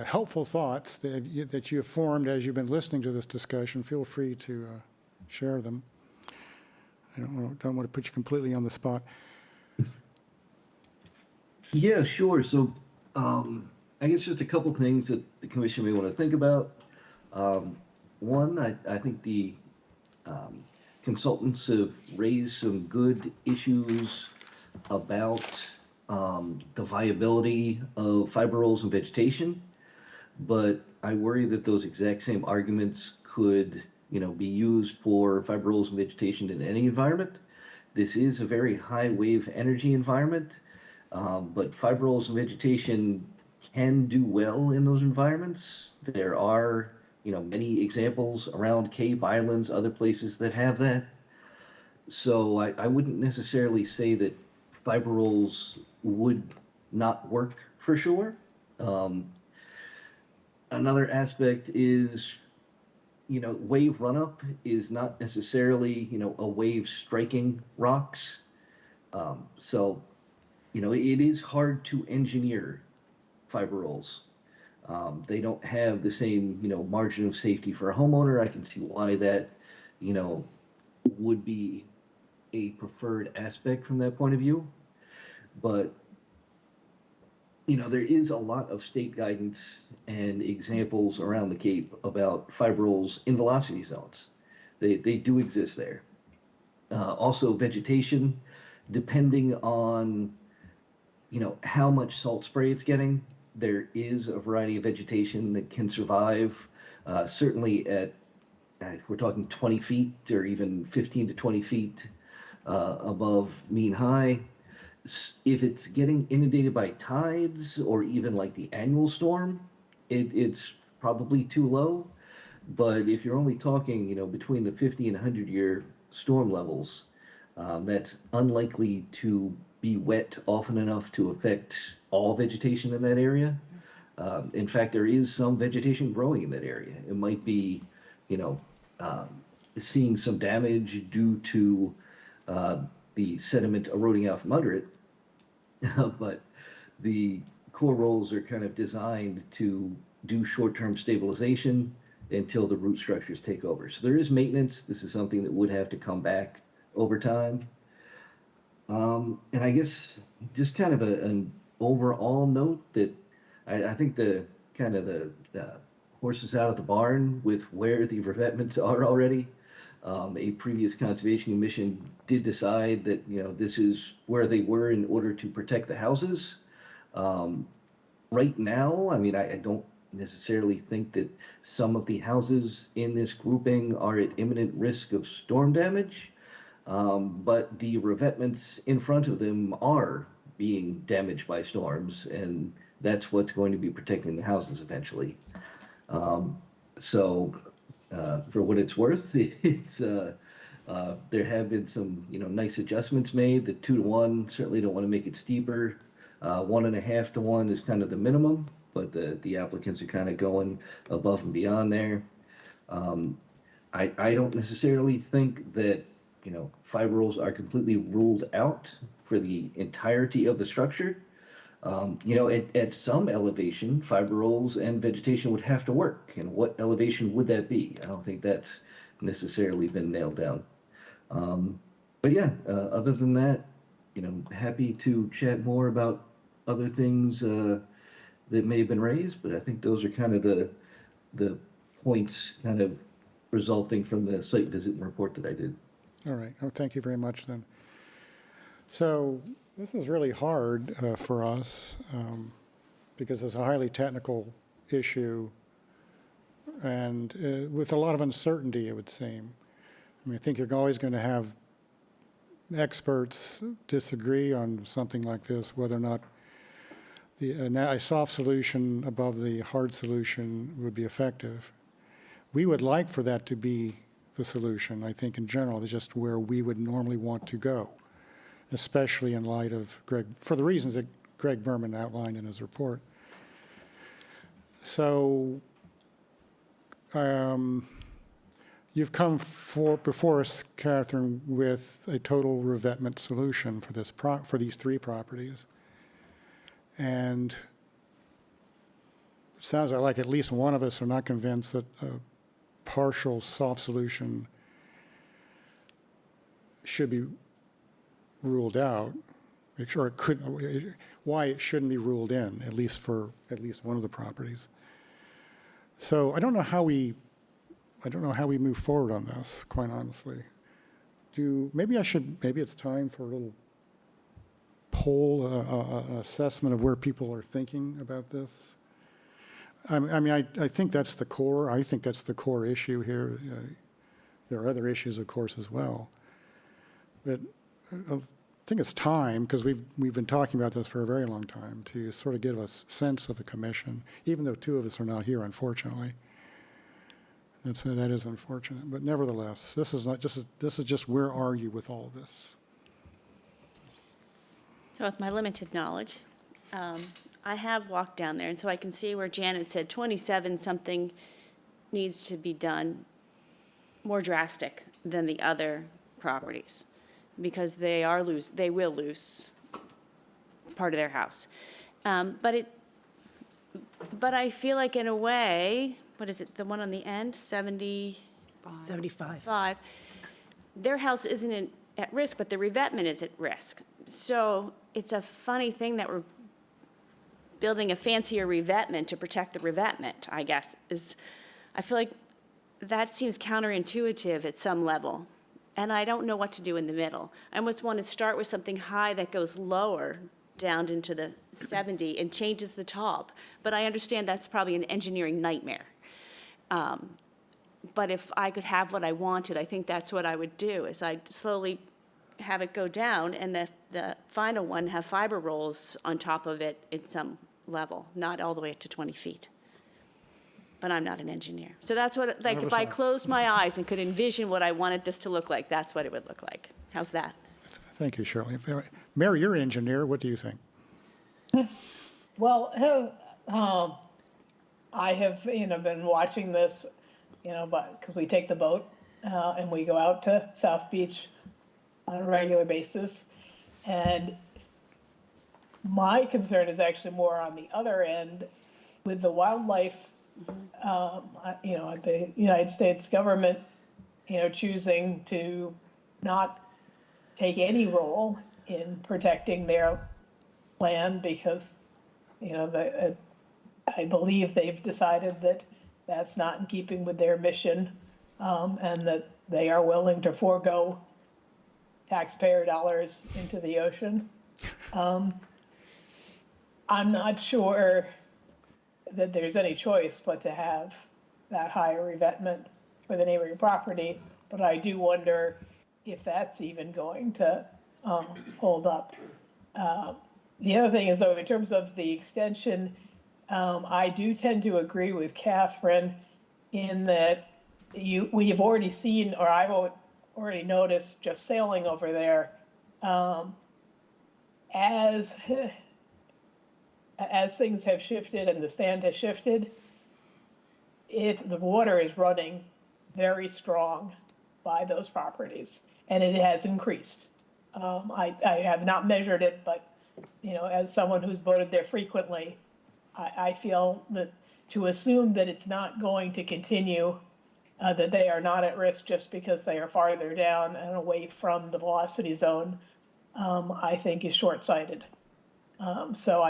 Speaker 1: helpful thoughts that you have formed as you've been listening to this discussion, feel free to share them. I don't want to put you completely on the spot.
Speaker 10: Yeah, sure. So I guess just a couple things that the commission may want to think about. One, I think the consultants have raised some good issues about the viability of fiber rolls and vegetation, but I worry that those exact same arguments could be used for fiber rolls and vegetation in any environment. This is a very high wave energy environment, but fiber rolls and vegetation can do well in those environments. There are, many examples around cave islands, other places that have that. So I wouldn't necessarily say that fiber rolls would not work for sure. Another aspect is, wave runup is not necessarily, a wave striking rocks. So, it is hard to engineer fiber rolls. They don't have the same, margin of safety for a homeowner. I can see why that, would be a preferred aspect from that point of view. But, there is a lot of state guidance and examples around the Cape about fiber rolls in velocity zones. They do exist there. Also vegetation, depending on, how much salt spray it's getting, there is a variety of vegetation that can survive, certainly we're talking 20 feet or even 15 to 20 feet above mean high. If it's getting inundated by tides or even like the annual storm, it's probably too low. But if you're only talking, between the 50 and 100-year storm levels, that's unlikely to be wet often enough to affect all vegetation in that area. In fact, there is some vegetation growing in that area. It might be, seeing some damage due to the sediment eroding out from under it, but the core rolls are kind of designed to do short-term stabilization until the root structures take over. So there is maintenance. This is something that would have to come back over time. And I guess just kind of an overall note that I think the kind of the horse is out of the barn with where the revetments are already. A previous conservation commission did decide that, this is where they were in order to protect the houses. Right now, I mean, I don't necessarily think that some of the houses in this grouping are at imminent risk of storm damage, but the revetments in front of them are being damaged by storms, and that's what's going to be protecting the houses eventually. So for what it's worth, it's there have been some nice adjustments made. The 2-to-1 certainly don't want to make it steeper. 1.5 to 1 is kind of the minimum, but the applicants are kind of going above and beyond there. I don't necessarily think that fiber rolls are completely ruled out for the entirety of the structure. At some elevation, fiber rolls and vegetation would have to work. And what elevation would that be? I don't think that's necessarily been nailed down. But yeah, other than that, happy to chat more about other things that may have been raised, but I think those are kind of the points kind of resulting from the site visit and report that I did.
Speaker 1: All right. Oh, thank you very much then. So this is really hard for us because it's a highly technical issue and with a lot of uncertainty, it would seem. I mean, I think you're always going to have experts disagree on something like this, whether or not a soft solution above the hard solution would be effective. We would like for that to be the solution, I think, in general. It's just where we would normally want to go, especially in light of for the reasons that Greg Berman outlined in his report. So you've come before us, Catherine, with a total revetment solution for these 3 properties. And it sounds like at least one of us are not convinced that a partial soft solution should be ruled out. Make sure it couldn't, why it shouldn't be ruled in, at least for at least one of the properties. So I don't know how we move forward on this, quite honestly. Maybe it's time for a little poll assessment of where people are thinking about this. I mean, I think that's the core. I think that's the core issue here. There are other issues, of course, as well. But I think it's time, because we've been talking about this for a very long time, to sort of give us a sense of the commission, even though 2 of us are not here, unfortunately. That is unfortunate. But nevertheless, this is just where are you with all of this?
Speaker 7: So with my limited knowledge, I have walked down there, and so I can see where Janet said 27 something needs to be done more drastic than the other properties. because they will lose part of their house. But I feel like in a way, what is it, the one on the end,
Speaker 4: 75.
Speaker 7: their house isn't at risk, but the revetment is at risk. So it's a funny thing that we're building a fancier revetment to protect the revetment, I guess, I feel like that seems counterintuitive at some level. And I don't know what to do in the middle. I almost want to start with something high that goes lower down into the 70 and changes the top. But I understand that's probably an engineering nightmare. But if I could have what I wanted, I think that's what I would do, is I'd slowly have it go down and the final one have fiber rolls on top of it at some level, not all the way up to 20 feet. But I'm not an engineer. So that's what, like, if I closed my eyes and could envision what I wanted this to look like, that's what it would look like. How's that?
Speaker 1: Thank you, Shirley. Mary, you're an engineer. What do you think?
Speaker 8: Well, I have, been watching this, because we take the boat and we go out to South Beach on a regular basis. And my concern is actually more on the other end with the wildlife, the United States government, choosing to not take any role in protecting their land because, I believe they've decided that that's not in keeping with their mission, and that they are willing to forego taxpayer dollars into the ocean. I'm not sure that there's any choice but to have that higher revetment for the neighboring property, but I do wonder if that's even going to hold up. The other thing is, though, in terms of the extension, I do tend to agree with Catherine in that we've already seen, or I've already noticed just sailing over there, as things have shifted and the sand has shifted, the water is running very strong by those properties, and it has increased. I have not measured it, but as someone who's boated there frequently, I feel that to assume that it's not going to continue, that they are not at risk just because they are farther down and away from the velocity zone, I think is short-sighted. So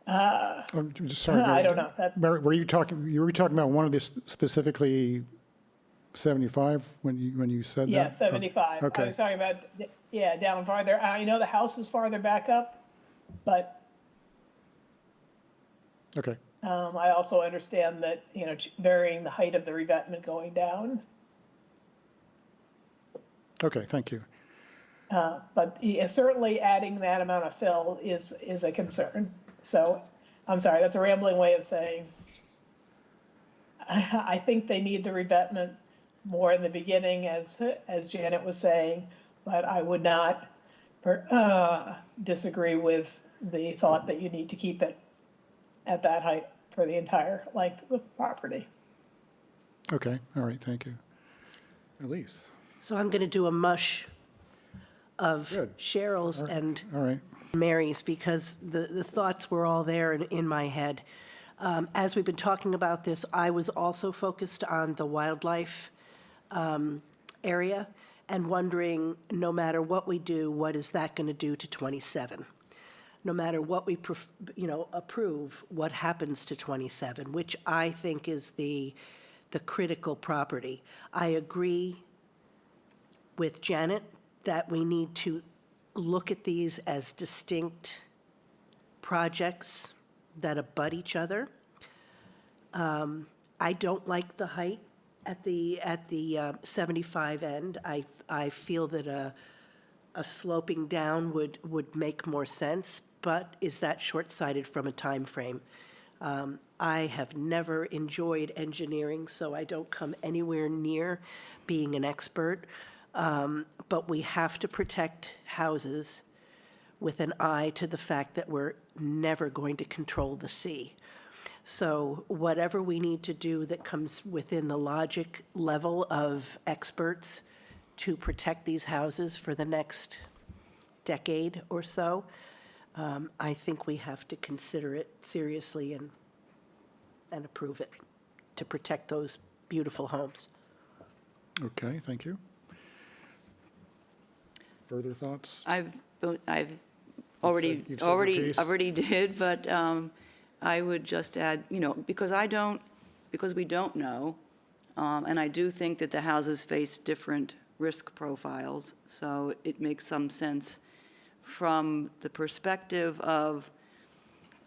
Speaker 1: I'm just sorry.
Speaker 8: I don't know.
Speaker 1: Mary, were you talking about one of the specifically 75 when you said
Speaker 8: Yeah,
Speaker 1: that?
Speaker 8: 75.
Speaker 1: Okay.
Speaker 8: I was talking about, down farther. I know the house is farther back up, but
Speaker 1: Okay.
Speaker 8: I also understand that, varying the height of the revetment going down.
Speaker 1: Okay, thank you.
Speaker 8: But certainly adding that amount of fill is a concern. So I'm sorry, that's a rambling way of saying I think they need the revetment more in the beginning, as Janet was saying, but I would not disagree with the thought that you need to keep it at that height for the entire length of the property.
Speaker 1: Okay, all right, thank you. Elise?
Speaker 4: So I'm going to do a mush of
Speaker 1: Good.
Speaker 4: Cheryl's and
Speaker 1: All right.
Speaker 4: Mary's, because the thoughts were all there in my head. As we've been talking about this, I was also focused on the wildlife area and wondering, no matter what we do, what is that going to do to 27? No matter what we approve, what happens to 27, which I think is the critical property. I agree with Janet that we need to look at these as distinct projects that abut each other. I don't like the height at the 75 end. I feel that a sloping down would make more sense, but is that short-sighted from a time frame? I have never enjoyed engineering, so I don't come anywhere near being an expert. But we have to protect houses with an eye to the fact that we're never going to control the sea. So whatever we need to do that comes within the logic level of experts to protect these houses for the next decade or so, I think we have to consider it seriously and approve it to protect those beautiful homes.
Speaker 1: Okay, thank you. Further thoughts?
Speaker 2: I've
Speaker 1: you've said your piece.
Speaker 2: already did, but I would just add, because we don't know, and I do think that the houses face different risk profiles, so it makes some sense from the perspective of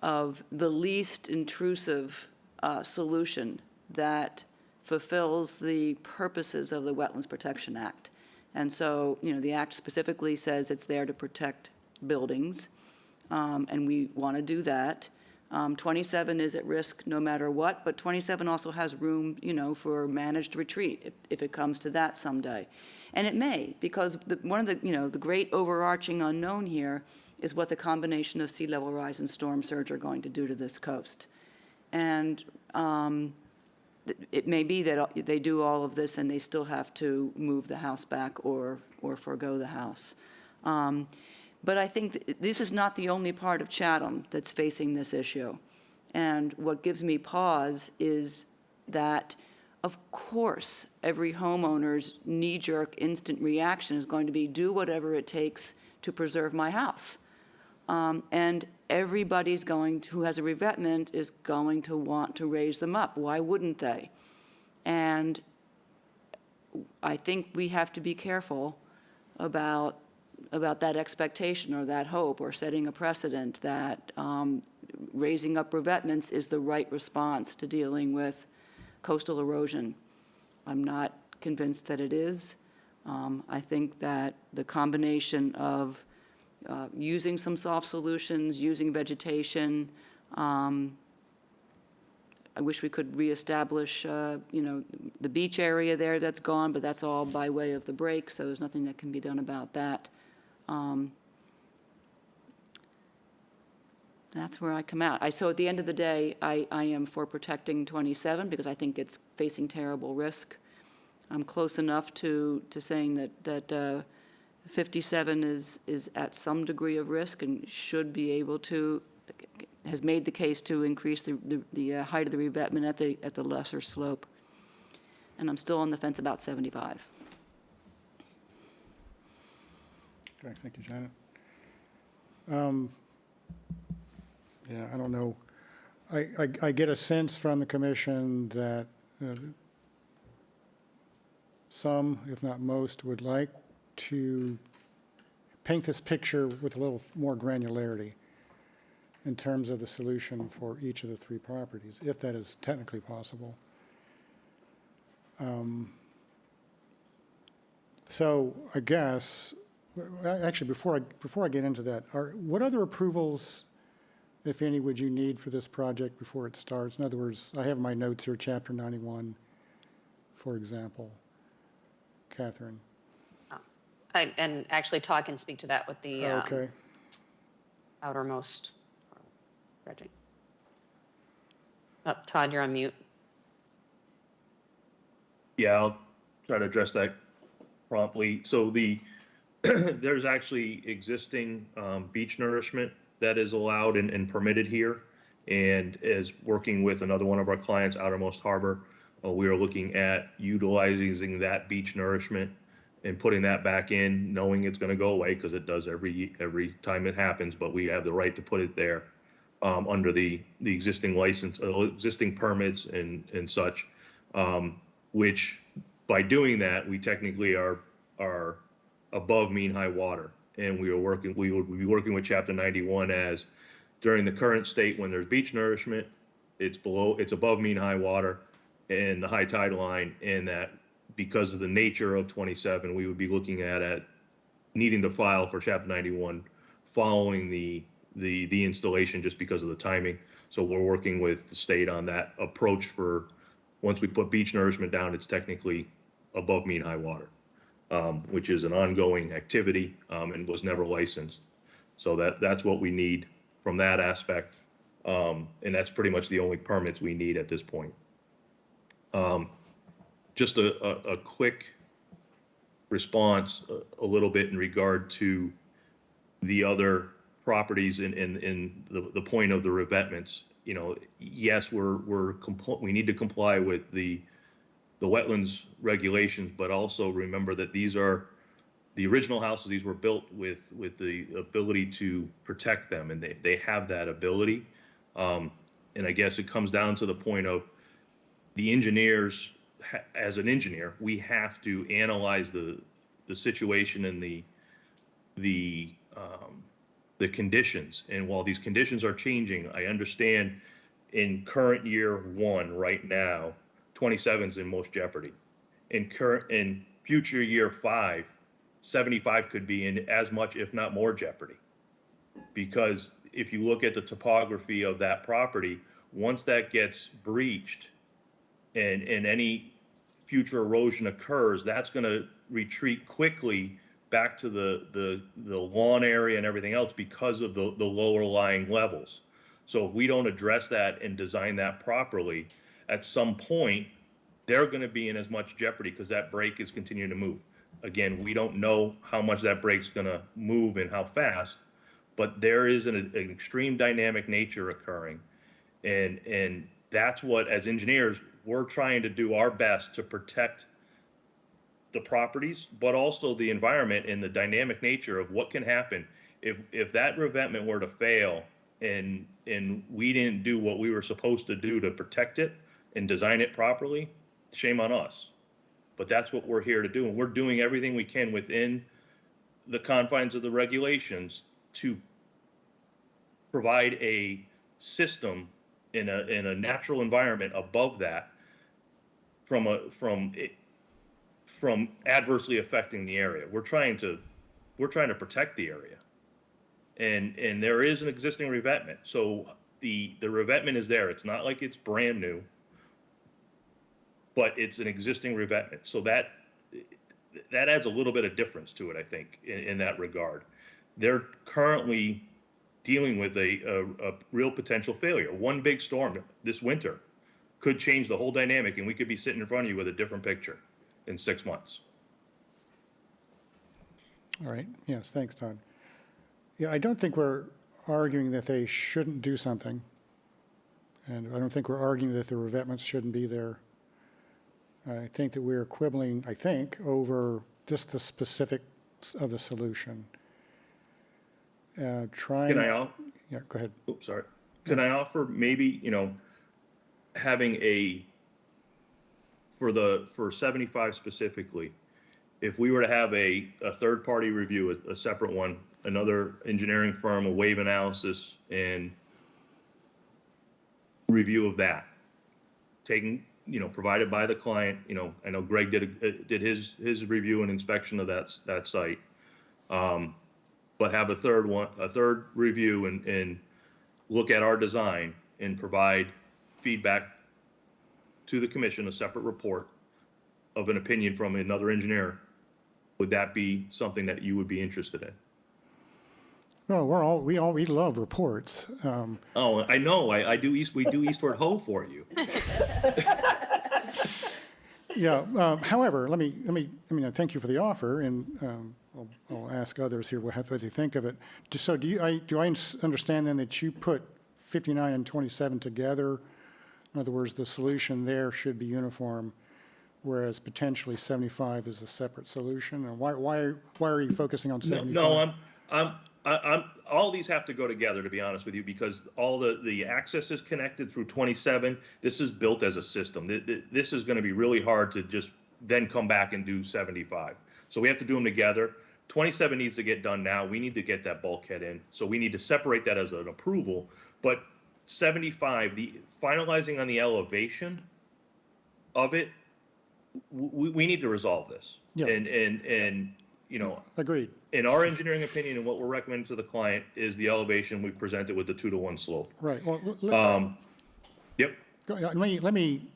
Speaker 2: the least intrusive solution that fulfills the purposes of the Wetlands Protection Act. And so, the Act specifically says it's there to protect buildings, and we want to do that. 27 is at risk no matter what, but 27 also has room, for managed retreat if it comes to that someday. And it may, because one of the, the great overarching unknown here is what the combination of sea level rise and storm surge are going to do to this coast. And it may be that they do all of this and they still have to move the house back or forego the house. But I think this is not the only part of Chatham that's facing this issue. And what gives me pause is that, of course, every homeowner's knee-jerk instant reaction is going to be, do whatever it takes to preserve my house. And everybody's who has a revetment is going to want to raise them up. Why wouldn't they? And I think we have to be careful about that expectation or that hope, or setting a precedent that raising up revetments is the right response to dealing with coastal erosion. I'm not convinced that it is. I think that the combination of using some soft solutions, using vegetation, I wish we could reestablish, the beach area there that's gone, but that's all by way of the break, so there's nothing that can be done about that. That's where I come out. So at the end of the day, I am for protecting 27 because I think it's facing terrible risk. I'm close enough to saying that 57 is at some degree of risk and should be able to, has made the case to increase the height of the revetment at the lesser slope. And I'm still on the fence about 75.
Speaker 1: Okay, thank you, Janet. Yeah, I don't know. I get a sense from the commission that some, if not most, would like to paint this picture with a little more granularity in terms of the solution for each of the three properties, if that is technically possible. So I guess, actually, before I get into that, what other approvals, if any, would you need for this project before it starts? In other words, I have my notes here, Chapter 91, for example. Catherine?
Speaker 9: And actually, Todd can speak to that with the
Speaker 1: Okay.
Speaker 9: outermost dredging. Oh, Todd, you're on mute.
Speaker 11: Yeah, I'll try to address that promptly. So there's actually existing beach nourishment that is allowed and permitted here. And as working with another one of our clients, Outermost Harbor, we are looking at utilizing that beach nourishment and putting that back in, knowing it's going to go away because it does every time it happens, but we have the right to put it there under the existing license, existing permits and such, which by doing that, we technically are above mean high water. And we will be working with Chapter 91 as during the current state when there's beach nourishment, it's above mean high water and the high tide line, and that because of the nature of 27, we would be looking at needing to file for Chapter 91 following the installation just because of the timing. So we're working with the state on that approach for once we put beach nourishment down, it's technically above mean high water, which is an ongoing activity and was never licensed. So that's what we need from that aspect. And that's pretty much the only permits we need at this point. Just a quick response a little bit in regard to the other properties in the point of the revetments. You know, yes, we need to comply with the wetlands regulations, but also remember that these are the original houses. These were built with the ability to protect them, and they have that ability. And I guess it comes down to the point of the engineers, as an engineer, we have to analyze the situation and the conditions. And while these conditions are changing, I understand in current year one right now, 27 is in most jeopardy. In future year 5, 75 could be in as much, if not more, jeopardy. Because if you look at the topography of that property, once that gets breached and any future erosion occurs, that's going to retreat quickly back to the lawn area and everything else because of the lower lying levels. So if we don't address that and design that properly, at some point, they're going to be in as much jeopardy because that break is continuing to move. Again, we don't know how much that break's going to move and how fast, but there is an extreme dynamic nature occurring. And that's what, as engineers, we're trying to do our best to protect the properties, but also the environment and the dynamic nature of what can happen if that revetment were to fail and we didn't do what we were supposed to do to protect it and design it properly. Shame on us. But that's what we're here to do, and we're doing everything we can within the confines of the regulations to provide a system in a natural environment above that from adversely affecting the area. We're trying to protect the area, and there is an existing revetment. So the revetment is there. It's not like it's brand new, but it's an existing revetment. So that adds a little bit of difference to it, I think, in that regard. They're currently dealing with a real potential failure. One big storm this winter could change the whole dynamic, and we could be sitting in front of you with a different picture in 6 months.
Speaker 1: All right, yes, thanks, Todd. Yeah, I don't think we're arguing that they shouldn't do something, and I don't think we're arguing that the revetments shouldn't be there. I think that we're quibbling, over just the specifics of the solution. Trying.
Speaker 11: Can I?
Speaker 1: Yeah, go ahead.
Speaker 11: Oops, sorry. Can I offer maybe, having for 75 specifically, if we were to have a third-party review, a separate one, another engineering firm, a wave analysis and review of that, taking, provided by the client. I know Greg did his review and inspection of that site, but have a third review and look at our design and provide feedback to the commission, a separate report of an opinion from another engineer. Would that be something that you would be interested in?
Speaker 1: No, we love reports.
Speaker 11: Oh, I know. We do Eastward Ho for you.
Speaker 1: Yeah. However, thank you for the offer, and I'll ask others here what they think of it. So do I understand then that you put 59 and 27 together? In other words, the solution there should be uniform, whereas potentially 75 is a separate solution. And why are you focusing on 75?
Speaker 11: No, I'm all these have to go together, to be honest with you, because all the access is connected through 27. This is built as a system. This is going to be really hard to just then come back and do 75. So we have to do them together. 27 needs to get done now. We need to get that bulkhead in. So we need to separate that as an approval. But 75, the finalizing on the elevation of it, we need to resolve this.
Speaker 1: Yeah.
Speaker 11: And
Speaker 1: Agreed.
Speaker 11: in our engineering opinion, and what we're recommending to the client is the elevation we presented with the 2-to-1 slope.
Speaker 1: Right. Well,
Speaker 11: Yep.
Speaker 1: let me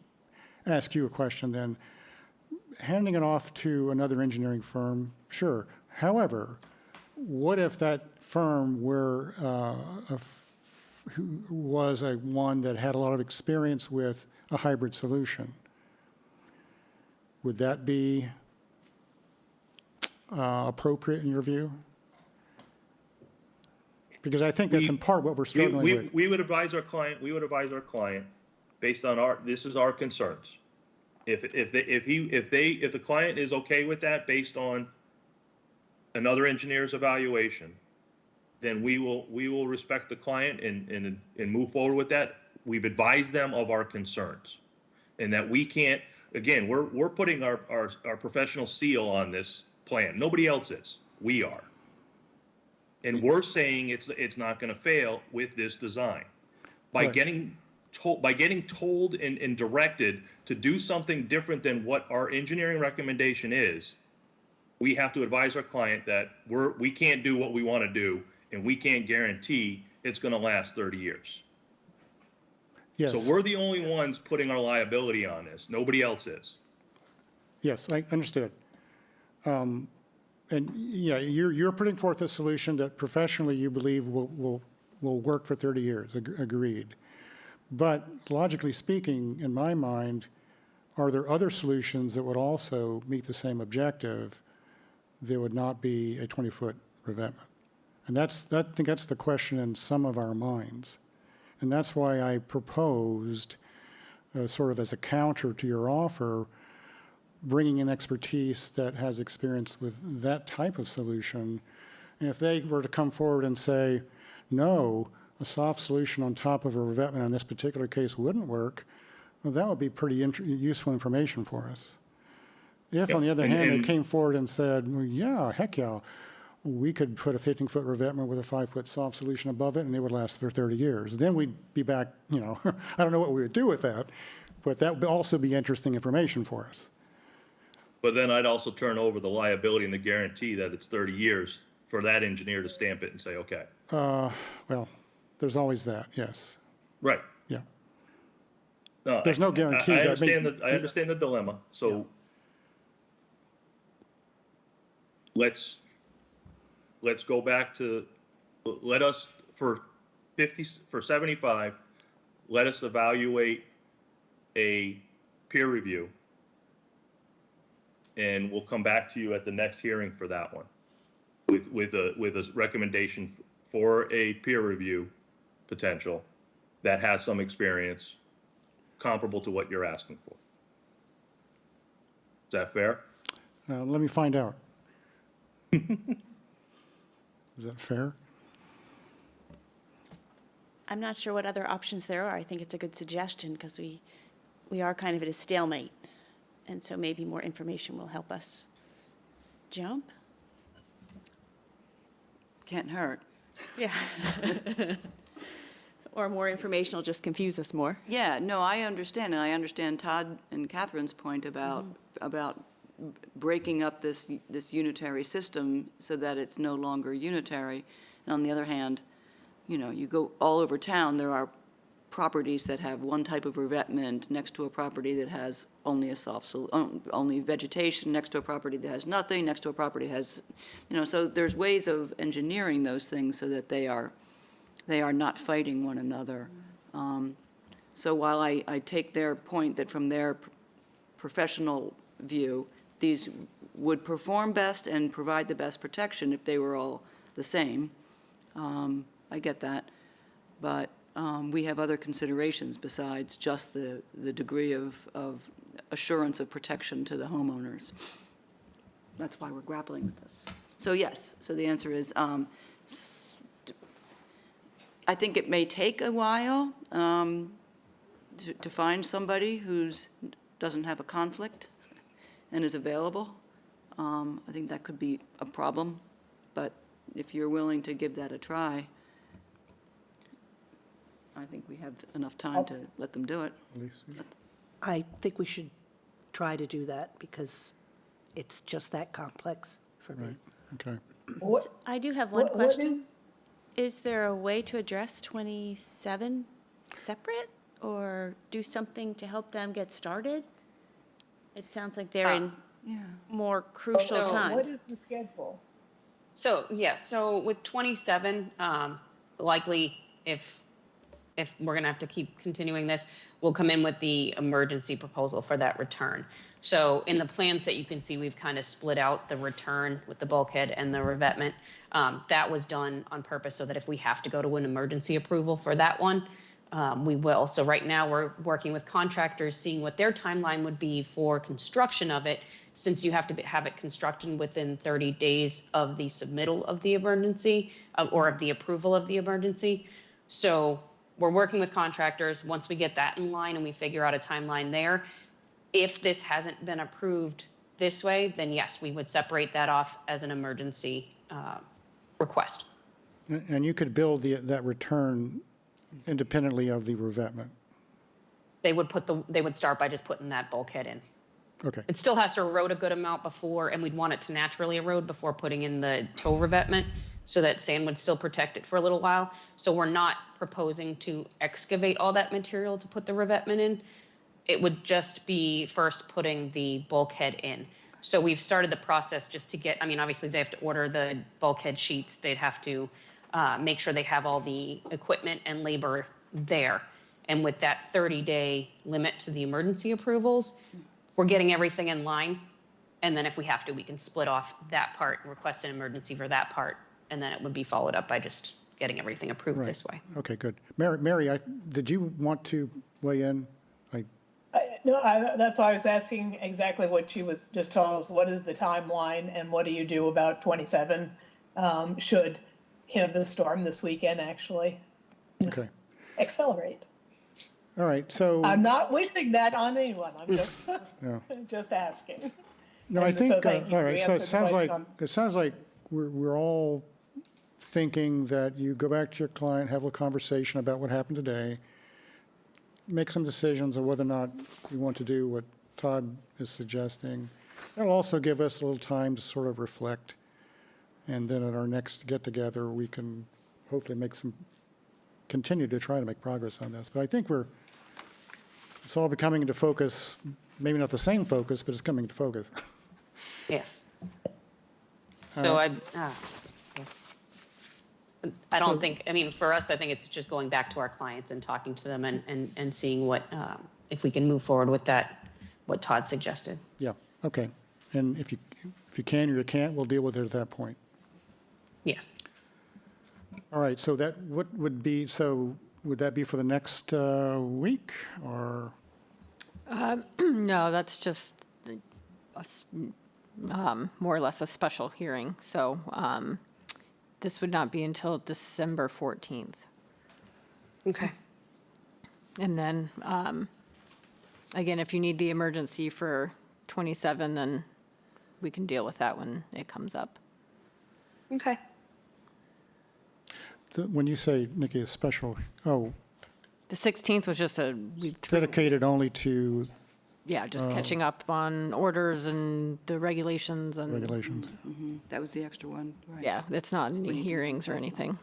Speaker 1: ask you a question then. Handing it off to another engineering firm, sure. However, what if that firm were who was one that had a lot of experience with a hybrid solution? Would that be appropriate in your view? Because I think that's in part what we're struggling with.
Speaker 11: We would advise our client, based on this is our concerns. If the client is okay with that based on another engineer's evaluation, then we will respect the client and move forward with that. We've advised them of our concerns and that we can't, again, we're putting our professional seal on this plan. Nobody else is. We are. And we're saying it's not going to fail with this design. By
Speaker 1: Right.
Speaker 11: getting told and directed to do something different than what our engineering recommendation is, we have to advise our client that we can't do what we want to do, and we can't guarantee it's going to last 30 years.
Speaker 1: Yes.
Speaker 11: So we're the only ones putting our liability on this. Nobody else is.
Speaker 1: Yes, I understood. And yeah, you're putting forth a solution that professionally you believe will work for 30 years, agreed. But logically speaking, in my mind, are there other solutions that would also meet the same objective that would not be a 20-foot revetment? And I think that's the question in some of our minds. And that's why I proposed, sort of as a counter to your offer, bringing in expertise that has experience with that type of solution. And if they were to come forward and say, no, a soft solution on top of a revetment in this particular case wouldn't work, well, that would be pretty useful information for us. If, on the other hand, they came forward and said, well, yeah, heck yeah, we could put a 15-foot revetment with a 5-foot soft solution above it, and it would last for 30 years. Then we'd be back, I don't know what we would do with that, but that would also be interesting information for us.
Speaker 11: But then I'd also turn over the liability and the guarantee that it's 30 years for that engineer to stamp it and say, okay.
Speaker 1: Well, there's always that, yes.
Speaker 11: Right.
Speaker 1: Yeah.
Speaker 11: No,
Speaker 1: There's no guarantee
Speaker 11: I
Speaker 1: that
Speaker 11: understand I understand the dilemma. So let's go back to, let us, for 75, let us evaluate a peer review. And we'll come back to you at the next hearing for that one with a recommendation for a peer review potential that has some experience comparable to what you're asking for. Is that fair?
Speaker 1: Let me find out. Is that fair?
Speaker 7: I'm not sure what other options there are. I think it's a good suggestion because we are kind of at a stalemate. And so maybe more information will help us jump.
Speaker 2: Can't hurt.
Speaker 7: Yeah. Or more information will just confuse us more.
Speaker 2: Yeah, no, I understand, and I understand Todd and Catherine's point about breaking up this unitary system so that it's no longer unitary. And on the other hand, you go all over town, there are properties that have one type of revetment next to a property that has only a only vegetation, next to a property that has nothing, next to a property that has, so there's ways of engineering those things so that they are not fighting one another. So while I take their point that from their professional view, these would perform best and provide the best protection if they were all the same, I get that. But we have other considerations besides just the degree of assurance of protection to the homeowners. That's why we're grappling with this. So yes, so the answer is, I think it may take a while to find somebody who's doesn't have a conflict and is available. I think that could be a problem, but if you're willing to give that a try, I think we have enough time to let them do it.
Speaker 4: I think we should try to do that because it's just that complex for me.
Speaker 1: Right, okay.
Speaker 8: What,
Speaker 7: I do have one
Speaker 8: what
Speaker 7: question. Is there a way to address 27 separate or do something to help them get started? It sounds like they're in more crucial
Speaker 9: So
Speaker 7: time.
Speaker 8: what is the schedule?
Speaker 9: So, yes, so with 27, likely if we're gonna have to keep continuing this, we'll come in with the emergency proposal for that return. So in the plans that you can see, we've kind of split out the return with the bulkhead and the revetment. That was done on purpose so that if we have to go to an emergency approval for that one, we will. So right now we're working with contractors, seeing what their timeline would be for construction of it, since you have to have it constructed within 30 days of the submittal of the emergency or of the approval of the emergency. So we're working with contractors. Once we get that in line and we figure out a timeline there, if this hasn't been approved this way, then yes, we would separate that off as an emergency request.
Speaker 1: And you could build that return independently of the revetment.
Speaker 9: They would start by just putting that bulkhead in.
Speaker 1: Okay,
Speaker 9: It still has to erode a good amount before, and we'd want it to naturally erode before putting in the toe revetment, so that sand would still protect it for a little while. So we're not proposing to excavate all that material to put the revetment in. It would just be first putting the bulkhead in. So we've started the process just to get, I mean, obviously they have to order the bulkhead sheets. They'd have to make sure they have all the equipment and labor there. And with that 30-day limit to the emergency approvals, we're getting everything in line. And then if we have to, we can split off that part and request an emergency for that part. And then it would be followed up by just getting everything approved
Speaker 1: Right.
Speaker 9: this way.
Speaker 1: okay, good. Mary, did you want to weigh in?
Speaker 8: No, that's why I was asking exactly what she was just telling us. What is the timeline and what do you do about 27? Should the storm this weekend actually
Speaker 1: Okay,
Speaker 8: accelerate?
Speaker 1: all right, so.
Speaker 8: I'm not wishing that on anyone. I'm just,
Speaker 1: Yeah.
Speaker 8: just asking.
Speaker 1: No, I
Speaker 8: And so
Speaker 1: think,
Speaker 8: thank you
Speaker 1: all
Speaker 8: for
Speaker 1: right, so
Speaker 8: answering
Speaker 1: it sounds like we're all thinking that you go back to your client, have a conversation about what happened today, make some decisions on whether or not you want to do what Todd is suggesting. It'll also give us a little time to sort of reflect, and then at our next get-together, we can hopefully continue to try to make progress on this. But I think it's all becoming into focus, maybe not the same focus, but it's coming into focus.
Speaker 9: Yes. So yes. I don't think, I mean, for us, I think it's just going back to our clients and talking to them and seeing what, if we can move forward with that, what Todd suggested.
Speaker 1: Yeah, okay. And if you can or you can't, we'll deal with it at that point.
Speaker 9: Yes.
Speaker 1: All right, so would that be for the next week, or?
Speaker 3: No, that's just more or less a special hearing. So this would not be until December 14th.
Speaker 9: Okay.
Speaker 3: And then, again, if you need the emergency for 27, then we can deal with that when it comes up.
Speaker 9: Okay.
Speaker 1: When you say, Nikki, a special,
Speaker 3: The 16th was just
Speaker 1: dedicated only to
Speaker 3: just catching up on orders and the regulations and.
Speaker 1: regulations?
Speaker 2: That was the extra one, right?
Speaker 3: Yeah, it's not any hearings or anything.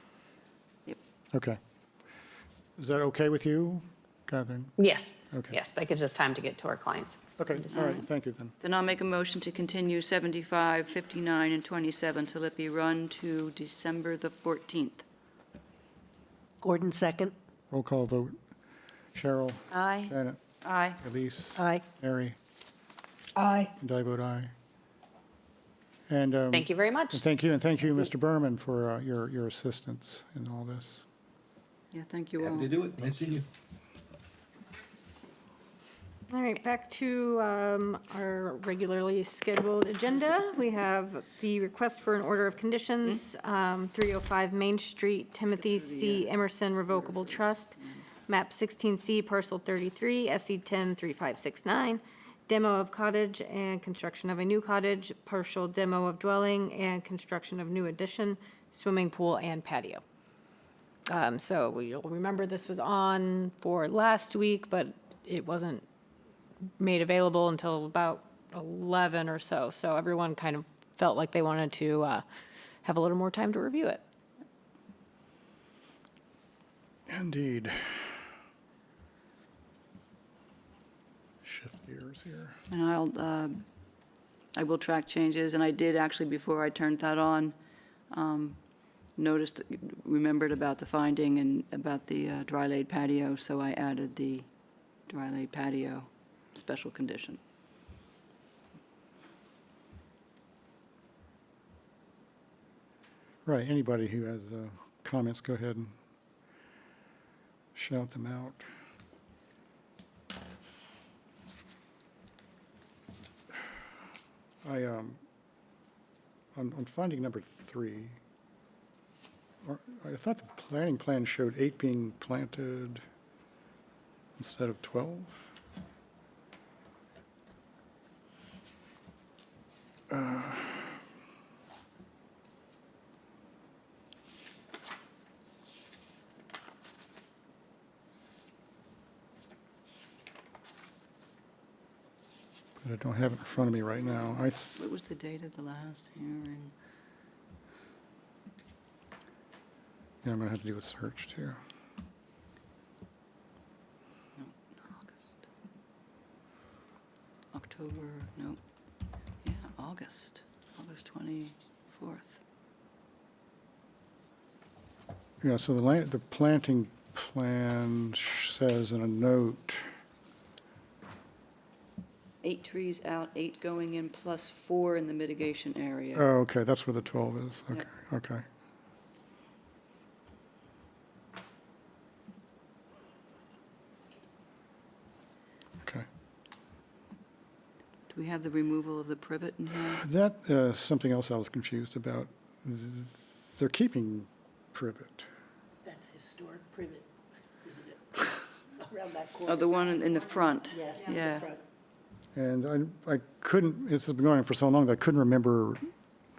Speaker 1: Okay. Is that okay with you, Catherine?
Speaker 9: Yes.
Speaker 1: Okay.
Speaker 9: Yes, that gives us time to get to our clients.
Speaker 1: Okay, all right, thank you then.
Speaker 2: Then I'll make a motion to continue 75, 59, and 27 Tulipy Run to December the 14th.
Speaker 4: Gordon, second.
Speaker 1: Roll call vote. Cheryl?
Speaker 2: Aye.
Speaker 1: Janet?
Speaker 2: Aye.
Speaker 1: Elise?
Speaker 4: Aye.
Speaker 1: Mary?
Speaker 8: Aye.
Speaker 1: And I vote aye. And.
Speaker 9: Thank you very much.
Speaker 1: And thank you, Mr. Berman, for your assistance in all this.
Speaker 2: Yeah, thank you all.
Speaker 10: Happy to do it. Nice seeing you.
Speaker 3: All right, back to our regularly scheduled agenda. We have the request for an order of conditions, 305 Main Street, Timothy C. Emerson Revocable Trust, map 16C, parcel 33, SE 103569, demo of cottage and construction of a new cottage, partial demo of dwelling and construction of new addition, swimming pool and patio. So you'll remember this was on for last week, but it wasn't made available until about 11 or so. So everyone kind of felt like they wanted to have a little more time to review it.
Speaker 1: Indeed. Shift gears here.
Speaker 2: And I will track changes, and I did actually, before I turned that on, remembered about the finding and about the dry laid patio, so I added the dry lay patio, special condition.
Speaker 1: Right, anybody who has comments, go ahead and shout them out. On finding number 3, I thought the planning plan showed 8 being planted instead of 12. But I don't have it in front of me right now.
Speaker 2: What was the date of the last hearing?
Speaker 1: Yeah, I'm going to have to do a search too.
Speaker 2: No, not August. October, no. Yeah, August 24th.
Speaker 1: Yeah, so the planting plan says in a note,
Speaker 2: 8 trees out, 8 going in, plus 4 in the mitigation area.
Speaker 1: oh, okay, that's where the 12 is. Okay,
Speaker 2: Yep.
Speaker 1: okay. Okay.
Speaker 2: Do we have the removal of the privet in here?
Speaker 1: That something else I was confused about. They're keeping privet.
Speaker 4: That's historic privet, isn't it? Around that corner.
Speaker 2: Oh, the one in the front?
Speaker 4: Yeah, in the
Speaker 2: Yeah.
Speaker 4: front.
Speaker 1: And I couldn't, it's been going on for so long that I couldn't remember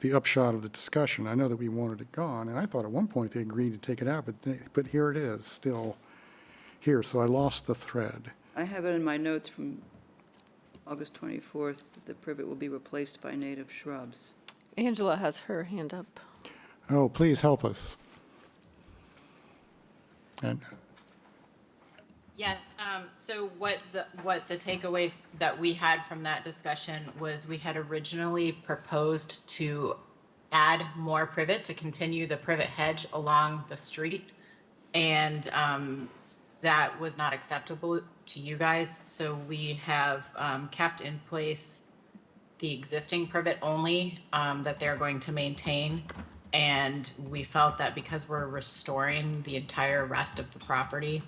Speaker 1: the upshot of the discussion. I know that we wanted it gone, and I thought at one point they agreed to take it out, but here it is, still here, so I lost the thread.
Speaker 2: I have it in my notes from August 24th, that the privet will be replaced by native shrubs.
Speaker 3: Angela has her hand up.
Speaker 1: Oh, please help us. And
Speaker 12: Yeah, so what the takeaway that we had from that discussion was we had originally proposed to add more privet to continue the privet hedge along the street. And that was not acceptable to you guys. So we have kept in place the existing privet only that they're going to maintain. And we felt that because we're restoring the entire rest of the property,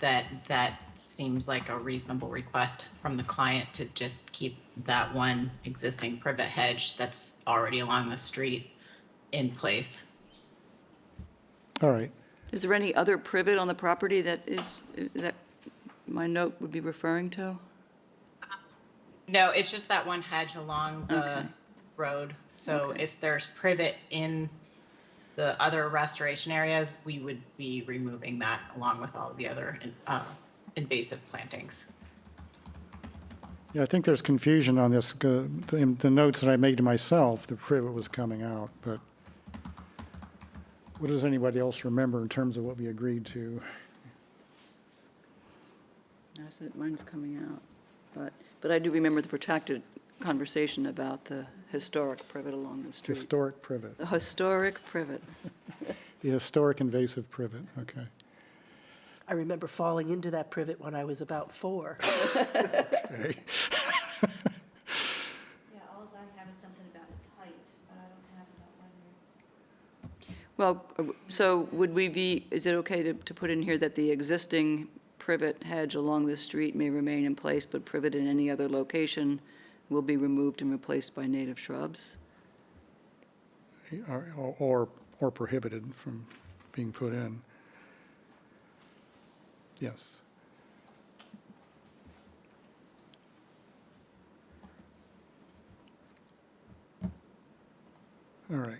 Speaker 12: that seems like a reasonable request from the client to just keep that one existing privet hedge that's already along the street in place.
Speaker 1: all right,
Speaker 2: Is there any other privet on the property that my note would be referring to?
Speaker 12: No, it's just that one hedge along the
Speaker 2: Okay.
Speaker 12: road. So
Speaker 2: Okay.
Speaker 12: if there's privet in the other restoration areas, we would be removing that along with all of the other invasive plantings.
Speaker 1: yeah, I think there's confusion on this. The notes that I made to myself, the privet was coming out, but what does anybody else remember in terms of what we agreed to?
Speaker 2: I said mine's coming out, but I do remember the protracted conversation about the historic privet along the street.
Speaker 1: Historic privet,
Speaker 2: The historic privet.
Speaker 1: the historic invasive privet, okay.
Speaker 4: I remember falling into that privet when I was about 4.
Speaker 1: Okay.
Speaker 3: Yeah, all I have is something about its height, but I don't have about whether it's.
Speaker 2: Well, so would we be, is it okay to put in here that the existing privet hedge along the street may remain in place, but privet in any other location will be removed and replaced by native shrubs?
Speaker 1: Or prohibited from being put in. Yes. All right.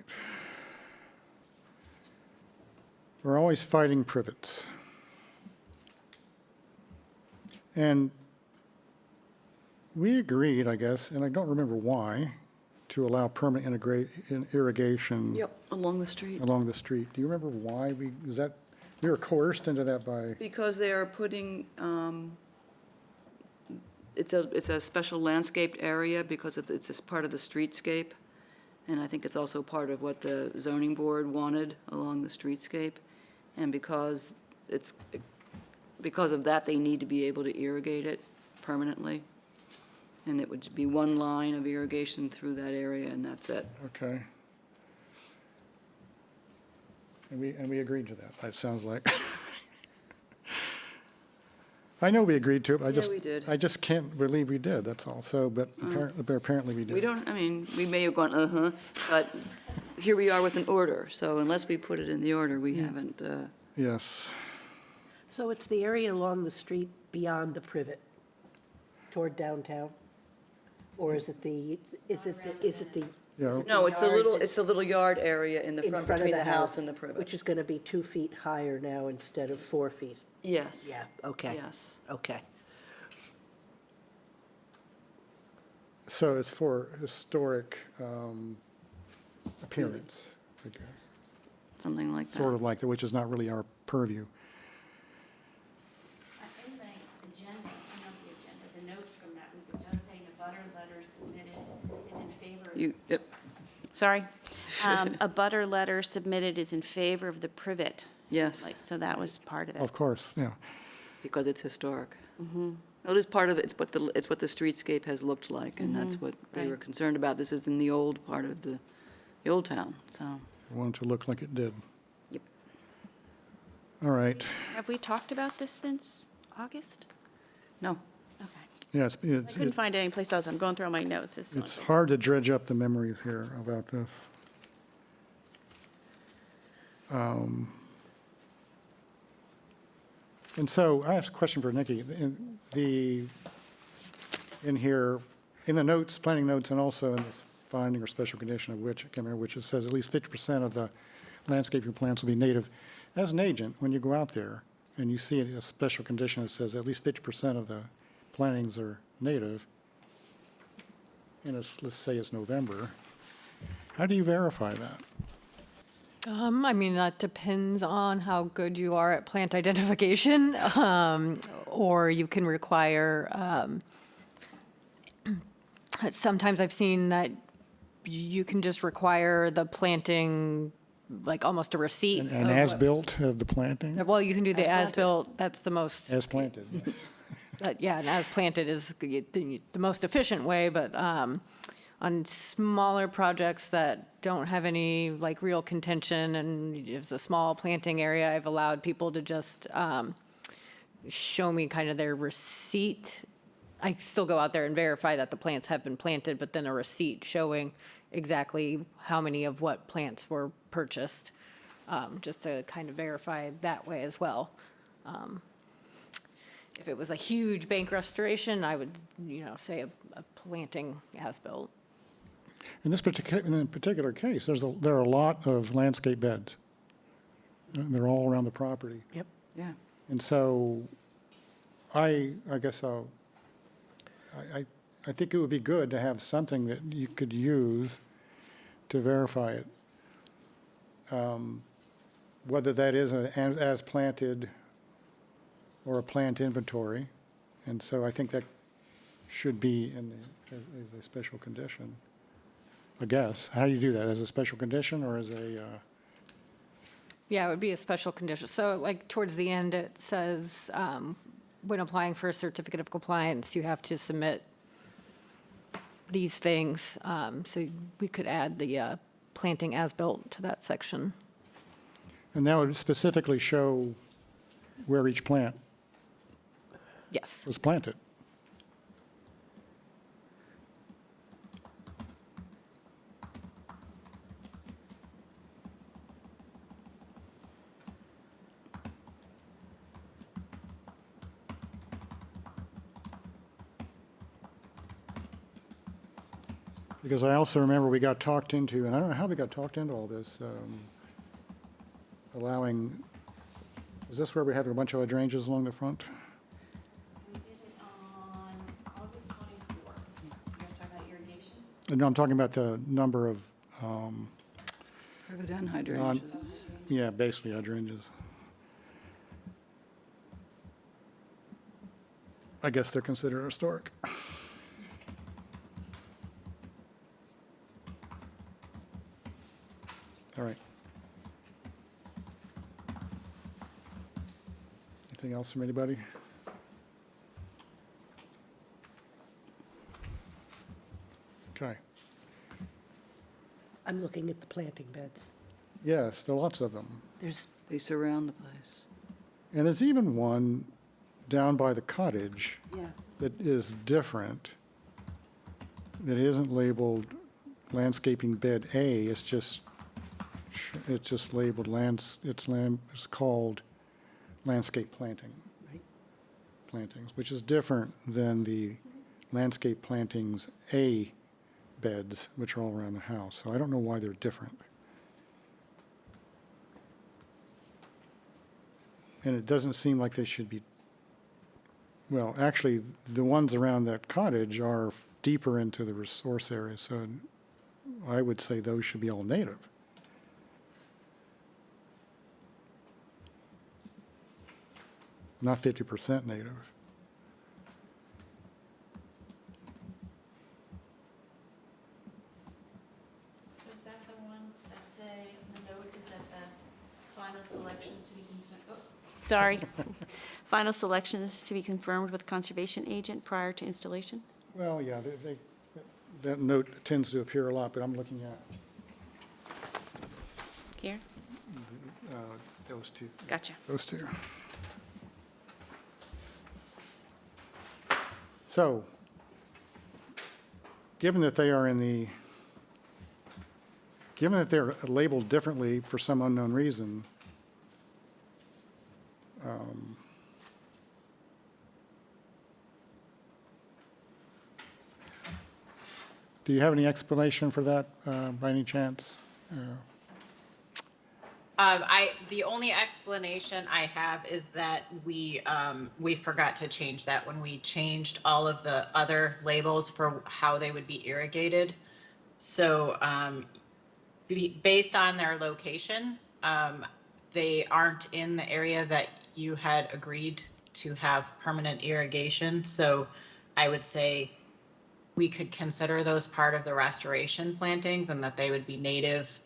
Speaker 1: We're always fighting privets. And we agreed, I guess, and I don't remember why, to allow permanent irrigation
Speaker 2: Along the street.
Speaker 1: along the street. Do you remember why we were coerced into that by,
Speaker 2: Because they are putting, it's a special landscaped area because it's a part of the streetscape. And I think it's also part of what the zoning board wanted along the streetscape. And because it's because of that, they need to be able to irrigate it permanently. And it would be one line of irrigation through that area, and that's it.
Speaker 1: Okay. And we agreed to that, it sounds like. I know we agreed to it,
Speaker 2: we did.
Speaker 1: I just can't believe we did, that's all, so, but apparently we did.
Speaker 2: We don't, I mean, we may have gone, but here we are with an order, so unless we put it in the order, we haven't,
Speaker 1: Yes,
Speaker 4: So it's the area along the street beyond the privet toward downtown? Or is it the,
Speaker 1: yeah,
Speaker 2: no, it's the little yard area in the
Speaker 4: in
Speaker 2: front
Speaker 4: front of
Speaker 2: between
Speaker 4: the
Speaker 2: the house
Speaker 4: house?
Speaker 2: and the privet.
Speaker 4: Which is going to be 2 feet higher now instead of 4 feet?
Speaker 2: Yes.
Speaker 4: Yeah, okay,
Speaker 2: Yes.
Speaker 4: okay.
Speaker 1: so it's for historic appearance, I guess,
Speaker 2: Something like that.
Speaker 1: sort of like that, which is not really our purview.
Speaker 7: In the agenda, not the agenda, the notes from that week, it does say a butter letter submitted is in favor.
Speaker 2: Yep.
Speaker 7: Sorry. A butter letter submitted is in favor of the privet.
Speaker 2: Yes,
Speaker 7: Like, so that was part of it.
Speaker 1: Of course, yeah.
Speaker 2: because it's historic. It is part of it, it's what the streetscape has looked like, and that's what they were
Speaker 7: Right.
Speaker 2: concerned about. This is in the old part of the old town, so.
Speaker 1: I want it to look like it did.
Speaker 2: Yep.
Speaker 1: All right,
Speaker 7: Have we talked about this since August?
Speaker 2: No,
Speaker 7: Okay.
Speaker 1: yes,
Speaker 7: I couldn't find it anyplace else. I'm going through all my notes.
Speaker 1: it's hard to dredge up the memories here about this. And so I have a question for Nikki. In here, in the notes, planning notes, and also in this finding or special condition of which, I can't remember which, it says at least 50% of the landscaping plants will be native. As an agent, when you go out there and you see a special condition that says at least 50% of the plantings are native, and let's say it's November, how do you verify that?
Speaker 3: I mean, that depends on how good you are at plant identification, or you can require, sometimes I've seen that you can just require the planting, like almost a receipt.
Speaker 1: An as-built of the planting?
Speaker 3: Well, you can do the
Speaker 2: As planted.
Speaker 3: as-built, that's the most,
Speaker 1: As planted.
Speaker 3: yeah, and as planted is the most efficient way, but on smaller projects that don't have any like real contention and it's a small planting area, I've allowed people to just show me kind of their receipt. I still go out there and verify that the plants have been planted, but then a receipt showing exactly how many of what plants were purchased, just to kind of verify that way as well. If it was a huge bank restoration, I would, say a planting as-built.
Speaker 1: In this particular case, there are a lot of landscape beds. They're all around the property.
Speaker 4: Yep.
Speaker 2: yeah.
Speaker 1: And so I guess I think it would be good to have something that you could use to verify it. Whether that is as planted or a plant inventory. And so I think that should be as a special condition, I guess. How do you do that? As a special condition or as a,
Speaker 3: Yeah, it would be a special condition. So like towards the end, it says, when applying for a certificate of compliance, you have to submit these things. So we could add the planting as-built to that section.
Speaker 1: and that would specifically show where each plant
Speaker 3: Yes.
Speaker 1: was planted. Because I also remember we got talked into, and I don't know how we got talked into all this, allowing, is this where we have a bunch of hydrangeas along the front?
Speaker 7: We did it on August 24th. You want to talk about irrigation?
Speaker 1: No, I'm talking about the number of,
Speaker 2: Privet and hydrangeas.
Speaker 1: yeah, basically hydrangeas. I guess they're considered historic. All right. I Anything else from anybody? Okay.
Speaker 4: I'm looking at the planting beds.
Speaker 1: Yes, there are lots of them.
Speaker 4: There's,
Speaker 2: They surround the place.
Speaker 1: And there's even one down by the cottage
Speaker 4: yeah,
Speaker 1: that is different, that isn't labeled landscaping bed A, it's just labeled it's called landscape planting.
Speaker 4: Right.
Speaker 1: Plantings, which is different than the landscape plantings A beds, which are all around the house. So I don't know why they're different. And it doesn't seem like they should be, well, actually, the ones around that cottage are deeper into the resource area, so I would say those should be all native. Not 50% native.
Speaker 13: So is that the ones that say, the note is that the final selections to be
Speaker 7: Sorry. Final selections to be confirmed with conservation agent prior to installation?
Speaker 1: Well, yeah, that note tends to appear a lot, but I'm looking at
Speaker 7: Here?
Speaker 1: those two.
Speaker 7: Gotcha.
Speaker 1: Those two. So, given that they're labeled differently for some unknown reason, do you have any explanation for that by any chance?
Speaker 12: The only explanation I have is that we forgot to change that when we changed all of the other labels for how they would be irrigated. So, based on their location, they aren't in the area that you had agreed to have permanent irrigation. So I would say we could consider those part of the restoration plantings and that they would be native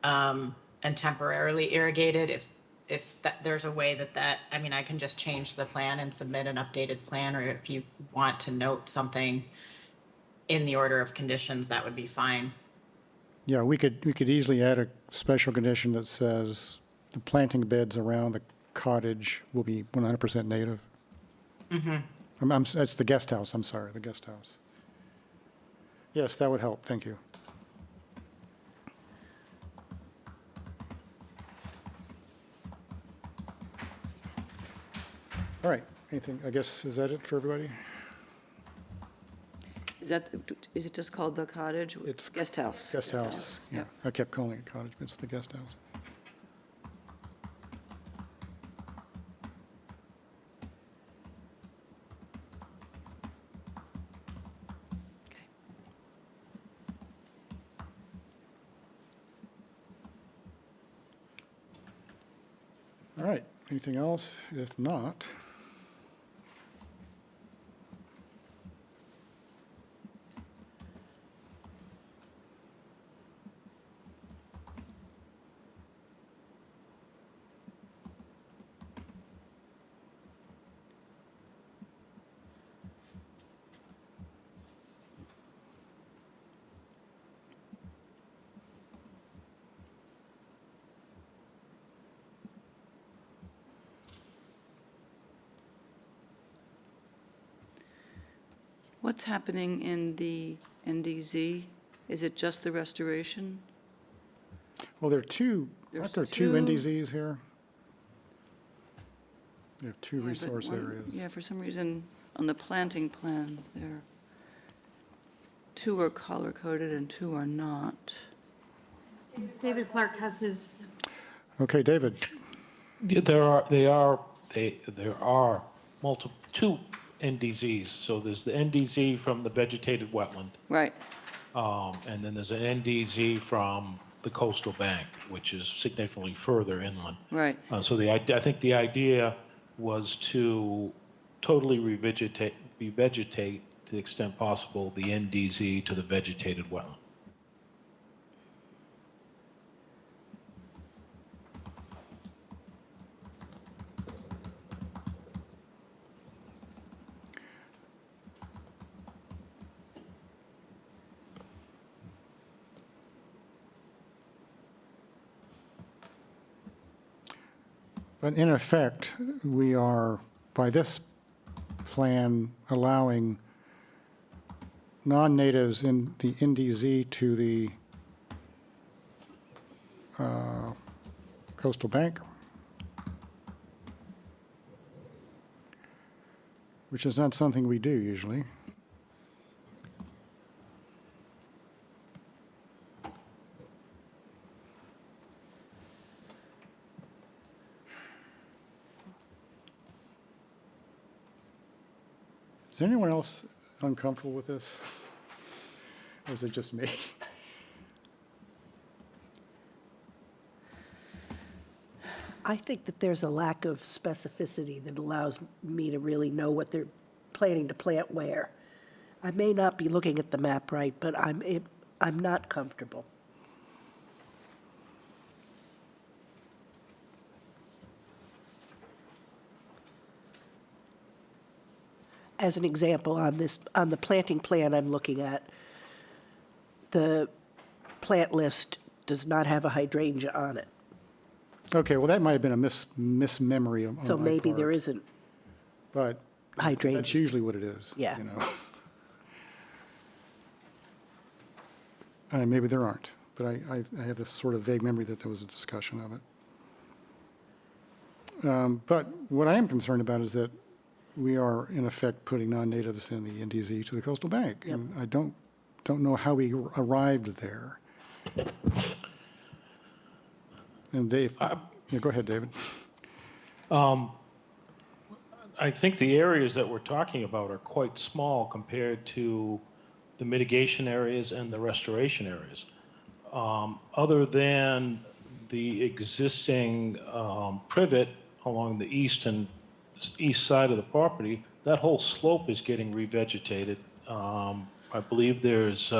Speaker 12: and temporarily irrigated if there's a way that, I mean, I can just change the plan and submit an updated plan, or if you want to note something in the order of conditions, that would be fine.
Speaker 1: Yeah, we could easily add a special condition that says the planting beds around the cottage will be 100% native. Mm-hmm. That's the guest house, I'm sorry, the guest house. Yes, that would help, thank you. All right, anything, I guess, is that it for everybody?
Speaker 2: Is it just called the cottage?
Speaker 1: It's
Speaker 2: Guest house.
Speaker 1: Guest house, yeah. I kept calling it cottage, but it's the guest house. All right, anything else? If not,
Speaker 2: What's happening in the NDZ? Is it just the restoration?
Speaker 1: well, there are two, aren't there
Speaker 2: There's
Speaker 1: two
Speaker 2: two-
Speaker 1: NDZs here? You have two
Speaker 2: Yeah, but
Speaker 1: resource
Speaker 2: one-
Speaker 1: areas.
Speaker 2: Yeah, for some reason, on the planting plan, there, two are color-coded and two are not.
Speaker 9: David Clark has his.
Speaker 1: Okay, David,
Speaker 14: Yeah, there are two NDZs. So there's the NDZ from the vegetated wetland,
Speaker 2: Right,
Speaker 14: and then there's an NDZ from the coastal bank, which is significantly further inland.
Speaker 2: right.
Speaker 14: So I think the idea was to totally revegetate to the extent possible the NDZ to the vegetated wetland.
Speaker 1: But in effect, we are, by this plan, allowing non-natives in the NDZ to the coastal bank, which is not something we do usually. Is anyone else uncomfortable with this? Or is it just me?
Speaker 4: I think that there's a lack of specificity that allows me to really know what they're planning to plant where. I may not be looking at the map right, but I'm not comfortable. As an example, on the planting plan I'm looking at, the plant list does not have a hydrangea on it.
Speaker 1: Okay, well, that might have been a mismemory on
Speaker 4: So
Speaker 1: my
Speaker 4: maybe there
Speaker 1: part,
Speaker 4: isn't
Speaker 1: but
Speaker 4: hydrangea.
Speaker 1: that's usually what it is.
Speaker 4: Yeah.
Speaker 1: You know. Maybe there aren't, but I have this sort of vague memory that there was a discussion of it. But what I am concerned about is that we are, in effect, putting non-natives in the NDZ to the coastal bank.
Speaker 4: Yep.
Speaker 1: And I don't know how we arrived there. And Dave, yeah, go ahead, David.
Speaker 14: I think the areas that we're talking about are quite small compared to the mitigation areas and the restoration areas. Other than the existing privet along the east side of the property, that whole slope is getting revegetated. I believe there's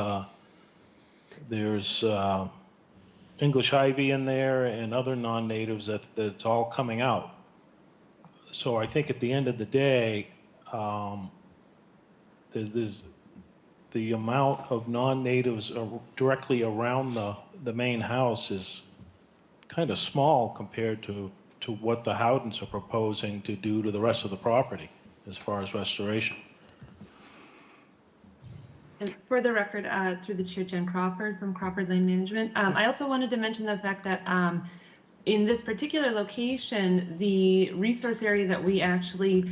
Speaker 14: English ivy in there and other non-natives that's all coming out. So I think at the end of the day, there's the amount of non-natives directly around the main house is kind of small compared to what the Howdens are proposing to do to the rest of the property as far as restoration.
Speaker 15: And for the record, through the chair, Jen Crawford from Crawford Lane Management. I also wanted to mention the fact that in this particular location, the resource area that we actually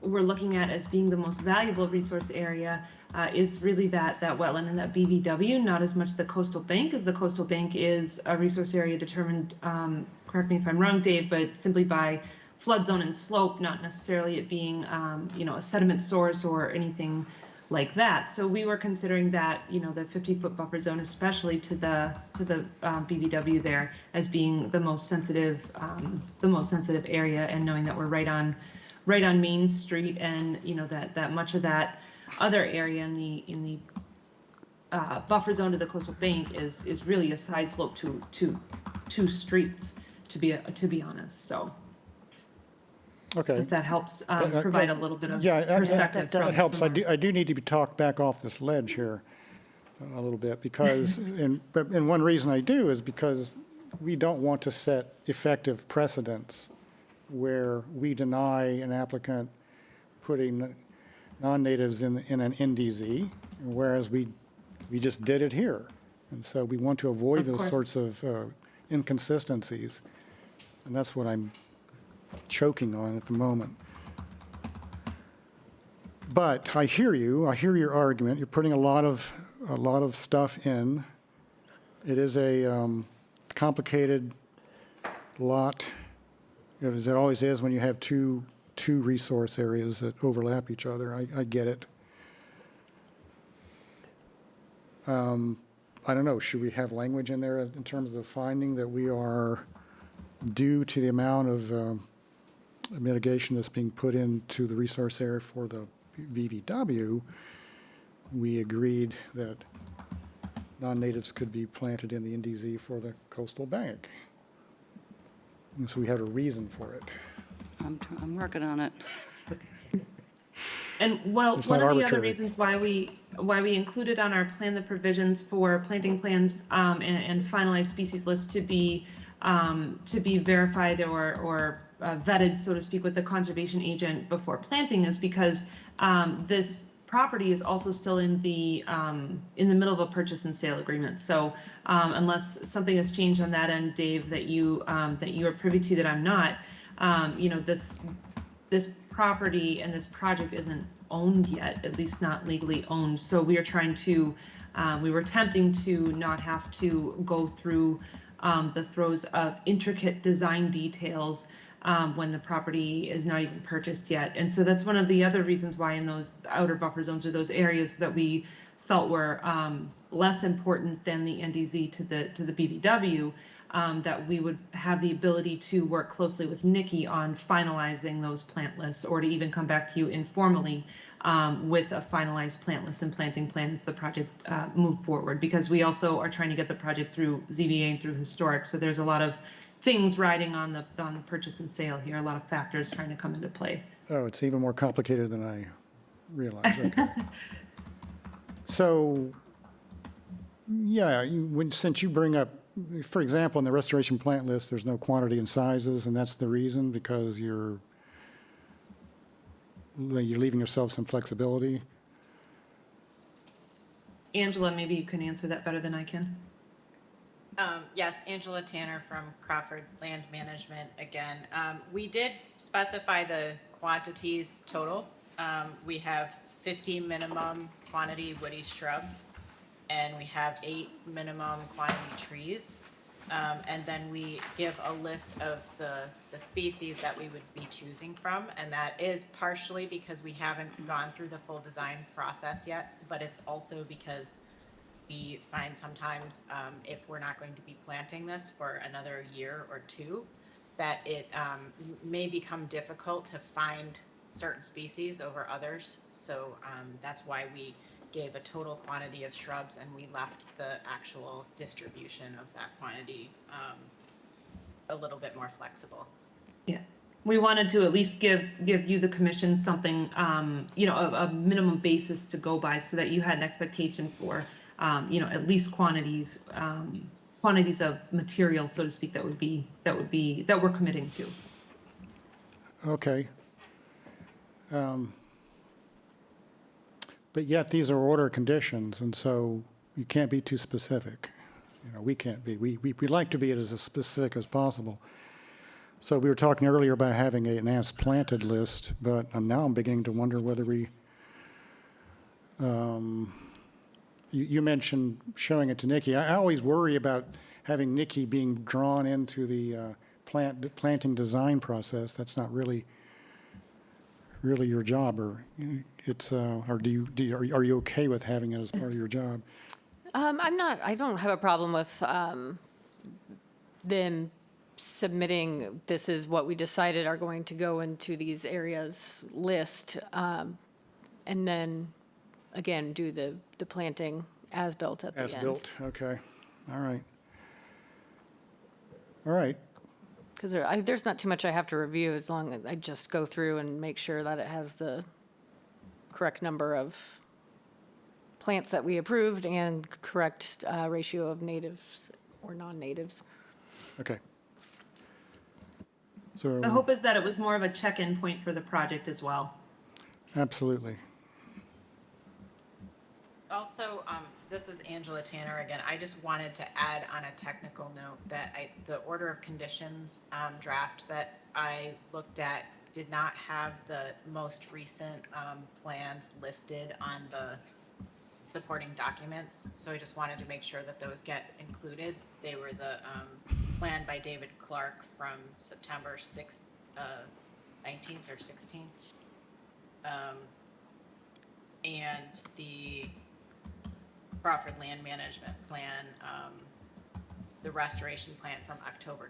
Speaker 15: were looking at as being the most valuable resource area is really that wetland and that BVW, not as much the coastal bank, as the coastal bank is a resource area determined, correct me if I'm wrong, Dave, but simply by flood zone and slope, not necessarily it being, a sediment source or anything like that. So we were considering that, the 50-foot buffer zone, especially to the BVW there, as being the most sensitive area, and knowing that we're right on Main Street, and that much of that other area in the buffer zone to the coastal bank is really a side slope to two streets, to be honest. So.
Speaker 1: Okay.
Speaker 15: If that helps provide a little bit of
Speaker 1: Yeah,
Speaker 15: perspective.
Speaker 1: that helps. I do need to be talked back off this ledge here a little bit, because, and one reason I do is because we don't want to set effective precedents where we deny an applicant putting non-natives in an NDZ, whereas we just did it here. And so we want to avoid those sorts of inconsistencies, and that's what I'm choking on at the moment. But I hear you. I hear your argument. You're putting a lot of stuff in. It is a complicated lot, as it always is when you have two resource areas that overlap each other. I get it. I don't know. Should we have language in there in terms of finding that we are, due to the amount of mitigation that's being put into the resource area for the VVW, we agreed that non-natives could be planted in the NDZ for the coastal bank. And so we have a reason for it.
Speaker 2: I'm working on it.
Speaker 15: And well,
Speaker 1: It's
Speaker 15: one
Speaker 1: not
Speaker 15: of the other
Speaker 1: arbitrary.
Speaker 15: reasons why we included on our plan the provisions for planting plans and finalized species list to be to be verified or vetted, so to speak, with the conservation agent before planting is because this property is also still in the middle of a purchase and sale agreement. So unless something has changed on that end, Dave, that you are privy to that I'm not, this property and this project isn't owned yet, at least not legally owned. So we are trying to, we were attempting to not have to go through the throes of intricate design details when the property is not even purchased yet. And so that's one of the other reasons why in those outer buffer zones or those areas that we felt were less important than the NDZ to the BBW, that we would have the ability to work closely with Nikki on finalizing those plant lists, or to even come back to you informally with a finalized plant list and planting plan as the project move forward. Because we also are trying to get the project through ZBA and through historic, so there's a lot of things riding on the purchase and sale here, a lot of factors trying to come into play.
Speaker 1: Oh, it's even more complicated than I realized. Okay. So, yeah, since you bring up, for example, in the restoration plant list, there's no quantity and sizes, and that's the reason, because you're leaving yourself some flexibility.
Speaker 15: Angela, maybe you can answer that better than I can.
Speaker 12: Yes, Angela Tanner from Crawford Land Management again. We did specify the quantities total. We have 50 minimum quantity woody shrubs, and we have 8 minimum quantity trees. And then we give a list of the species that we would be choosing from, and that is partially because we haven't gone through the full design process yet, but it's also because we find sometimes if we're not going to be planting this for another year or two, that it may become difficult to find certain species over others. So that's why we gave a total quantity of shrubs, and we left the actual distribution of that quantity a little bit more flexible.
Speaker 15: Yeah, we wanted to at least give you, the commission, something, a minimum basis to go by, so that you had an expectation for, at least quantities of material, so to speak, that we're committing to.
Speaker 1: Okay. But yet these are order conditions, and so you can't be too specific. We can't be. We like to be as specific as possible. So we were talking earlier about having an as planted list, but now I'm beginning to wonder whether we, you mentioned showing it to Nikki. I always worry about having Nikki being drawn into the planting design process. That's not really your job, or it's or are you okay with having it as part of your job?
Speaker 3: I don't have a problem with them submitting, this is what we decided are going to go into these areas list, and then, again, do the planting as built at the end.
Speaker 1: As built, okay. All right. All right.
Speaker 3: Because there's not too much I have to review, as long as I just go through and make sure that it has the correct number of plants that we approved and correct ratio of natives or non-natives.
Speaker 1: Okay. So,
Speaker 15: The hope is that it was more of a check-in point for the project as well.
Speaker 1: absolutely.
Speaker 12: Also, this is Angela Tanner again. I just wanted to add on a technical note that the order of conditions draft that I looked at did not have the most recent plans listed on the supporting documents. So I just wanted to make sure that those get included. They were the plan by David Clark from September 6th, 19th or 16th. And the Crawford Land Management Plan, the restoration plan from October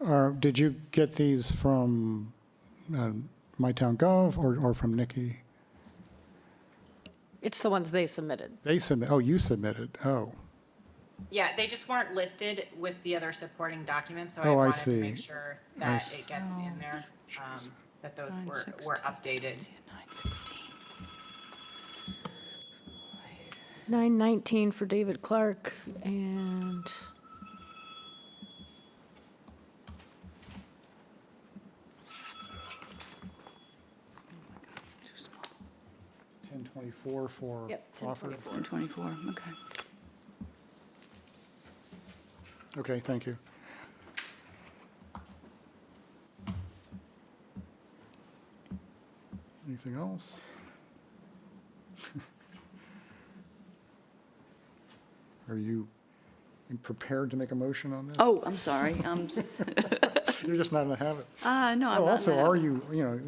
Speaker 12: 24th.
Speaker 1: Did you get these from MyTownGov or from Nikki?
Speaker 3: It's the ones they submitted.
Speaker 1: They submit. Oh, you submitted. Oh.
Speaker 12: Yeah, they just weren't listed with the other supporting documents, so I
Speaker 1: Oh, I
Speaker 12: wanted to
Speaker 1: see.
Speaker 12: make sure that it gets in there, that those were updated.
Speaker 3: 919 for David Clark and
Speaker 1: 1024 for
Speaker 3: Yep,
Speaker 1: offer?
Speaker 3: 1024.
Speaker 2: 124, okay.
Speaker 1: Okay, thank you. Anything else? Are you prepared to make a motion on this?
Speaker 2: Oh, I'm sorry.
Speaker 1: You're just not in the habit.
Speaker 2: No, I'm not.
Speaker 1: Oh,
Speaker 2: in
Speaker 1: also,
Speaker 2: that.
Speaker 1: are you,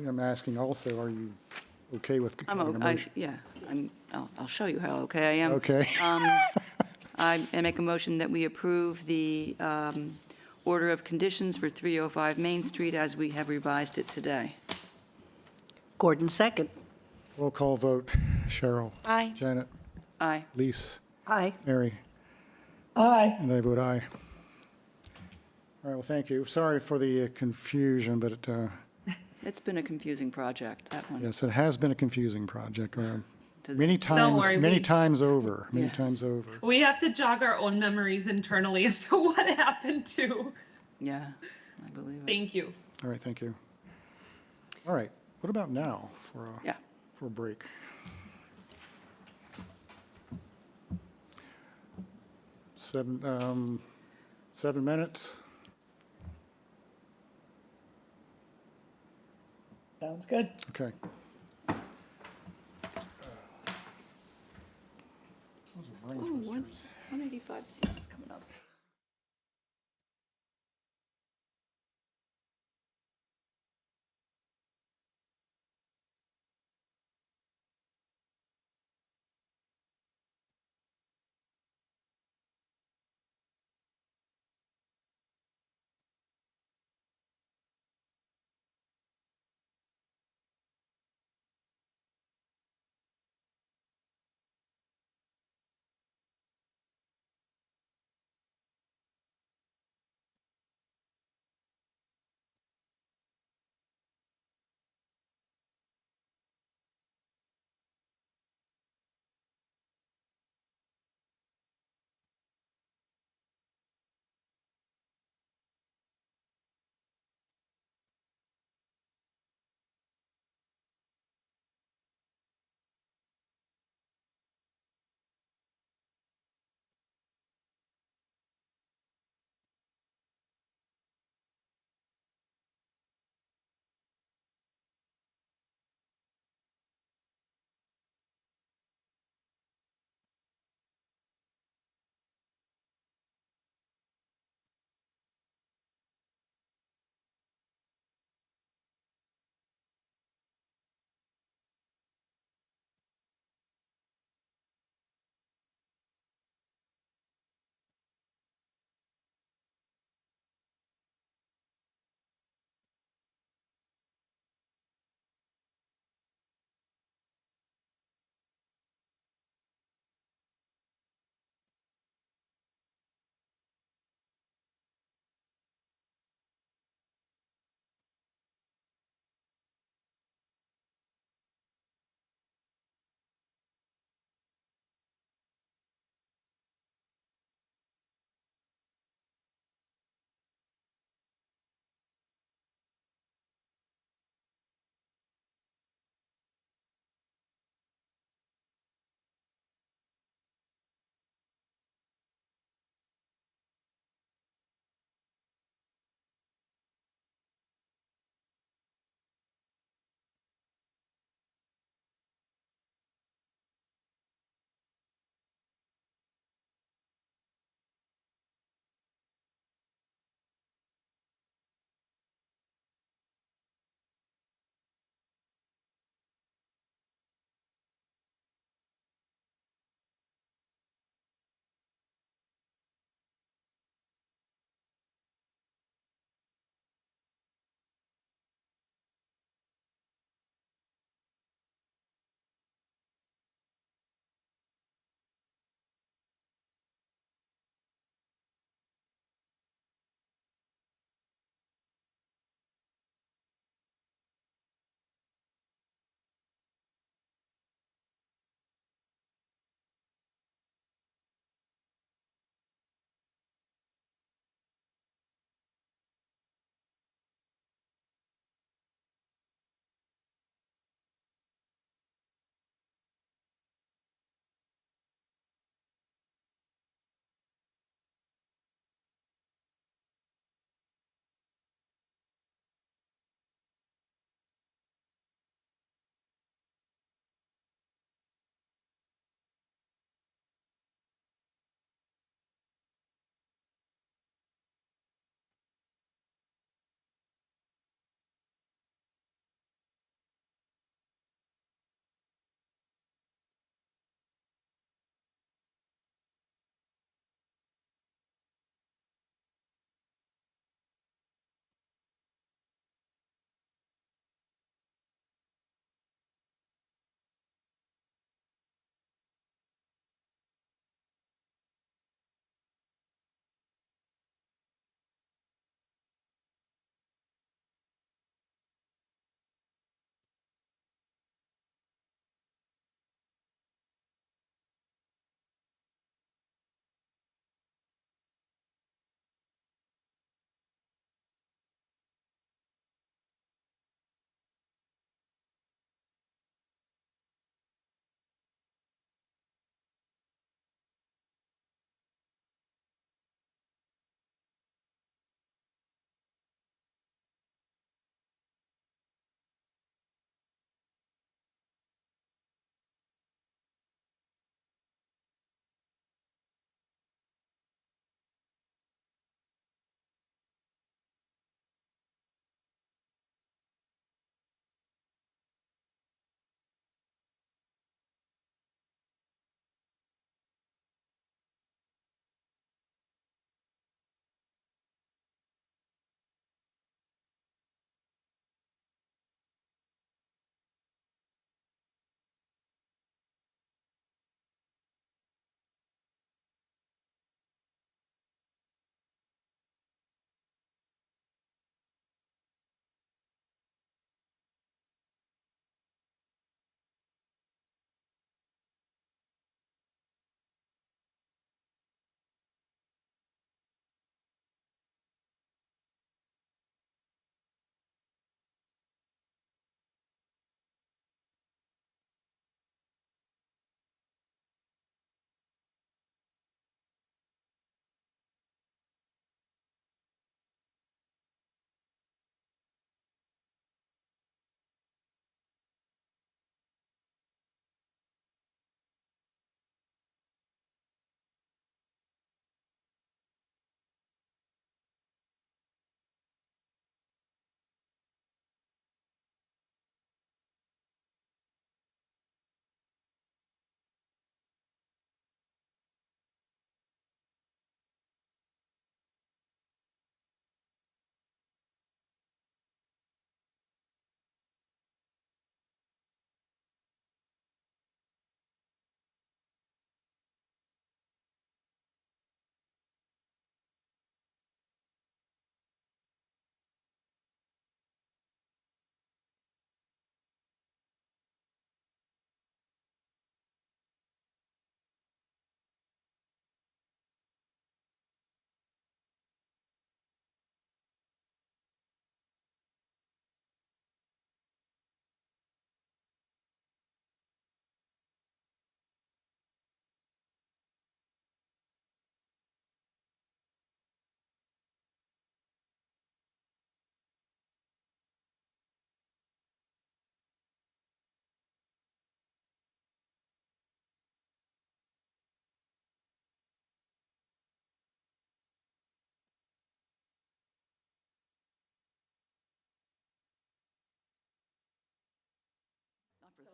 Speaker 1: I'm asking also, are you okay with
Speaker 2: I'm,
Speaker 1: having a motion?
Speaker 2: yeah, I'll show you how okay I am.
Speaker 1: Okay.
Speaker 2: I make a motion that we approve the order of conditions for 305 Main Street as we have revised it today.
Speaker 4: Gordon, second.
Speaker 1: Roll call vote. Cheryl?
Speaker 7: Aye.
Speaker 1: Janet?
Speaker 2: Aye.
Speaker 1: Lise?
Speaker 4: Aye.
Speaker 1: Mary?
Speaker 8: Aye.
Speaker 1: And I vote aye. All right, well, thank you. Sorry for the confusion, but
Speaker 2: It's been a confusing project, that one.
Speaker 1: yes, it has been a confusing project.
Speaker 2: To-
Speaker 1: Many times,
Speaker 15: worry,
Speaker 1: many
Speaker 15: we-
Speaker 1: times over, many
Speaker 2: Yes.
Speaker 1: times over.
Speaker 15: We have to jog our own memories internally as to what happened too.
Speaker 2: Yeah, I believe it.
Speaker 15: Thank you.
Speaker 1: All right, thank you. All right, what about now
Speaker 2: Yeah.
Speaker 1: for a break? Seven minutes?
Speaker 8: Sounds good.
Speaker 1: Okay. Those are brain
Speaker 2: Ooh,
Speaker 1: twisters.
Speaker 2: 185 seats coming up.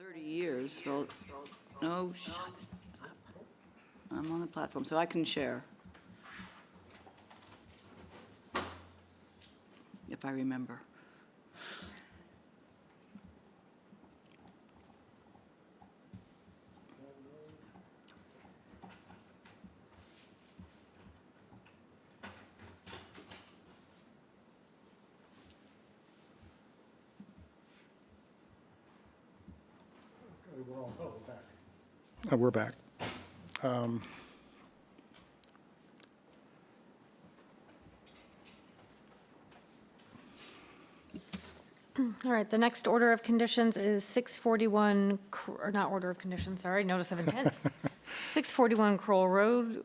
Speaker 2: 30 years, well, no, shut up. I'm on the platform, so I can share. If I remember.
Speaker 1: We're back.
Speaker 3: All right, the next order of conditions is 641, or not order of conditions, sorry, notice of intent. 641 Kroll Road,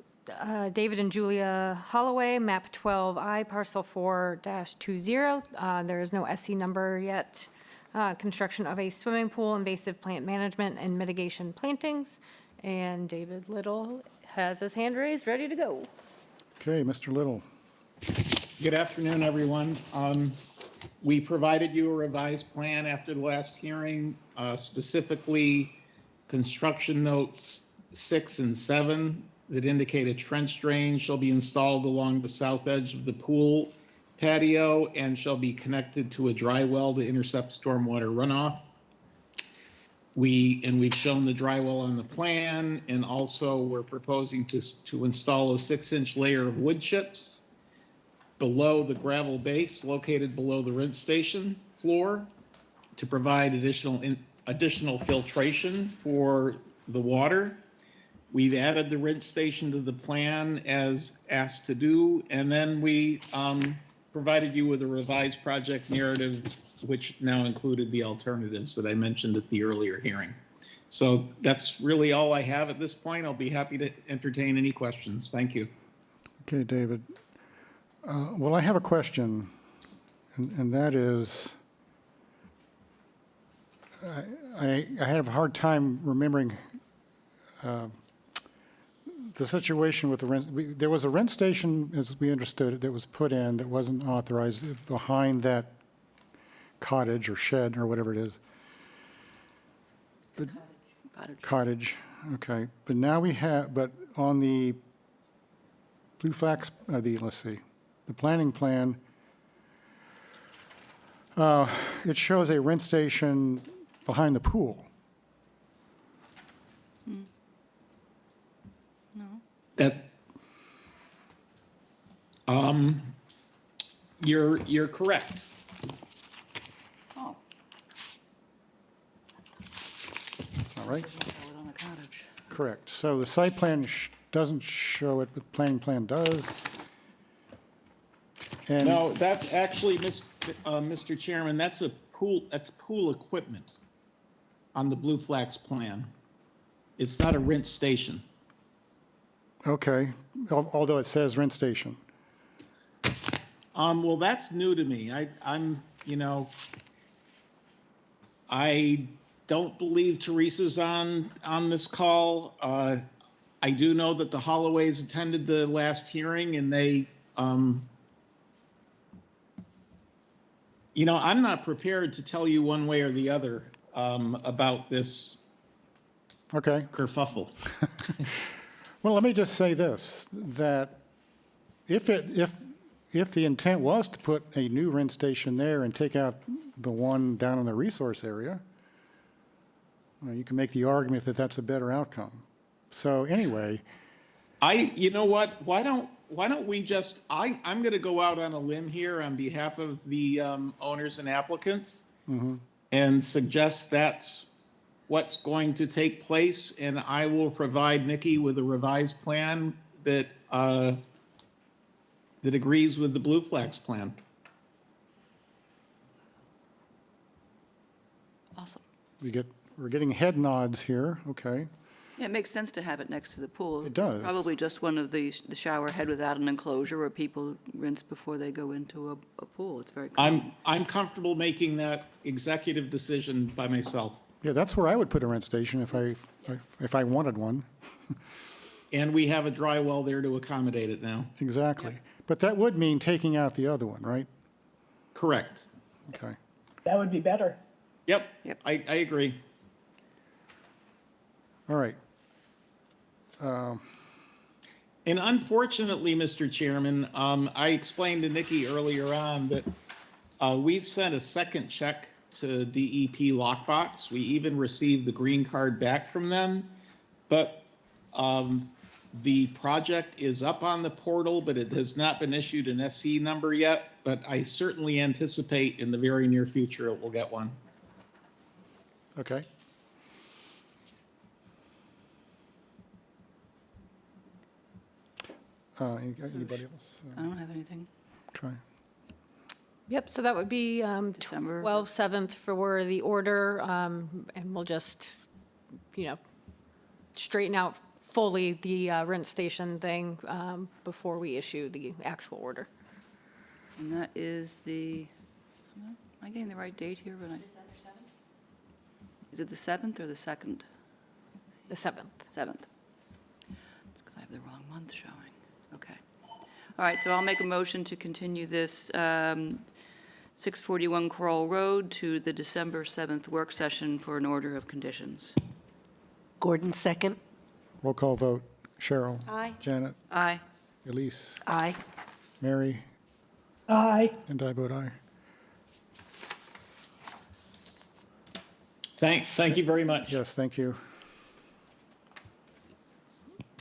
Speaker 3: David and Julia Holloway, map 12I, parcel 4-20. There is no SC number yet. Construction of a swimming pool, invasive plant management, and mitigation plantings. And David Little has his hand raised, ready to go.
Speaker 1: Okay, Mr. Little.
Speaker 16: Good afternoon, everyone. We provided you a revised plan after the last hearing, specifically construction notes 6 and 7 that indicate a trench drain shall be installed along the south edge of the pool patio and shall be connected to a dry well to intercept stormwater runoff. We've shown the dry well on the plan, and also we're proposing to install a 6-inch layer of wood chips below the gravel base located below the rinse station floor to provide additional filtration for the water. We've added the rinse station to the plan as asked to do, and then we provided you with a revised project narrative, which now included the alternatives that I mentioned at the earlier hearing. So that's really all I have at this point. I'll be happy to entertain any questions. Thank you.
Speaker 1: Okay, David. Well, I have a question, and that is, I have a hard time remembering the situation with the rent. There was a rent station, as we understood it, that was put in that wasn't authorized behind that cottage or shed or whatever it is. But, cottage, okay. But now we have, but on the Blue Flags, let's see. The planning plan, it shows a rent station behind the pool.
Speaker 2: No.
Speaker 16: That, you're correct.
Speaker 2: Oh.
Speaker 1: That's all right?
Speaker 2: Doesn't show it on the cottage.
Speaker 1: Correct. So the site plan doesn't show it, but the planning plan does. And
Speaker 16: No, that's actually, Mr. Chairman, that's pool equipment on the Blue Flags plan. It's not a rinse station.
Speaker 1: okay, although it says rent station.
Speaker 16: Well, that's new to me. I don't believe Teresa's on this call. I do know that the Holloways attended the last hearing, and they, I'm not prepared to tell you one way or the other about this
Speaker 1: Okay.
Speaker 16: kerfuffle.
Speaker 1: Well, let me just say this, that if the intent was to put a new rent station there and take out the one down in the resource area, you can make the argument that that's a better outcome. So anyway.
Speaker 16: You know what? Why don't we just, I'm going to go out on a limb here on behalf of the owners and applicants and suggest that's what's going to take place, and I will provide Nikki with a revised plan that agrees with the Blue Flags plan.
Speaker 2: Awesome.
Speaker 1: We're getting head nods here, okay.
Speaker 2: Yeah, it makes sense to have it next to the pool.
Speaker 1: It does.
Speaker 2: It's probably just one of the shower head without an enclosure where people rinse before they go into a pool. It's very common.
Speaker 16: I'm comfortable making that executive decision by myself.
Speaker 1: Yeah, that's where I would put a rent station if I wanted one.
Speaker 16: And we have a dry well there to accommodate it now.
Speaker 1: Exactly. But that would mean taking out the other one, right?
Speaker 16: Correct.
Speaker 1: Okay.
Speaker 8: That would be better.
Speaker 16: Yep. I agree.
Speaker 1: All right.
Speaker 16: And unfortunately, Mr. Chairman, I explained to Nikki earlier on that we've sent a second check to DEP Lockbox. We even received the green card back from them. But the project is up on the portal, but it has not been issued an SC number yet. But I certainly anticipate in the very near future it will get one.
Speaker 1: Okay. Anybody else?
Speaker 2: I don't have anything.
Speaker 1: Okay.
Speaker 3: Yep, so that would be
Speaker 2: December.
Speaker 3: 12/7th for the order, and we'll just, straighten out fully the rent station thing before we issue the actual order.
Speaker 2: And that is the, am I getting the right date here?
Speaker 13: December 7th?
Speaker 2: Is it the 7th or the 2nd?
Speaker 3: The 7th.
Speaker 2: 7th. It's because I have the wrong month showing. Okay. All right, so I'll make a motion to continue this 641 Coral Road to the December 7th work session for an order of conditions.
Speaker 4: Gordon, second.
Speaker 1: Roll call vote. Cheryl.
Speaker 3: Aye.
Speaker 1: Janet.
Speaker 2: Aye.
Speaker 1: Elise.
Speaker 4: Aye.
Speaker 1: Mary.
Speaker 8: Aye.
Speaker 1: And I vote aye.
Speaker 16: Thank you very much.
Speaker 1: Yes, thank you.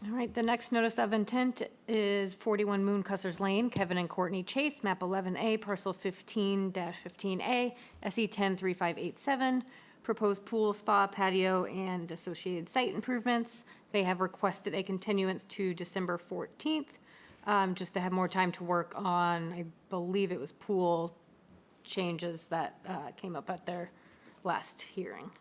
Speaker 3: All right, the next notice of intent is 41 Mooncussers Lane, Kevin and Courtney Chase, map 11A, parcel 15-15A, SE 103587, proposed pool, spa, patio, and associated site improvements. They have requested a continuance to December 14th, just to have more time to work on, I believe it was pool changes that came up at their last hearing.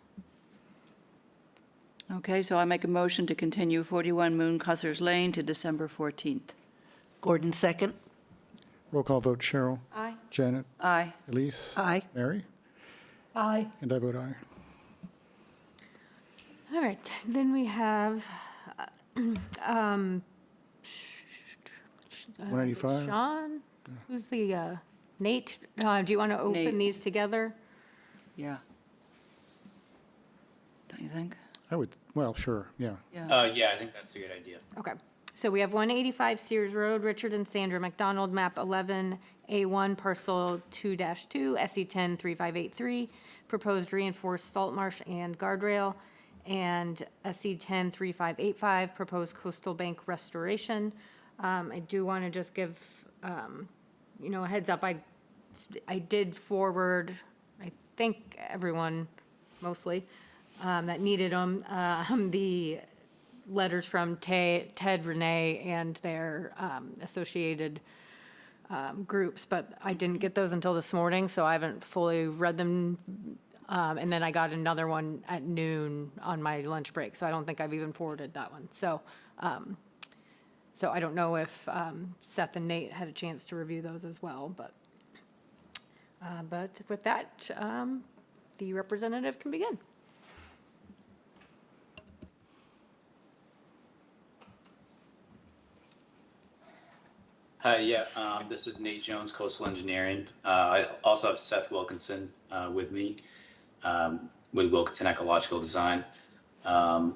Speaker 2: Okay, so I make a motion to continue 41 Mooncussers Lane to December 14th.
Speaker 4: Gordon, second.
Speaker 1: Roll call vote. Cheryl.
Speaker 3: Aye.
Speaker 1: Janet.
Speaker 2: Aye.
Speaker 1: Elise.
Speaker 4: Aye.
Speaker 1: Mary.
Speaker 8: Aye.
Speaker 1: And I vote aye.
Speaker 3: All right, then we have
Speaker 1: 185.
Speaker 3: Sean, who's the, Nate, do you want to
Speaker 2: Nate.
Speaker 3: open these together?
Speaker 2: Yeah. Don't you think?
Speaker 1: I would, well, sure, yeah.
Speaker 2: Yeah.
Speaker 17: Yeah, I think that's a good idea.
Speaker 3: Okay, so we have 185 Sears Road, Richard and Sandra McDonald, map 11A1, parcel 2-2, SE 103583, proposed reinforced salt marsh and guardrail, and SE 103585, proposed coastal bank restoration. I do want to just give, a heads up, I did forward, I think everyone, mostly, that needed them, the letters from Ted, Renee, and their associated groups, but I didn't get those until this morning, so I haven't fully read them. And then I got another one at noon on my lunch break, so I don't think I've even forwarded that one. So I don't know if Seth and Nate had a chance to review those as well, but with that, the representative can begin.
Speaker 17: This is Nate Jones, Coastal Engineering. I also have Seth Wilkinson with me, with Wilkinson Ecological Design.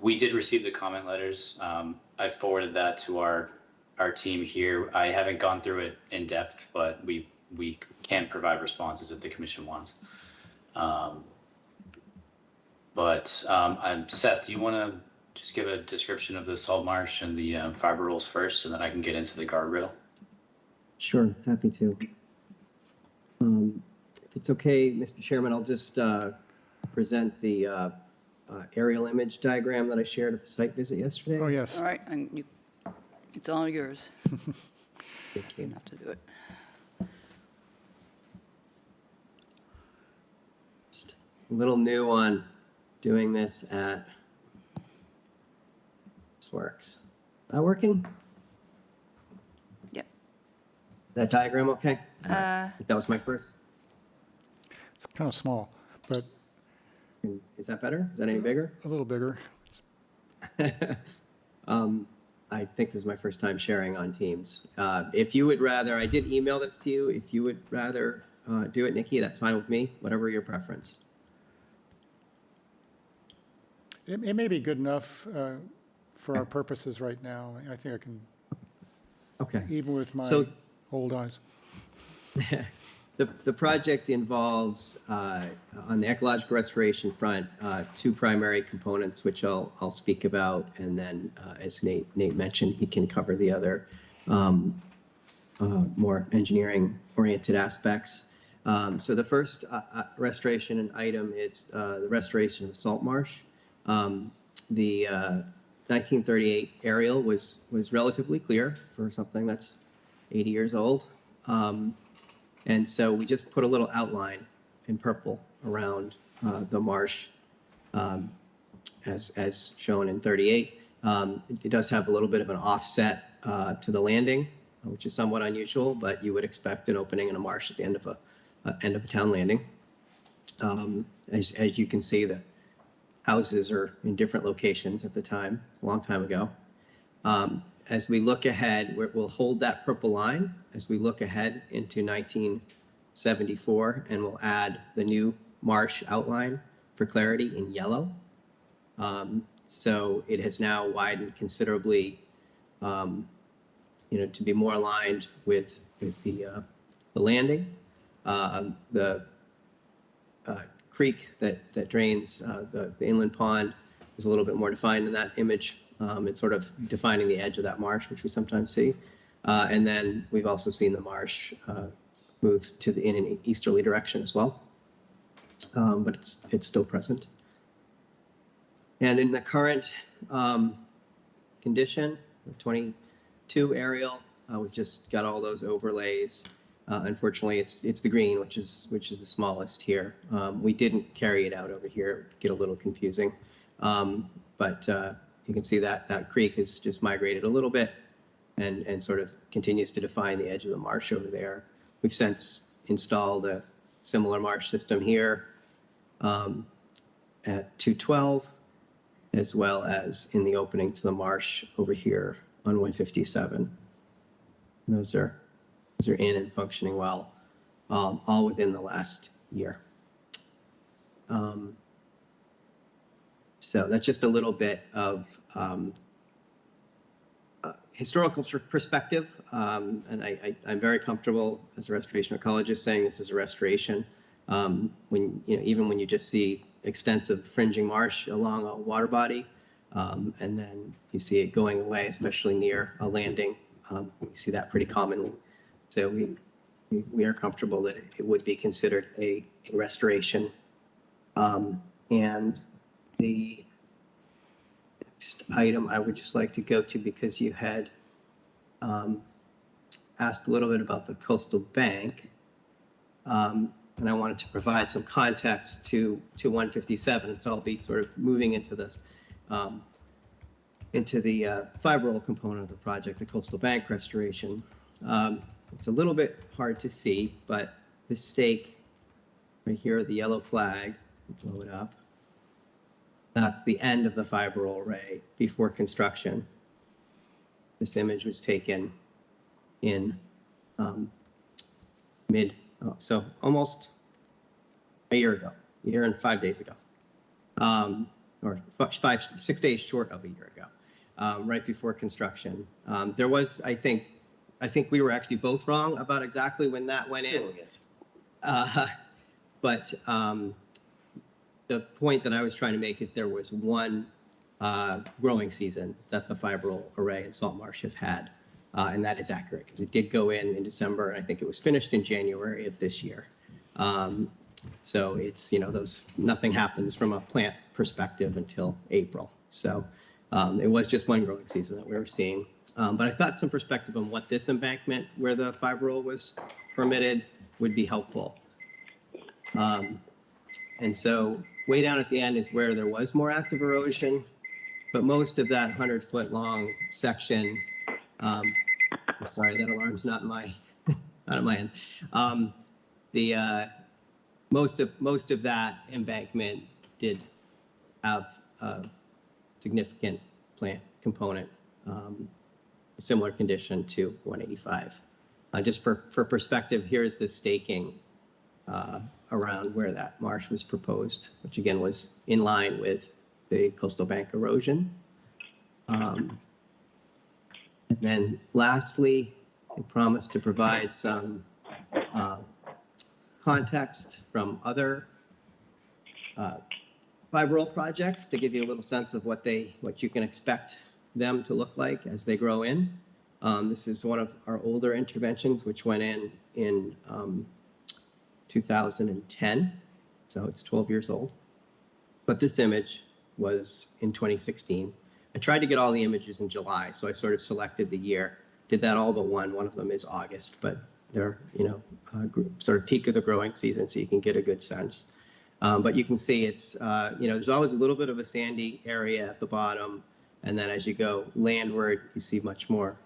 Speaker 17: We did receive the comment letters. I forwarded that to our team here. I haven't gone through it in depth, but we can provide responses if the commission wants. Seth, do you want to just give a description of the salt marsh and the fiber rolls first, and then I can get into the guardrail?
Speaker 18: Sure, happy to. If it's okay, Mr. Chairman, I'll just present the aerial image diagram that I shared at the site visit yesterday.
Speaker 1: Oh, yes.
Speaker 2: All right, and it's all yours. You don't have to do it.
Speaker 18: Just a little new on doing this at This Works. Is that working?
Speaker 2: Yep.
Speaker 18: That diagram okay?
Speaker 2: Uh,
Speaker 18: That was my first.
Speaker 1: It's kind of small, but
Speaker 18: Is that better? Is that any bigger?
Speaker 1: a little bigger.
Speaker 18: I think this is my first time sharing on Teams. If you would rather, I did email this to you. If you would rather do it, Nikki, that's fine with me, whatever your preference.
Speaker 1: It may be good enough for our purposes right now. I think I can,
Speaker 18: Okay.
Speaker 1: even with my
Speaker 18: So-
Speaker 1: old eyes.
Speaker 18: The project involves, on the ecological restoration front, two primary components, which I'll speak about, and then, as Nate mentioned, he can cover the other more engineering-oriented aspects. So the first restoration and item is the restoration of the salt marsh. The 1938 aerial was relatively clear for something that's 80 years old. And so we just put a little outline in purple around the marsh as shown in 38. It does have a little bit of an offset to the landing, which is somewhat unusual, but you would expect an opening in a marsh at the end of a town landing. As you can see, the houses are in different locations at the time. It's a long time ago. As we look ahead, we'll hold that purple line as we look ahead into 1974, and we'll add the new marsh outline for clarity in yellow. So it has now widened considerably, to be more aligned with the landing. The creek that drains the inland pond is a little bit more defined in that image. It's sort of defining the edge of that marsh, which we sometimes see. And then we've also seen the marsh move in an easterly direction as well. But it's still present. And in the current condition, the 22 aerial, we've just got all those overlays. Unfortunately, it's the green, which is the smallest here. We didn't carry it out over here; it would get a little confusing. But you can see that creek has just migrated a little bit and sort of continues to define the edge of the marsh over there. We've since installed a similar marsh system here at 212, as well as in the opening to the marsh over here on 157. And those are in and functioning well, all within the last year. So that's just a little bit of historical perspective, and I'm very comfortable as a restoration ecologist saying this is a restoration. Even when you just see extensive fringing marsh along a water body, and then you see it going away, especially near a landing, we see that pretty commonly. So we are comfortable that it would be considered a restoration. And the next item I would just like to go to, because you had asked a little bit about the coastal bank, and I wanted to provide some context to 157. So I'll be sort of moving into this, into the fiber roll component of the project, the coastal bank restoration. It's a little bit hard to see, but the stake right here, the yellow flag, blow it up. That's the end of the fiber roll array before construction. This image was taken in so almost a year ago, a year and 5 days ago, or 6 days short of a year ago, right before construction. There was, I think we were actually both wrong about exactly when that went in. But the point that I was trying to make is there was one growing season that the fiber roll array and salt marsh have had. And that is accurate because it did go in December, and I think it was finished in January of this year. So it's, nothing happens from a plant perspective until April. So it was just one growing season that we were seeing. But I thought some perspective on what this embankment where the fiber roll was permitted would be helpful. And so way down at the end is where there was more active erosion, but most of that 100-foot long section, I'm sorry, that alarm's not my, not at my end. Most of that embankment did have a significant plant component, similar condition to 185. Just for perspective, here's the staking around where that marsh was proposed, which again was in line with the coastal bank erosion. And then lastly, I promised to provide some context from other fiber roll projects to give you a little sense of what you can expect them to look like as they grow in. This is one of our older interventions, which went in 2010, so it's 12 years old. But this image was in 2016. I tried to get all the images in July, so I sort of selected the year. Did that all but one. One of them is August, but they're, sort of peak of the growing season, so you can get a good sense. But you can see it's, there's always a little bit of a sandy area at the bottom. And then as you go landward, you see much more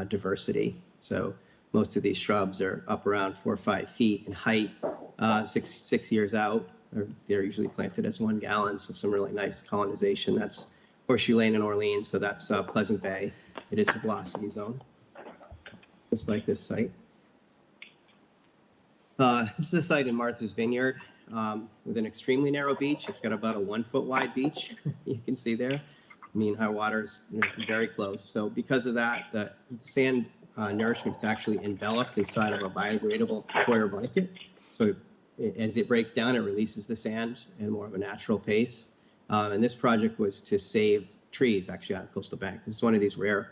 Speaker 18: diversity. So most of these shrubs are up around 4 or 5 feet in height, 6 years out. They're usually planted as 1 gallon, so some really nice colonization. That's Horseshoe Lane in Orleans, so that's Pleasant Bay. It is a blossoming zone, just like this site. This is a site in Martha's Vineyard with an extremely narrow beach. It's got about a 1 foot wide beach, you can see there. Mean high water's very close. So because of that, the sand nourishment is actually enveloped inside of a biodegradable coir blanket. So as it breaks down, it releases the sand in more of a natural pace. And this project was to save trees actually on coastal bank. This is one of these rare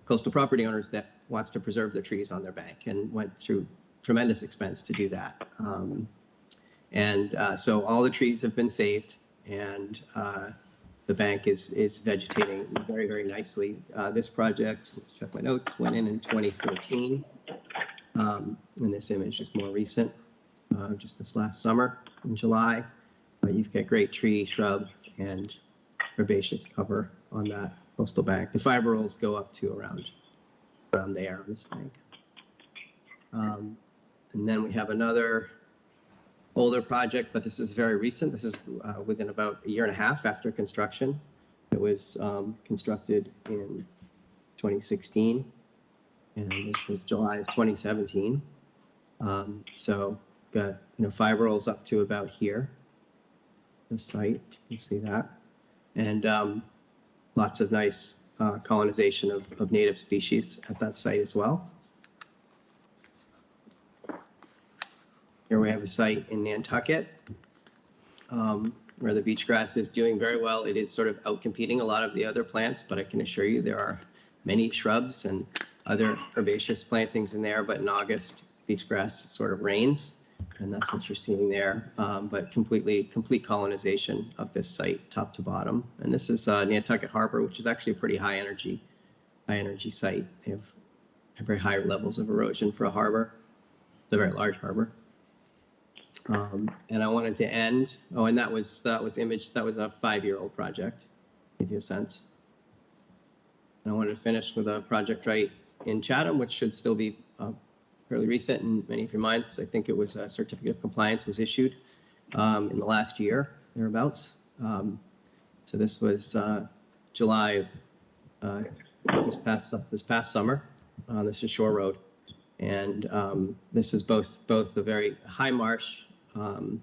Speaker 18: coastal property owners that wants to preserve the trees on their bank and went through tremendous expense to do that. So all the trees have been saved, and the bank is vegetating very, very nicely. This project, let's check my notes, went in 2014. And this image is more recent, just this last summer in July. You've got great tree, shrub, and herbaceous cover on that coastal bank. The fiber rolls go up to around there on this bank. And then we have another older project, but this is very recent. This is within about a year and a half after construction. It was constructed in 2016, and this was July of 2017. So got fiber rolls up to about here. The site, you can see that, and lots of nice colonization of native species at that site as well. Here we have a site in Nantucket where the beach grass is doing very well. It is sort of outcompeting a lot of the other plants, but I can assure you there are many shrubs and other herbaceous plantings in there. But in August, beach grass sort of reigns, and that's what you're seeing there. But complete colonization of this site, top to bottom. And this is Nantucket Harbor, which is actually a pretty high energy site. They have very high levels of erosion for a harbor. It's a very large harbor. And I wanted to end. Oh, and that was a 5-year-old project. Give you a sense. And I wanted to finish with a project right in Chatham, which should still be fairly recent in many of your minds, because I think it was a certificate of compliance was issued in the last year, thereabouts. So this was July of this past summer. This is Shore Road, and this is both the very high marsh to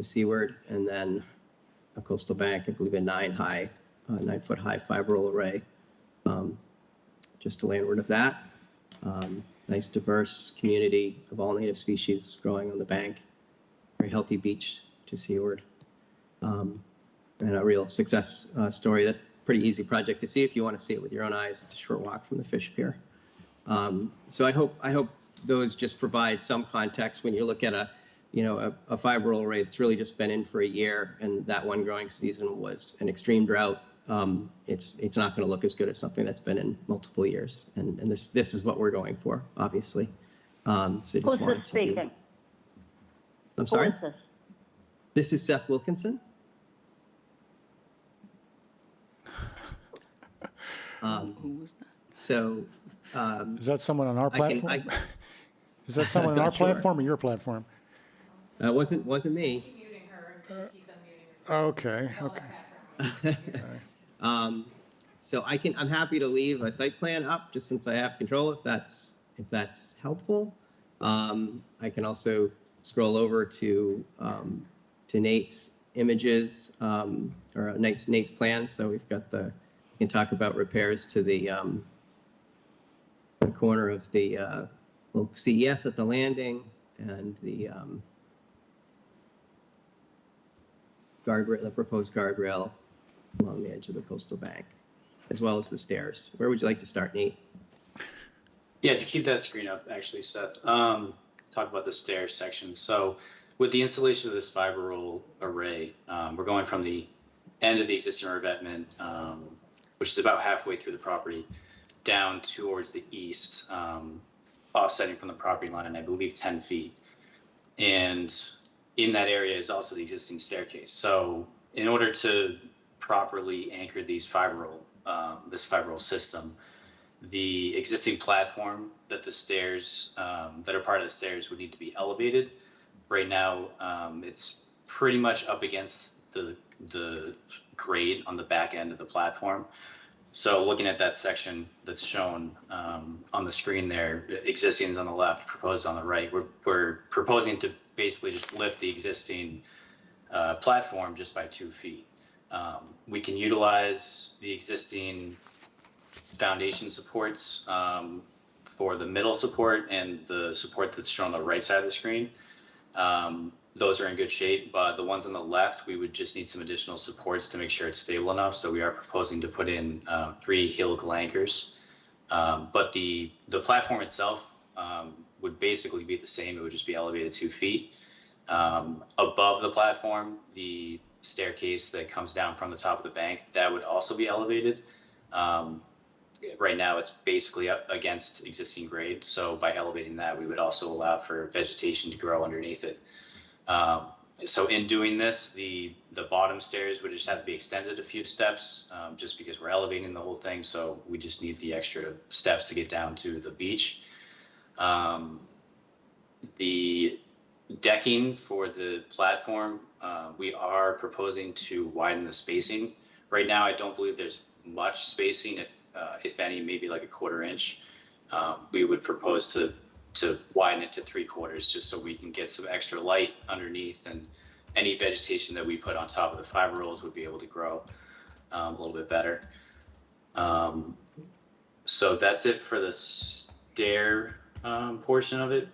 Speaker 18: seaward, and then a coastal bank, I believe a 9-foot high fiber roll array just to landward of that. Nice diverse community of all native species growing on the bank. Very healthy beach to seaward. And a real success story. That's a pretty easy project to see if you want to see it with your own eyes. It's a short walk from the fish pier. So I hope those just provide some context when you look at a fiber roll array that's really just been in for a year, and that one growing season was an extreme drought. It's not going to look as good as something that's been in multiple years, and this is what we're going for, obviously. So just
Speaker 19: Who's
Speaker 18: wanted
Speaker 19: this
Speaker 18: to
Speaker 19: speaking?
Speaker 18: I'm sorry.
Speaker 19: Who is this?
Speaker 18: This is Seth Wilkinson.
Speaker 2: Who was that?
Speaker 18: So
Speaker 1: Is that someone on our platform? Is that someone on
Speaker 18: I'm
Speaker 1: our
Speaker 18: not sure.
Speaker 1: platform or your platform?
Speaker 18: wasn't me.
Speaker 1: Okay.
Speaker 18: So I'm happy to leave a site plan up just since I have control if that's helpful. I can also scroll over to Nate's images, or Nate's plans. So we've got we can talk about repairs to the corner of the little CES at the landing and the guardrail, the proposed guardrail along the edge of the coastal bank, as well as the stairs. Where would you like to start, Nate?
Speaker 17: Yeah, if you keep that screen up, actually, Seth, talk about the stair section. So with the installation of this fiber roll array, we're going from the end of the existing revetment, which is about halfway through the property, down towards the east, offsetting from the property line, I believe 10 feet. And in that area is also the existing staircase. So in order to properly anchor these this fiber roll system, the existing platform that the stairs, that are part of the stairs would need to be elevated. Right now, it's pretty much up against the grade on the back end of the platform. So looking at that section that's shown on the screen there, existing is on the left, proposed on the right, we're proposing to basically just lift the existing platform just by 2 feet. We can utilize the existing foundation supports for the middle support and the support that's shown on the right side of the screen. Those are in good shape, but the ones on the left, we would just need some additional supports to make sure it's stable enough. So we are proposing to put in 3 helical anchors. But the platform itself would basically be the same. It would just be elevated 2 feet. Above the platform, the staircase that comes down from the top of the bank, that would also be elevated. Right now, it's basically up against existing grade. So by elevating that, we would also allow for vegetation to grow underneath it. So in doing this, the bottom stairs would just have to be extended a few steps, just because we're elevating the whole thing. So we just need the extra steps to get down to the beach. The decking for the platform, we are proposing to widen the spacing. Right now, I don't believe there's much spacing, if any, maybe like a 1/4 inch. We would propose to widen it to 3/4, just so we can get some extra light underneath, and any vegetation that we put on top of the fiber rolls would be able to grow a little bit better. So that's it for the stair portion of it.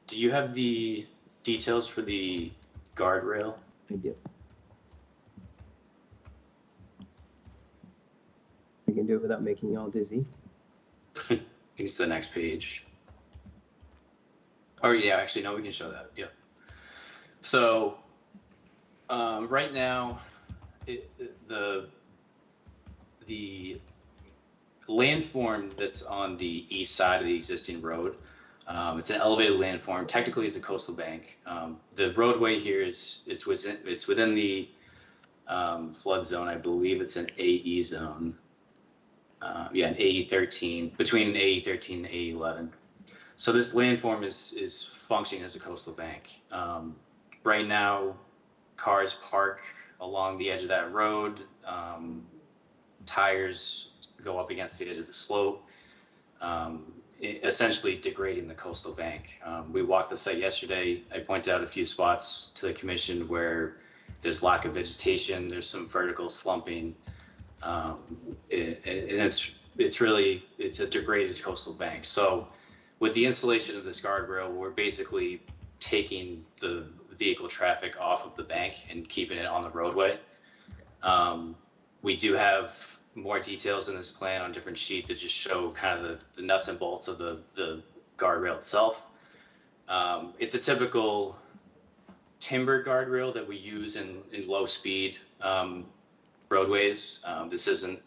Speaker 17: Do you have the details for the guardrail?
Speaker 18: I do. I can do it without making you all dizzy.
Speaker 17: It's the next page. Oh yeah, actually, no, we can show that. Yeah. So right now, the landform that's on the east side of the existing road, it's an elevated landform. Technically, it's a coastal bank. The roadway here it's within the flood zone. I believe it's an AE zone. Yeah, an AE 13, between an AE 13 and AE 11. So this landform is functioning as a coastal bank. Right now, cars park along the edge of that road. Tires go up against the edge of the slope, essentially degrading the coastal bank. We walked the site yesterday. I pointed out a few spots to the commission where there's lack of vegetation. There's some vertical slumping. And it's a degraded coastal bank. So with the installation of this guardrail, we're basically taking the vehicle traffic off of the bank and keeping it on the roadway. We do have more details in this plan on a different sheet that just show kind of the nuts and bolts of the guardrail itself. It's a typical timber guardrail that we use in low speed roadways. This isn't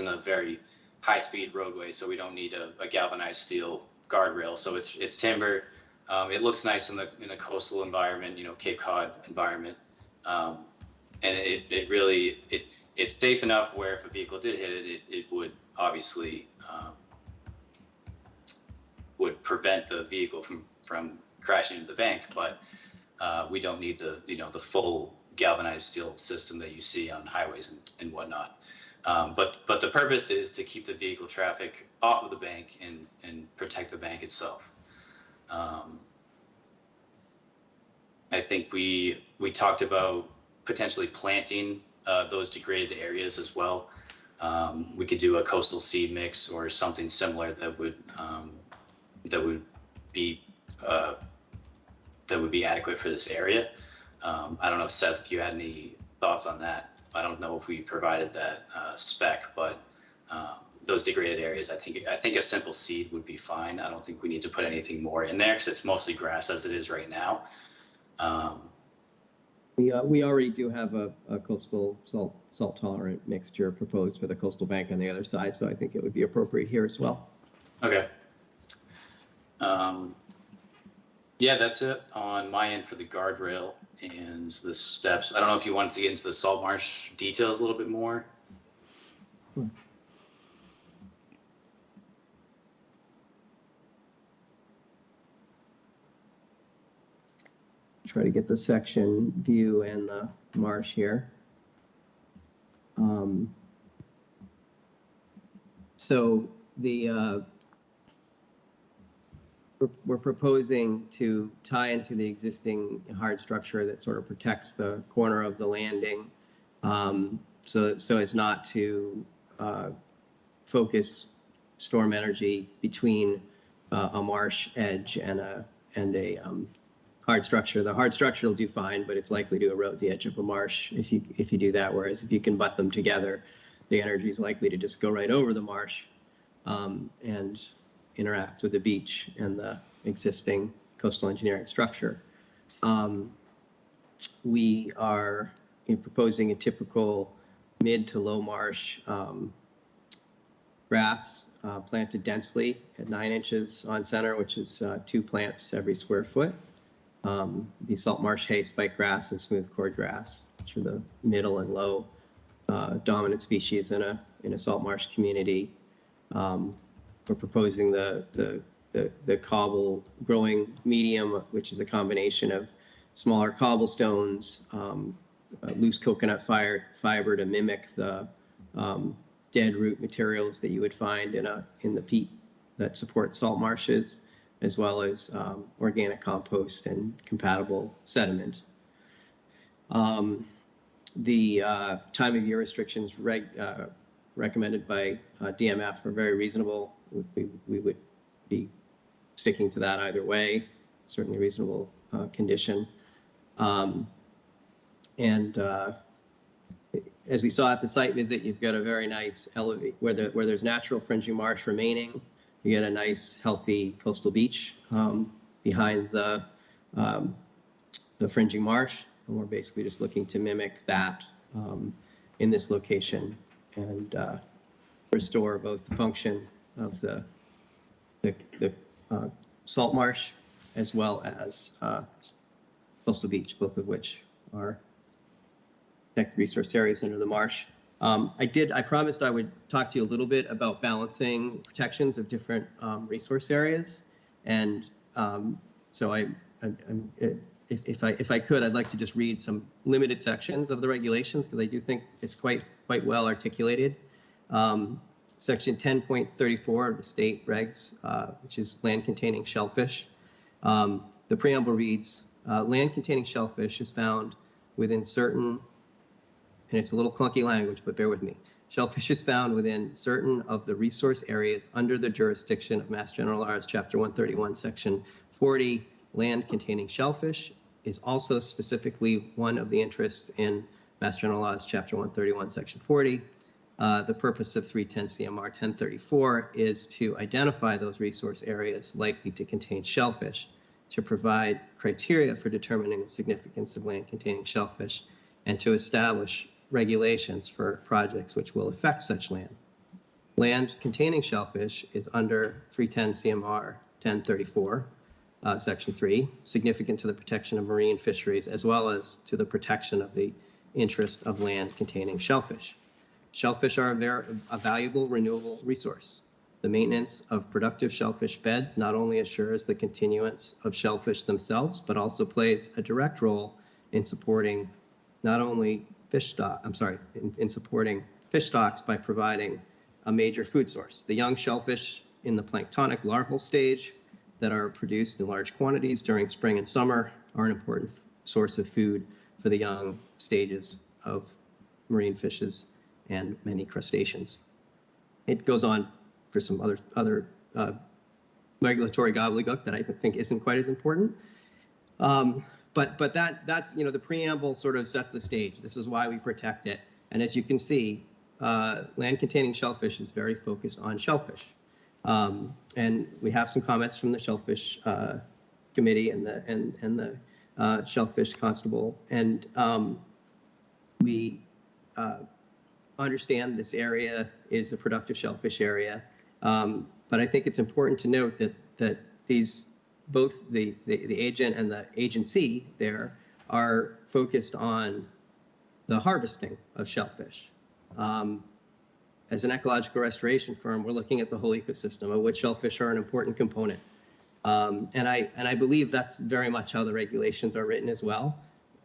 Speaker 17: a very high speed roadway, so we don't need a galvanized steel guardrail. So it's timber. It looks nice in a coastal environment, Cape Cod environment, and it's safe enough where if a vehicle did hit it, it would obviously would prevent the vehicle from crashing into the bank. But we don't need the full galvanized steel system that you see on highways and whatnot. But the purpose is to keep the vehicle traffic off of the bank and protect the bank itself. I think we talked about potentially planting those degraded areas as well. We could do a coastal seed mix or something similar that would be adequate for this area. I don't know, Seth, if you had any thoughts on that. I don't know if we provided that spec, but those degraded areas, I think a simple seed would be fine. I don't think we need to put anything more in there because it's mostly grass as it is right now.
Speaker 18: We already do have a coastal salt tolerant mixture proposed for the coastal bank on the other side, so I think it would be appropriate here as well.
Speaker 17: Okay. Yeah, that's it on my end for the guardrail and the steps. I don't know if you wanted to get into the salt marsh details a little bit more.
Speaker 18: Try to get the section view and the marsh here. So we're proposing to tie into the existing hard structure that sort of protects the corner of the landing, so as not to focus storm energy between a marsh edge and a hard structure. The hard structure will do fine, but it's likely to erode the edge of a marsh if you do that. Whereas if you can butt them together, the energy is likely to just go right over the marsh and interact with the beach and the existing coastal engineering structure. We are proposing a typical mid to low marsh grass planted densely at 9 inches on center, which is 2 plants every square foot. The salt marsh hay, spike grass, and smooth cord grass, which are the middle and low dominant species in a salt marsh community. We're proposing the cobble growing medium, which is a combination of smaller cobblestones, loose coconut fiber to mimic the dead root materials that you would find in the peat that support salt marshes, as well as organic compost and compatible sediment. The time of year restrictions recommended by DMF are very reasonable. We would be sticking to that either way, certainly reasonable condition. As we saw at the site visit, you've got a very nice elevate where there's natural fringing marsh remaining. You get a nice, healthy coastal beach behind the fringing marsh, and we're basically just looking to mimic that in this location and restore both the function of the salt marsh as well as coastal beach, both of which are protected resource areas under the marsh. I promised I would talk to you a little bit about balancing protections of different resource areas, and so if I could, I'd like to just read some limited sections of the regulations because I do think it's quite well articulated. Section 10.34 of the state regs, which is land containing shellfish. The preamble reads, land containing shellfish is found within certain, and it's a little clunky language, but bear with me. Shellfish is found within certain of the resource areas under the jurisdiction of Mass General Laws, Chapter 131, Section 40. Land containing shellfish is also specifically one of the interests in Mass General Laws, Chapter 131, Section 40. The purpose of 310 CMR 1034 is to identify those resource areas likely to contain shellfish, to provide criteria for determining the significance of land containing shellfish, and to establish regulations for projects which will affect such land. Land containing shellfish is under 310 CMR 1034, Section 3, significant to the protection of marine fisheries as well as to the protection of the interest of land containing shellfish. Shellfish are a valuable renewable resource. The maintenance of productive shellfish beds not only assures the continuance of shellfish themselves, but also plays a direct role in supporting not only in supporting fish stocks by providing a major food source. The young shellfish in the planktonic larval stage that are produced in large quantities during spring and summer are an important source of food for the young stages of marine fishes and many crustaceans. It goes on for some other regulatory gobbledygook that I think isn't quite as important. But that's, the preamble sort of sets the stage. This is why we protect it. And as you can see, land-containing shellfish is very focused on shellfish. And we have some comments from the Shellfish Committee and the Shellfish Constable. And we understand this area is a productive shellfish area. But I think it's important to note that both the agent and the agency there are focused on the harvesting of shellfish. As an ecological restoration firm, we're looking at the whole ecosystem, of which shellfish are an important component. And I believe that's very much how the regulations are written as well.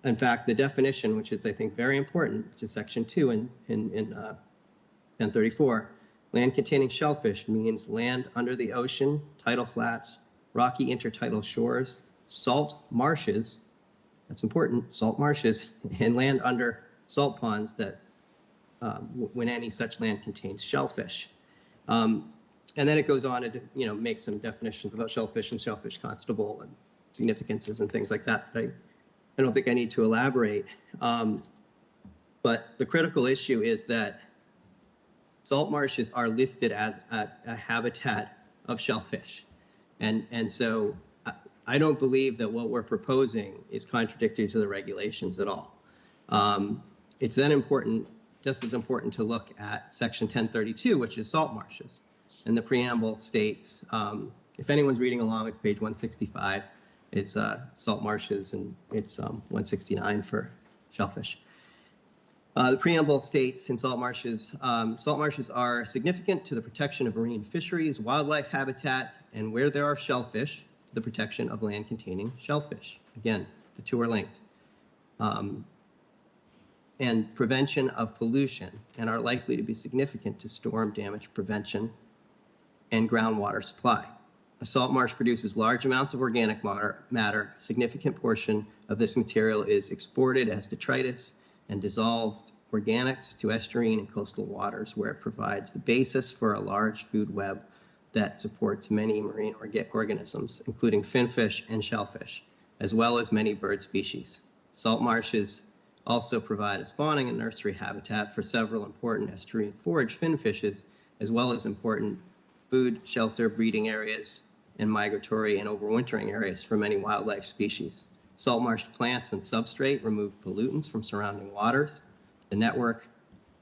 Speaker 18: In fact, the definition, which is, I think, very important, which is section 2 in 1034, land containing shellfish means land under the ocean, tidal flats, rocky intertidal shores, salt marshes, that's important, salt marshes, and land under salt ponds that when any such land contains shellfish. And then it goes on to make some definitions about shellfish and Shellfish Constable and significances and things like that I don't think I need to elaborate. But the critical issue is that salt marshes are listed as a habitat of shellfish. And so I don't believe that what we're proposing is contradictory to the regulations at all. It's then just as important to look at section 1032, which is salt marshes. And the preamble states, if anyone's reading along, it's page 165, is salt marshes, and it's 169 for shellfish. The preamble states in salt marshes are significant to the protection of marine fisheries, wildlife habitat, and where there are shellfish, the protection of land containing shellfish. Again, the two are linked. And prevention of pollution, and are likely to be significant to storm damage prevention and groundwater supply. A salt marsh produces large amounts of organic matter. A significant portion of this material is exported as detritus and dissolved organics to estuarine and coastal waters, where it provides the basis for a large food web that supports many marine organisms, including finfish and shellfish, as well as many bird species. Salt marshes also provide a spawning and nursery habitat for several important estuarine forage finfishes, as well as important food, shelter, breeding areas, and migratory and overwintering areas for many wildlife species. Salt marsh plants and substrate remove pollutants from surrounding waters. The network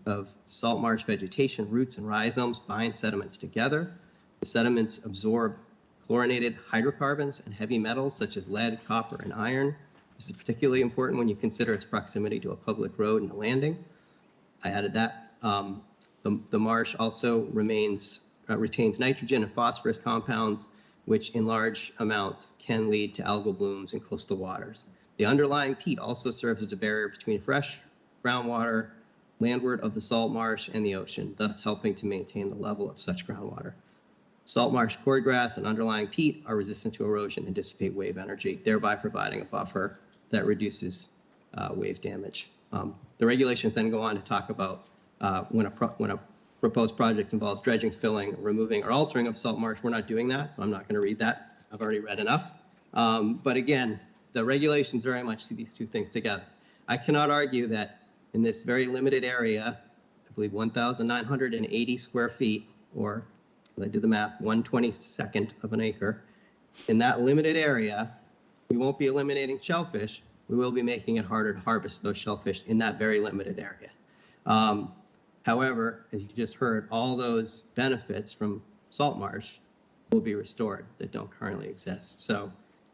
Speaker 18: of salt marsh vegetation roots and rhizomes bind sediments together. The sediments absorb chlorinated hydrocarbons and heavy metals such as lead, copper, and iron. This is particularly important when you consider its proximity to a public road and a landing. I added that. The marsh also retains nitrogen and phosphorus compounds, which in large amounts can lead to algal blooms in coastal waters. The underlying peat also serves as a barrier between fresh groundwater landward of the salt marsh and the ocean, thus helping to maintain the level of such groundwater. Salt marsh cordgrass and underlying peat are resistant to erosion and dissipate wave energy, thereby providing a buffer that reduces wave damage. The regulations then go on to talk about when a proposed project involves dredging, filling, removing, or altering of salt marsh. We're not doing that, so I'm not going to read that. I've already read enough. But again, the regulations very much see these two things together. I cannot argue that in this very limited area, I believe 1,980 square feet, or I did the math, 1/22nd of an acre, in that limited area, we won't be eliminating shellfish. We will be making it harder to harvest those shellfish in that very limited area. However, as you just heard, all those benefits from salt marsh will be restored that don't currently exist. So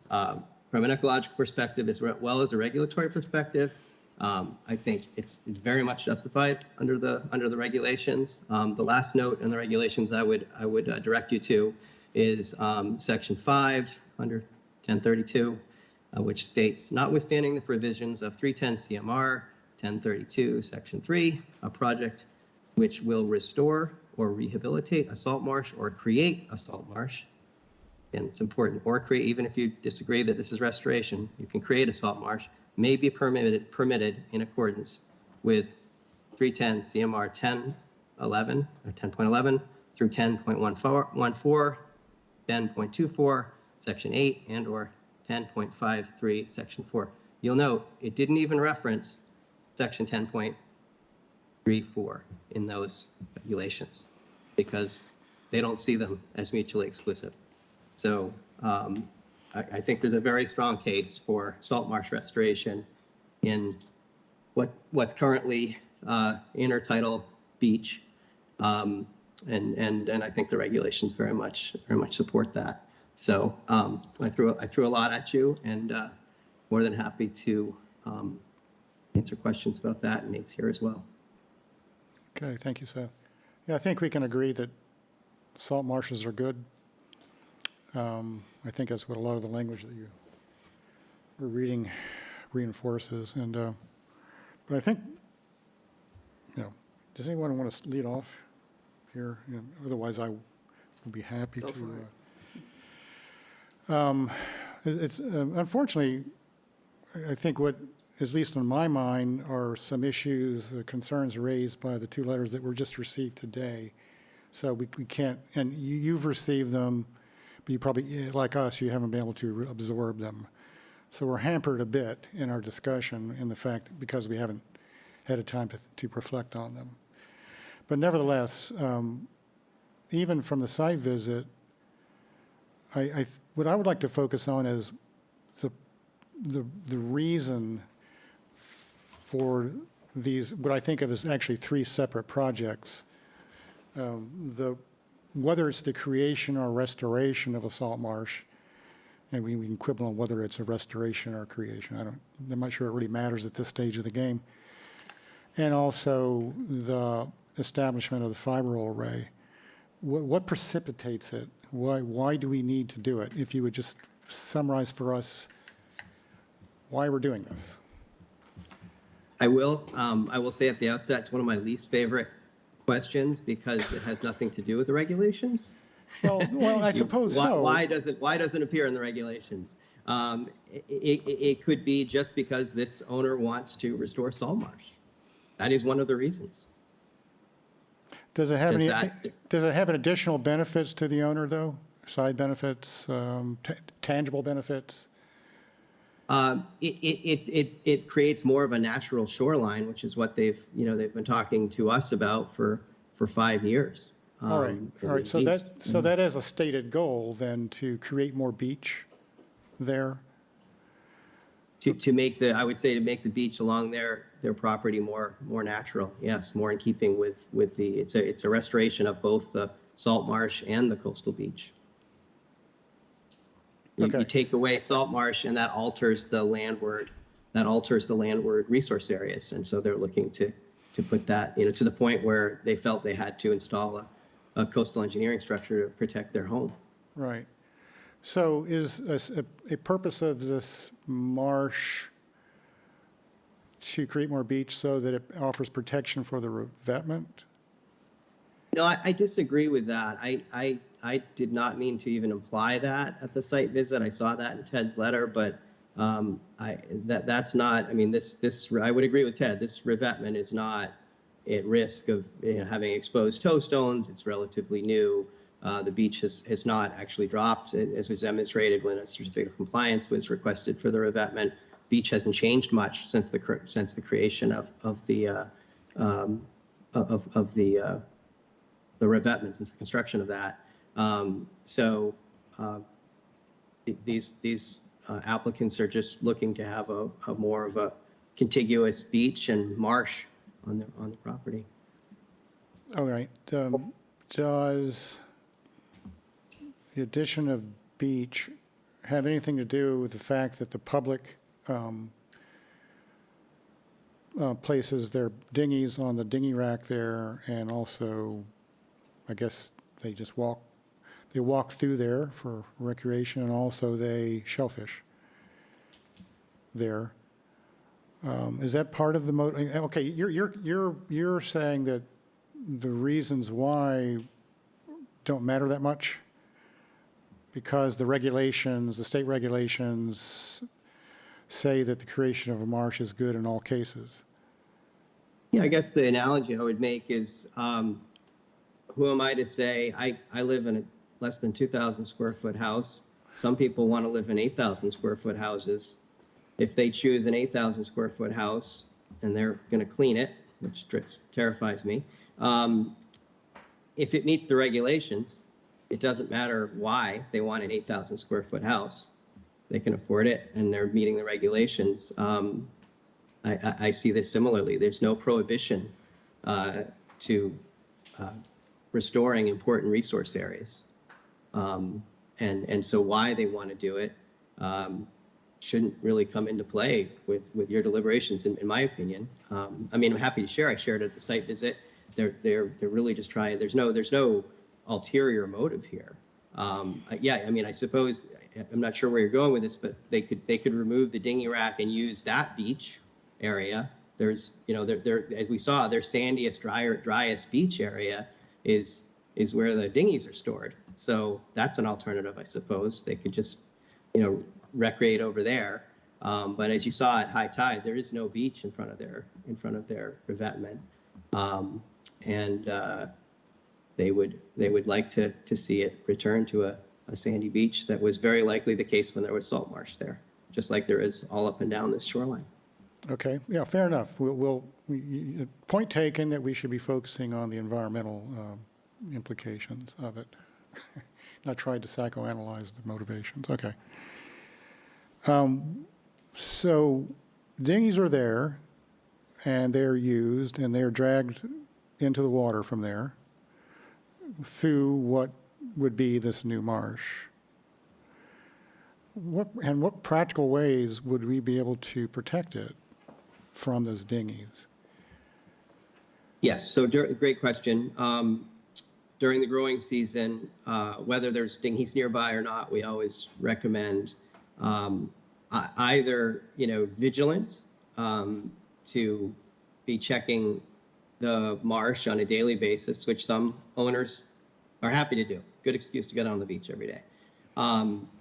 Speaker 18: from an ecological perspective, as well as a regulatory perspective, I think it's very much justified under the regulations. The last note in the regulations I would direct you to is section 5 under 1032, which states, notwithstanding the provisions of 310 CMR 1032 section 3, a project which will restore or rehabilitate a salt marsh or create a salt marsh, and it's important, or create, even if you disagree that this is restoration, you can create a salt marsh, may be permitted in accordance with 310 CMR 1011 or 10.11 through 10.14, 10.24, Section 8, and/or 10.53, Section 4. You'll note it didn't even reference Section 10.34 in those regulations because they don't see them as mutually exclusive. So I think there's a very strong case for salt marsh restoration in what's currently intertidal beach, and I think the regulations very much support that. So I threw a lot at you, and more than happy to answer questions about that, and Nate's here as well.
Speaker 1: Okay, thank you, Seth. Yeah, I think we can agree that salt marshes are good. I think that's what a lot of the language that you were reading reinforces. And but I think, does anyone want to lead off here? Otherwise, I will be happy to. It's unfortunately, I think what, at least in my mind, are some issues, concerns raised by the two letters that were just received today. So we can't, and you've received them, but you probably, like us, you haven't been able to absorb them. So we're hampered a bit in our discussion in the fact, because we haven't had a time to reflect on them. But nevertheless, even from the site visit, what I would like to focus on is the reason for these, what I think of as actually three separate projects. Whether it's the creation or restoration of a salt marsh, and we can quibble on whether it's a restoration or a creation. I'm not sure it really matters at this stage of the game. And also the establishment of the fibril array. What precipitates it? Why do we need to do it? If you would just summarize for us why we're doing this.
Speaker 18: I will say at the outset, it's one of my least favorite questions because it has nothing to do with the regulations.
Speaker 1: Well, I suppose so.
Speaker 18: Why does it appear in the regulations? It could be just because this owner wants to restore salt marsh. That is one of the reasons.
Speaker 1: Does it have any additional benefits to the owner, though? Side benefits, tangible benefits?
Speaker 18: It creates more of a natural shoreline, which is what they've been talking to us about for 5 years.
Speaker 1: All right. So that is a stated goal then, to create more beach there.
Speaker 18: To make the beach along their property more natural. Yes, more in keeping with the it's a restoration of both the salt marsh and the coastal beach. You take away salt marsh and that alters the landward resource areas, and so they're looking to put that to the point where they felt they had to install a coastal engineering structure to protect their home.
Speaker 1: Right. So is a purpose of this marsh to create more beach so that it offers protection for the revetment?
Speaker 18: No, I disagree with that. I did not mean to even imply that at the site visit. I saw that in Ted's letter, but that's not. I mean, this I would agree with Ted. This revetment is not at risk of having exposed toe stones. It's relatively new. The beach has not actually dropped, as was demonstrated when a certificate of compliance was requested for the revetment. Beach hasn't changed much since the creation of the revetment, since the construction of that. These applicants are just looking to have a more of a contiguous beach and marsh on the property.
Speaker 1: All right. Does the addition of beach have anything to do with the fact that the public places their dinghies on the dinghy rack there, and also, I guess they just walk through there for recreation, and also they shellfish there? Is that part of the okay? You're saying that the reasons why don't matter that much because the regulations, the state regulations, say that the creation of a marsh is good in all cases?
Speaker 18: Yeah, I guess the analogy I would make is, who am I to say, I live in a less than 2,000 square foot house. Some people want to live in 8,000 square foot houses. If they choose an 8,000 square foot house and they're going to clean it, which terrifies me, if it meets the regulations, it doesn't matter why they want an 8,000 square foot house. They can afford it and they're meeting the regulations. I see this similarly. There's no prohibition to restoring important resource areas. And so why they want to do it shouldn't really come into play with your deliberations, in my opinion. I mean, I'm happy to share. I shared at the site visit. They're really just trying. There's no ulterior motive here. Yeah, I mean, I suppose I'm not sure where you're going with this, but they could remove the dinghy rack and use that beach area. There's, there as we saw, their sandiest, driest beach area is where the dinghies are stored. So that's an alternative, I suppose. They could just, recreate over there. But as you saw at high tide, there is no beach in front of their revetment, and they would like to see it return to a sandy beach. That was very likely the case when there was salt marsh there, just like there is all up and down this shoreline.
Speaker 1: Okay, yeah, fair enough. Point taken that we should be focusing on the environmental implications of it, not trying to psychoanalyze the motivations. Okay. So dinghies are there, and they're used, and they're dragged into the water from there through what would be this new marsh. What practical ways would we be able to protect it from those dinghies?
Speaker 18: Yes, so great question. During the growing season, whether there's dinghies nearby or not, we always recommend either vigilance to be checking the marsh on a daily basis, which some owners are happy to do. Good excuse to get on the beach every day.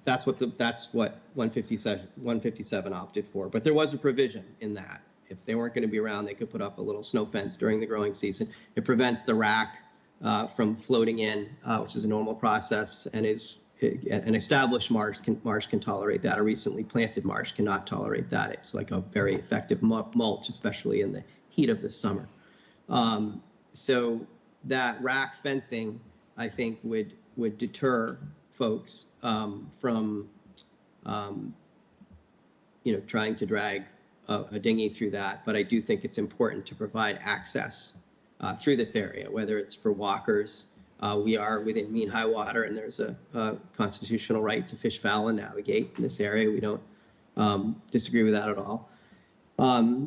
Speaker 18: That's what 157 opted for. But there was a provision in that. If they weren't going to be around, they could put up a little snow fence during the growing season. It prevents the rack from floating in, which is a normal process, and is an established marsh can tolerate that. A recently planted marsh cannot tolerate that. It's like a very effective mulch, especially in the heat of the summer. So that rack fencing, I think, would deter folks from trying to drag a dinghy through that. But I do think it's important to provide access through this area, whether it's for walkers. We are within mean high water, and there's a constitutional right to fish, fowl, and navigate in this area. We don't disagree with that at all.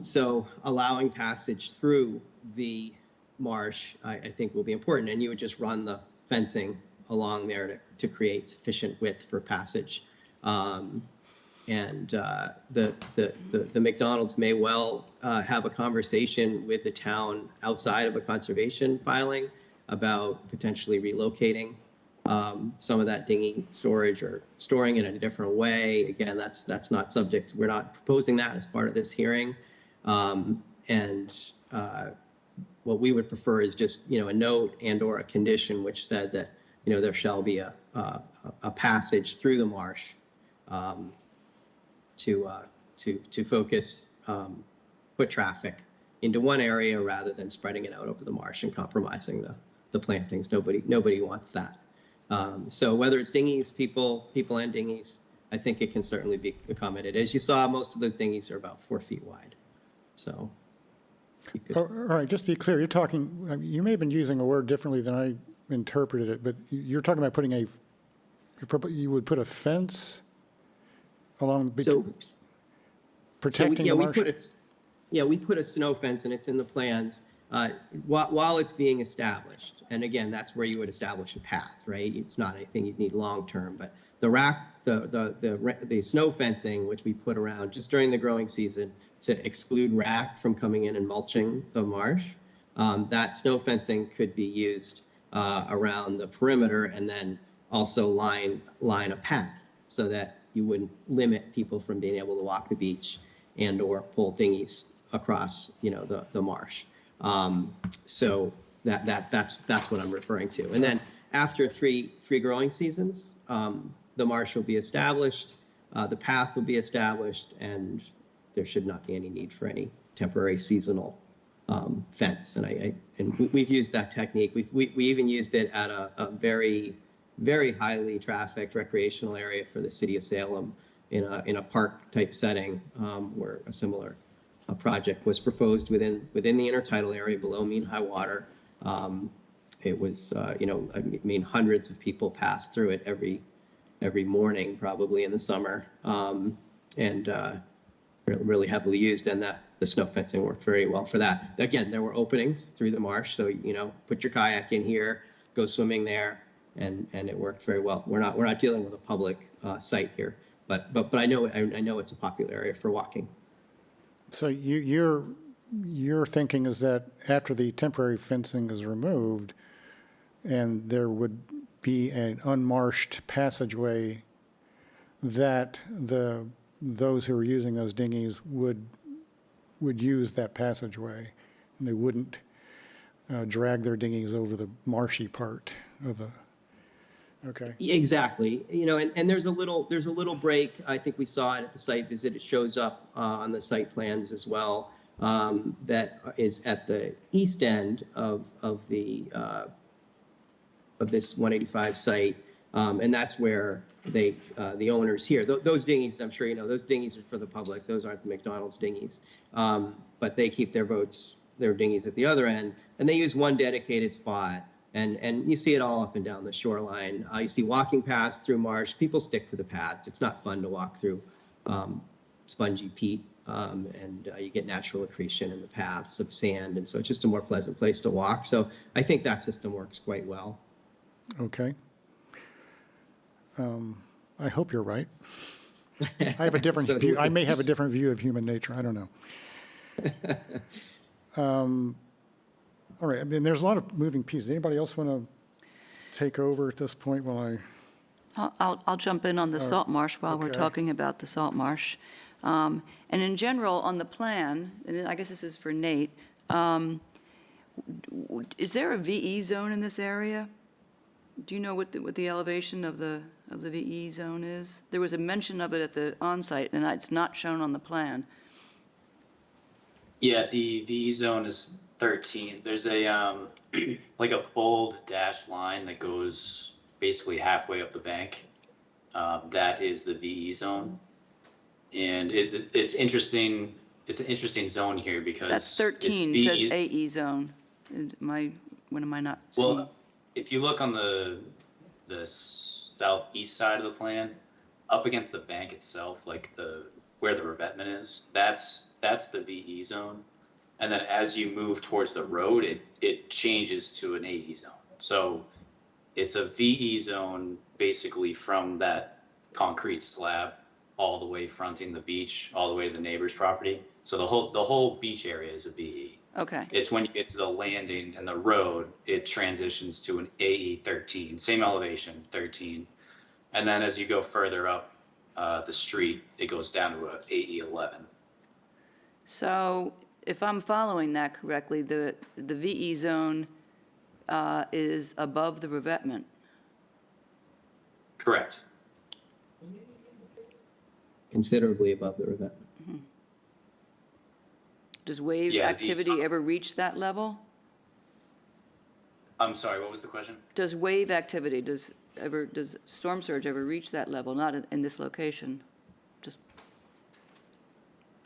Speaker 18: So allowing passage through the marsh, I think, will be important. And you would just run the fencing along there to create sufficient width for passage. And the McDonald's may well have a conversation with the town outside of a conservation filing about potentially relocating some of that dinghy storage or storing it in a different way. Again, that's not subject. We're not proposing that as part of this hearing. What we would prefer is just a note and/or a condition which said that there shall be a passage through the marsh to focus foot traffic into one area rather than spreading it out over the marsh and compromising the plantings. Nobody wants that. So whether it's dinghies, people and dinghies, I think it can certainly be accommodated. As you saw, most of those dinghies are about 4 feet wide. So.
Speaker 1: All right, just to be clear, you may have been using a word differently than I interpreted it, but you're talking about you would put a fence along protecting the marsh?
Speaker 18: We put a snow fence, and it's in the plans while it's being established. And again, that's where you would establish a path, right? It's not anything you'd need long-term, but the snow fencing, which we put around just during the growing season to exclude rack from coming in and mulching the marsh, that snow fencing could be used around the perimeter, and then also line a path so that you wouldn't limit people from being able to walk the beach and or pull dinghies across, the marsh. So that's what I'm referring to. And then after three growing seasons, the marsh will be established, the path will be established, and there should not be any need for any temporary seasonal fence. And we've used that technique. We even used it at a very, very highly trafficked recreational area for the city of Salem in a park type setting, where a similar project was proposed within the intertidal area below mean high water. It was, hundreds of people pass through it every morning, probably in the summer, and really heavily used, and the snow fencing worked very well for that. Again, there were openings through the marsh, so put your kayak in here, go swimming there, and it worked very well. We're not dealing with a public site here, but I know it's a popular area for walking.
Speaker 1: So your thinking is that after the temporary fencing is removed, and there would be an unmarshed passageway, that those who are using those dinghies would use that passageway, and they wouldn't drag their dinghies over the marshy part of the. Okay.
Speaker 18: Exactly. And there's a little break. I think we saw it at the site visit. It shows up on the site plans as well. That is at the east end of this 185 site, and that's where the owners here. Those dinghies, I'm sure those dinghies are for the public. Those aren't the McDonald's dinghies, but they keep their dinghies at the other end, and they use one dedicated spot. And you see it all up and down the shoreline. You see walking paths through marsh. People stick to the paths. It's not fun to walk through spongy peat, and you get natural accretion in the paths of sand. And so it's just a more pleasant place to walk. So I think that system works quite well.
Speaker 1: Okay. I hope you're right. I have a different view. I may have a different view of human nature. I don't know. All right. I mean, there's a lot of moving pieces. Anybody else want to take over at this point while
Speaker 2: I'll jump in on the salt marsh while we're
Speaker 1: okay.
Speaker 2: talking about the salt marsh. And in general, on the plan, and I guess this is for Nate, is there a VE zone in this area? Do you know what the elevation of the VE zone is? There was a mention of it at the on-site, and it's not shown on the plan.
Speaker 17: Yeah, the VE zone is 13. There's a like a bold dashed line that goes basically halfway up the bank. That is the VE zone, and it's interesting. It's an interesting zone here because
Speaker 2: That's 13,
Speaker 17: it's
Speaker 2: says AE zone. When am I not seeing?
Speaker 17: Well, if you look on the southeast side of the plan, up against the bank itself, like where the revetment is, that's the VE zone. And then as you move towards the road, it changes to an AE zone. So it's a VE zone basically from that concrete slab all the way fronting the beach, all the way to the neighbor's property. So the whole beach area is a VE.
Speaker 2: Okay.
Speaker 17: It's when you get to the landing and the road, it transitions to an AE 13, same elevation, 13. And then as you go further up the street, it goes down to a AE 11.
Speaker 2: So if I'm following that correctly, the VE zone is above the revetment.
Speaker 17: Correct.
Speaker 18: Considerably above the revetment.
Speaker 2: Mm-hmm. Does wave activity ever reach that level?
Speaker 17: I'm sorry, what was the question?
Speaker 2: Does wave activity, does storm surge ever reach that level? Not in this location, just.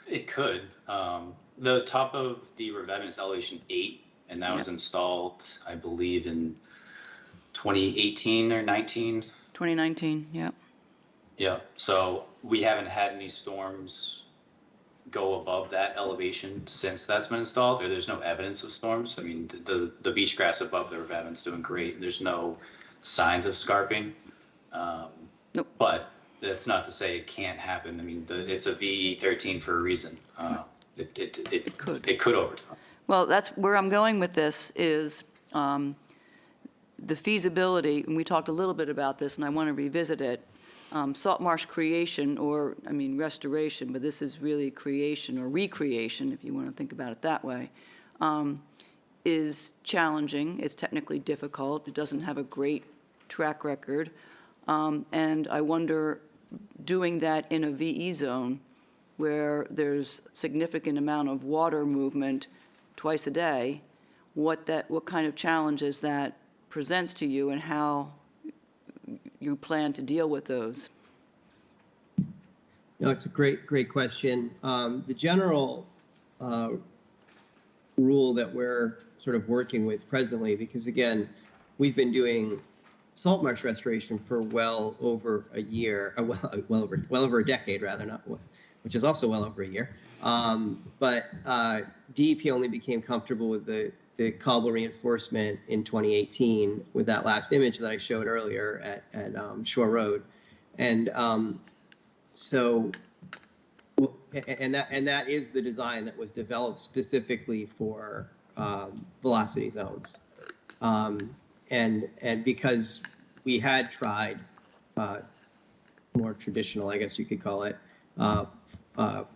Speaker 17: It could. The top of the revetment is elevation 8, and that was installed, I believe, in 2018 or 19.
Speaker 2: 2019, yeah.
Speaker 17: Yeah, so we haven't had any storms go above that elevation since that's been installed, or there's no evidence of storms. I mean, the beach grass above the revetment's doing great. There's no signs of scarping.
Speaker 2: Nope.
Speaker 17: But that's not to say it can't happen. I mean, it's a VE 13 for a reason. It could over time.
Speaker 2: Well, that's where I'm going with this is the feasibility, and we talked a little bit about this, and I want to revisit it. salt marsh creation, or, I mean, restoration, but this is really creation or recreation, if you want to think about it that way, is challenging. It's technically difficult. It doesn't have a great track record. And I wonder, doing that in a VE zone where there's significant amount of water movement twice a day, what kind of challenges that presents to you and how you plan to deal with those?
Speaker 18: No, it's a great question. The general rule that we're sort of working with presently, because again, we've been doing salt marsh restoration for well over a year, well over a decade rather, which is also well over a year. But DEP only became comfortable with the cobble reinforcement in 2018 with that last image that I showed earlier at Shore Road. And that is the design that was developed specifically for velocity zones. And because we had tried more traditional, I guess you could call it,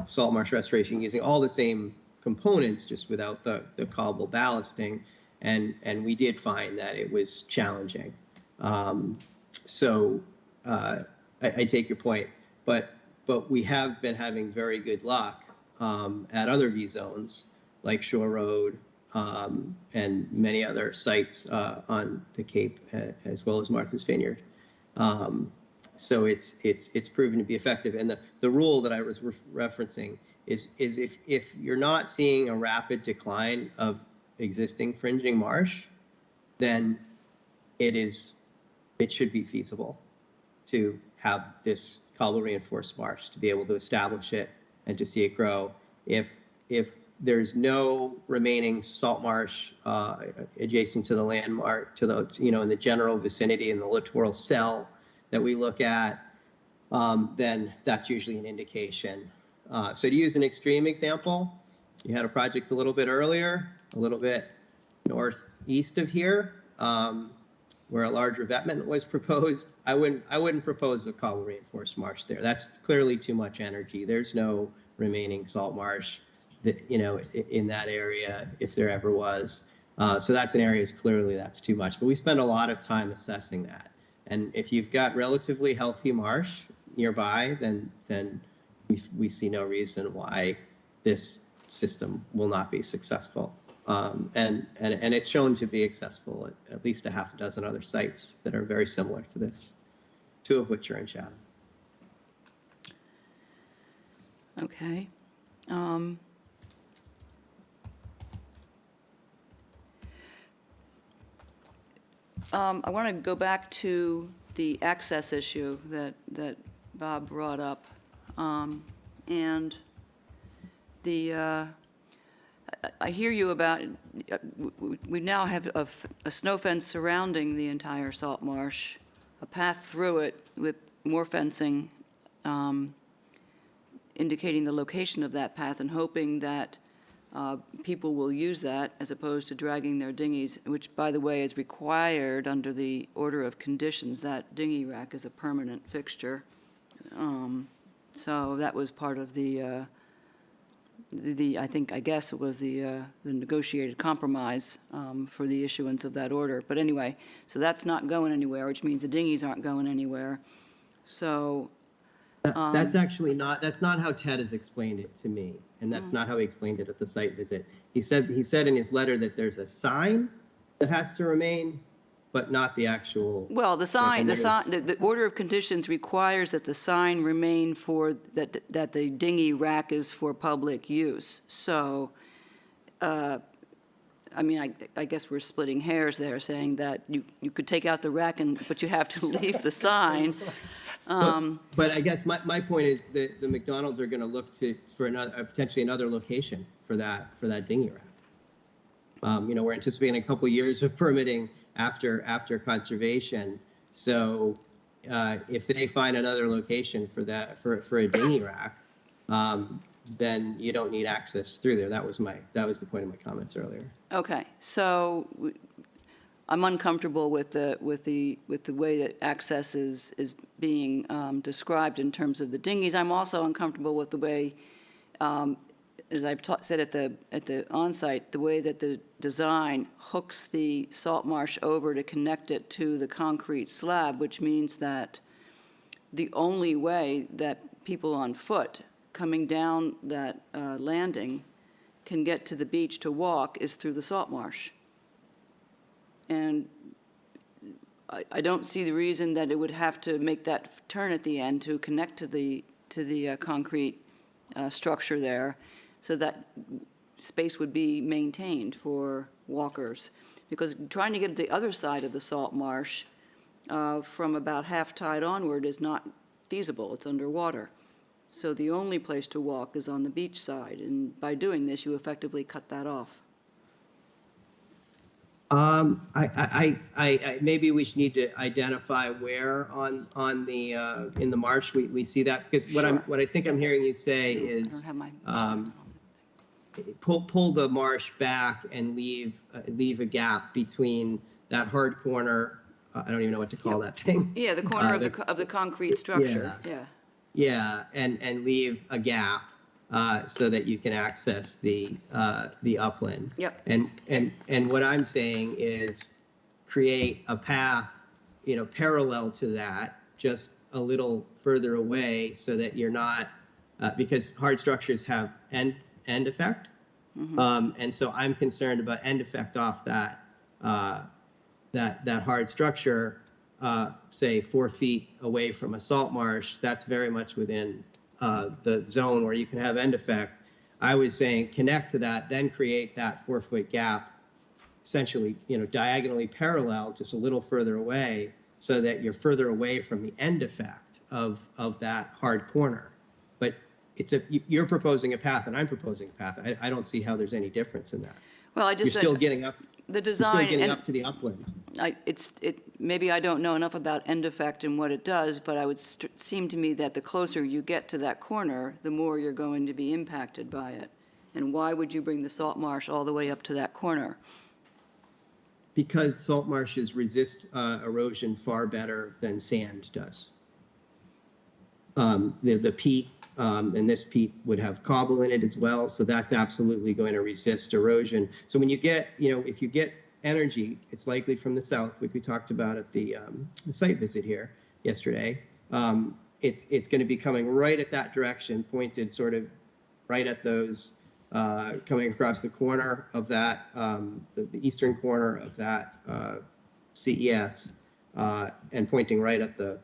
Speaker 18: salt marsh restoration using all the same components, just without the cobble ballasting, and we did find that it was challenging. I take your point, but we have been having very good luck at other V zones like Shore Road and many other sites on the Cape, as well as Martha's Vineyard. So it's proven to be effective. And the rule that I was referencing is if you're not seeing a rapid decline of existing fringing marsh, then it should be feasible to have this cobble reinforced marsh, to be able to establish it and to see it grow. If there's no remaining salt marsh adjacent to the landmark, to the, in the general vicinity in the littoral cell that we look at, then that's usually an indication. So to use an extreme example, you had a project a little bit earlier, a little bit northeast of here, where a large revetment was proposed. I wouldn't propose a cobble reinforced marsh there. That's clearly too much energy. There's no remaining salt marsh that, in that area, if there ever was. So that's an area that's too much. But we spend a lot of time assessing that. And if you've got relatively healthy marsh nearby, then we see no reason why this system will not be successful. And it's shown to be accessible at least a half a dozen other sites that are very similar to this, 2 of which are in Chatham.
Speaker 2: Okay. I want to go back to the access issue that Bob brought up. And I hear you about, we now have a snow fence surrounding the entire salt marsh, a path through it with more fencing indicating the location of that path, and hoping that people will use that as opposed to dragging their dinghies, which, by the way, is required under the order of conditions. That dinghy rack is a permanent fixture. So that was part of the I guess it was the negotiated compromise for the issuance of that order. But anyway, so that's not going anywhere, which means the dinghies aren't going anywhere. So
Speaker 18: that's actually that's not how Ted has explained it to me, and that's not how he explained it at the site visit. He said in his letter that there's a sign that has to remain, but not the actual.
Speaker 2: Well, the order of conditions requires that the sign remain for, that the dinghy rack is for public use. So, I mean, I guess we're splitting hairs there, saying that you could take out the rack, but you have to leave the sign.
Speaker 18: But I guess my point is that the McDonald's are going to look for potentially another location for that dinghy rack. We're anticipating a couple years of permitting after conservation. So if they find another location for a dinghy rack, then you don't need access through there. That was the point of my comments earlier.
Speaker 2: Okay, so I'm uncomfortable with the way that access is being described in terms of the dinghies. I'm also uncomfortable with the way, as I've said at the onsite, the way that the design hooks the salt marsh over to connect it to the concrete slab, which means that the only way that people on foot coming down that landing can get to the beach to walk is through the salt marsh. And I don't see the reason that it would have to make that turn at the end to connect to the concrete structure there, so that space would be maintained for walkers. Because trying to get to the other side of the salt marsh from about half tide onward is not feasible. It's underwater. So the only place to walk is on the beach side, and by doing this, you effectively cut that off.
Speaker 18: Maybe we should need to identify where on the in the marsh we see that, because what I think I'm hearing you say is pull the marsh back and leave a gap between that hard corner. I don't even know what to call that thing.
Speaker 2: Yeah, the corner of the concrete structure. Yeah.
Speaker 18: Yeah, and leave a gap so that you can access the upland.
Speaker 2: Yep.
Speaker 18: And what I'm saying is create a path, parallel to that, just a little further away, so that you're not because hard structures have end effect, and so I'm concerned about end effect off that hard structure. Say 4 feet away from a salt marsh, that's very much within the zone where you can have end effect. I was saying connect to that, then create that 4-foot gap, essentially, diagonally parallel, just a little further away, so that you're further away from the end effect of that hard corner. But you're proposing a path and I'm proposing a path. I don't see how there's any difference in that.
Speaker 2: Well, I just
Speaker 18: you're still getting up.
Speaker 2: The design,
Speaker 18: you're still getting up to the upland.
Speaker 2: Maybe I don't know enough about end effect and what it does, but it would seem to me that the closer you get to that corner, the more you're going to be impacted by it. And why would you bring the salt marsh all the way up to that corner?
Speaker 18: Because salt marshes resist erosion far better than sand does. The peat, and this peat would have cobble in it as well, so that's absolutely going to resist erosion. So when you get, if you get energy, it's likely from the south, which we talked about at the site visit here yesterday. It's going to be coming right at that direction, pointed sort of right at those, coming across the corner of that, the eastern corner of that CES, and pointing right at the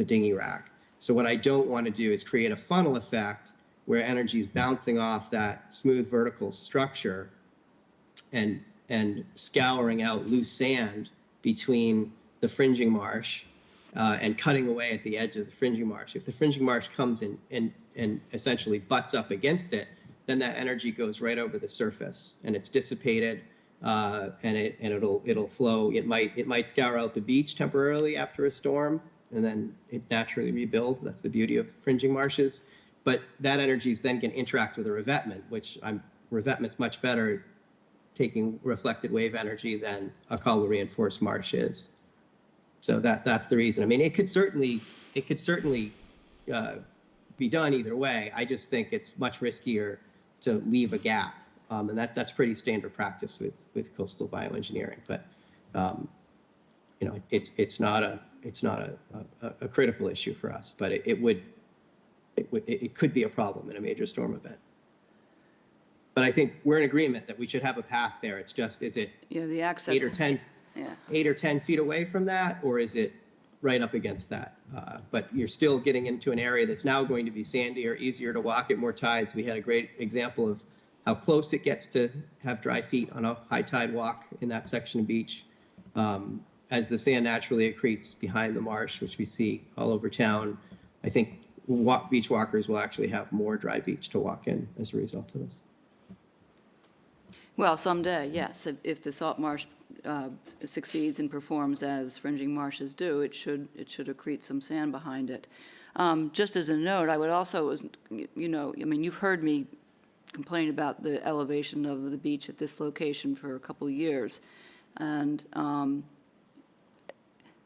Speaker 18: dinghy rack. So what I don't want to do is create a funnel effect where energy is bouncing off that smooth vertical structure and scouring out loose sand between the fringing marsh and cutting away at the edge of the fringing marsh. If the fringing marsh comes in and essentially butts up against it, then that energy goes right over the surface and it's dissipated, and it'll flow. It might scour out the beach temporarily after a storm, and then it naturally rebuilds. That's the beauty of fringing marshes. But that energy is then going to interact with a revetment, which revetment's much better taking reflected wave energy than a collar reinforced marsh is. So that's the reason. I mean, it could certainly be done either way. I just think it's much riskier to leave a gap, and that's pretty standard practice with coastal bioengineering. But it's not a critical issue for us, but it could be a problem in a major storm event. But I think we're in agreement that we should have a path there. It's just, is it
Speaker 2: the access
Speaker 18: 8 or 10 feet away from that, or is it right up against that? But you're still getting into an area that's now going to be sandier, easier to walk at more tides. We had a great example of how close it gets to have dry feet on a high tide walk in that section of beach. As the sand naturally accretes behind the marsh, which we see all over town, I think beach walkers will actually have more dry beach to walk in as a result of this.
Speaker 2: Well, someday, yes. If the salt marsh succeeds and performs as fringing marshes do, it should accrete some sand behind it. Just as a note, I would also, you've heard me complain about the elevation of the beach at this location for a couple of years, and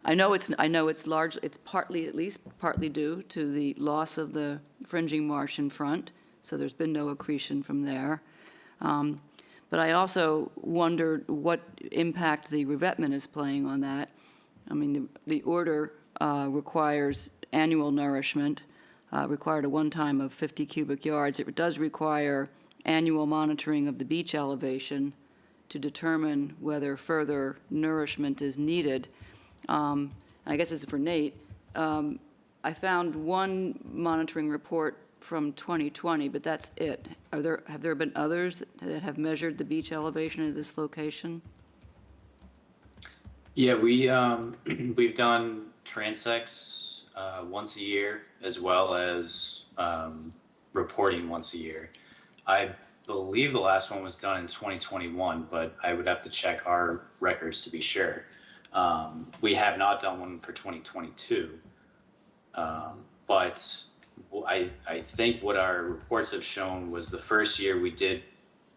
Speaker 2: I know it's large, it's partly, at least partly due to the loss of the fringing marsh in front, so there's been no accretion from there. But I also wondered what impact the revetment is playing on that. I mean, the order requires annual nourishment, required a one-time of 50 cubic yards. It does require annual monitoring of the beach elevation to determine whether further nourishment is needed. I guess this is for Nate. I found one monitoring report from 2020, but that's it. Have there been others that have measured the beach elevation at this location?
Speaker 17: Yeah, we've done transects once a year, as well as reporting once a year. I believe the last one was done in 2021, but I would have to check our records to be sure. We have not done one for 2022, but I think what our reports have shown was the first year we did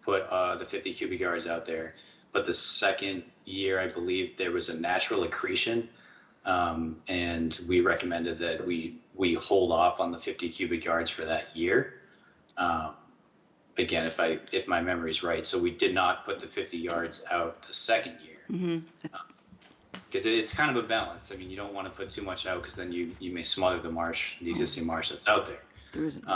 Speaker 17: put the 50 cubic yards out there, but the second year I believe there was a natural accretion, and we recommended that we hold off on the 50 cubic yards for that year. Again, if my memory is right, so we did not put the 50 yards out the second year. Because it's kind of a balance. I mean, you don't want to put too much out because then you may smother the marsh, the existing marsh that's out there.
Speaker 2: There isn't.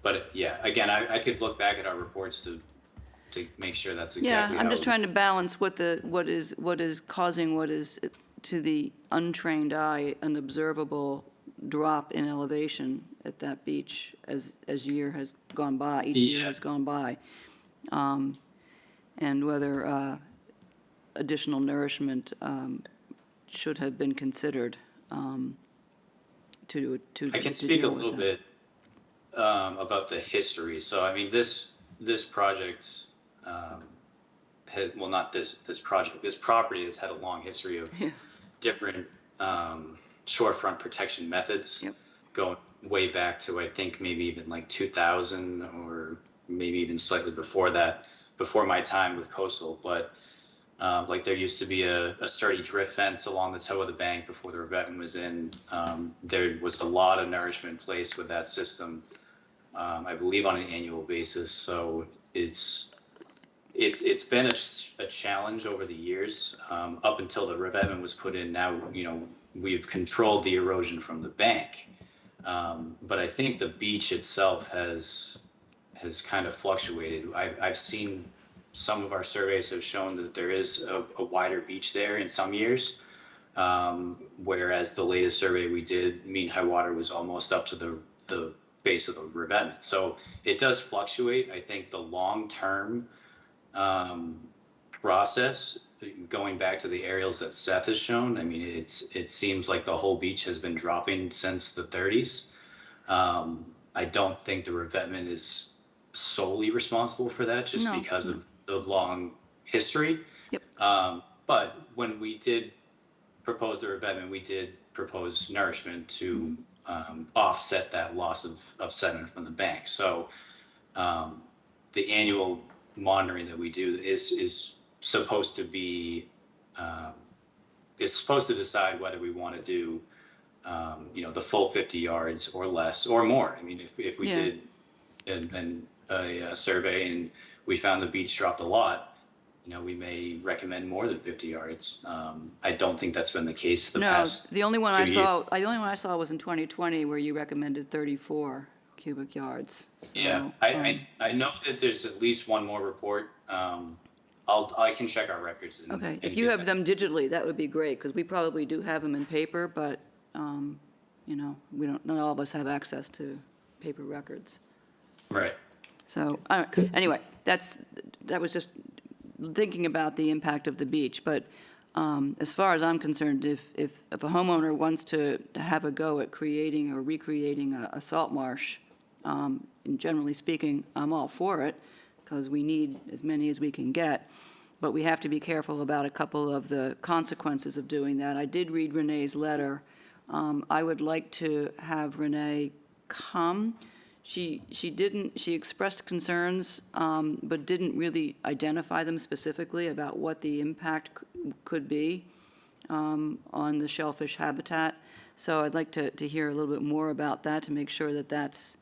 Speaker 17: But yeah, again, I could look back at our reports to make sure that's exactly.
Speaker 2: Yeah, I'm just trying to balance what is causing what is, to the untrained eye, an observable drop in elevation at that beach as year has gone by, each year has gone by. And whether additional nourishment should have been considered to
Speaker 17: I can speak a little bit about the history. So I mean, this project had, well, not this project. This property has had a long history of different shorefront protection methods, going way back to I think maybe even like 2000 or maybe even slightly before that, before my time with Coastal. But like there used to be a sturdy drift fence along the toe of the bank before the revetment was in. There was a lot of nourishment placed with that system, I believe on an annual basis. So it's been a challenge over the years, up until the revetment was put in. Now, we've controlled the erosion from the bank. But I think the beach itself has kind of fluctuated. I've seen some of our surveys have shown that there is a wider beach there in some years, whereas the latest survey we did, mean high water was almost up to the base of the revetment. So it does fluctuate. I think the long-term process, going back to the aerials that Seth has shown, I mean, it seems like the whole beach has been dropping since the 30s. I don't think the revetment is solely responsible for that, just because of the long history. But when we did propose the revetment, we did propose nourishment to offset that loss of sediment from the bank. So the annual monitoring that we do is supposed to be is supposed to decide whether we want to do the full 50 yards or less or more. I mean, if we did a survey and we found the beach dropped a lot, we may recommend more than 50 yards. I don't think that's been the case the past.
Speaker 2: The only one I saw was in 2020 where you recommended 34 cubic yards. So,
Speaker 17: yeah, I know that there's at least one more report. I can check our records.
Speaker 2: Okay, if you have them digitally, that would be great, because we probably do have them in paper, but not all of us have access to paper records.
Speaker 17: Right.
Speaker 2: So anyway, that was just thinking about the impact of the beach. But as far as I'm concerned, if a homeowner wants to have a go at creating or recreating a salt marsh, and generally speaking, I'm all for it, because we need as many as we can get. But we have to be careful about a couple of the consequences of doing that. I did read Renee's letter. I would like to have Renee come she expressed concerns, but didn't really identify them specifically about what the impact could be on the shellfish habitat. So I'd like to hear a little bit more about that to make sure that that's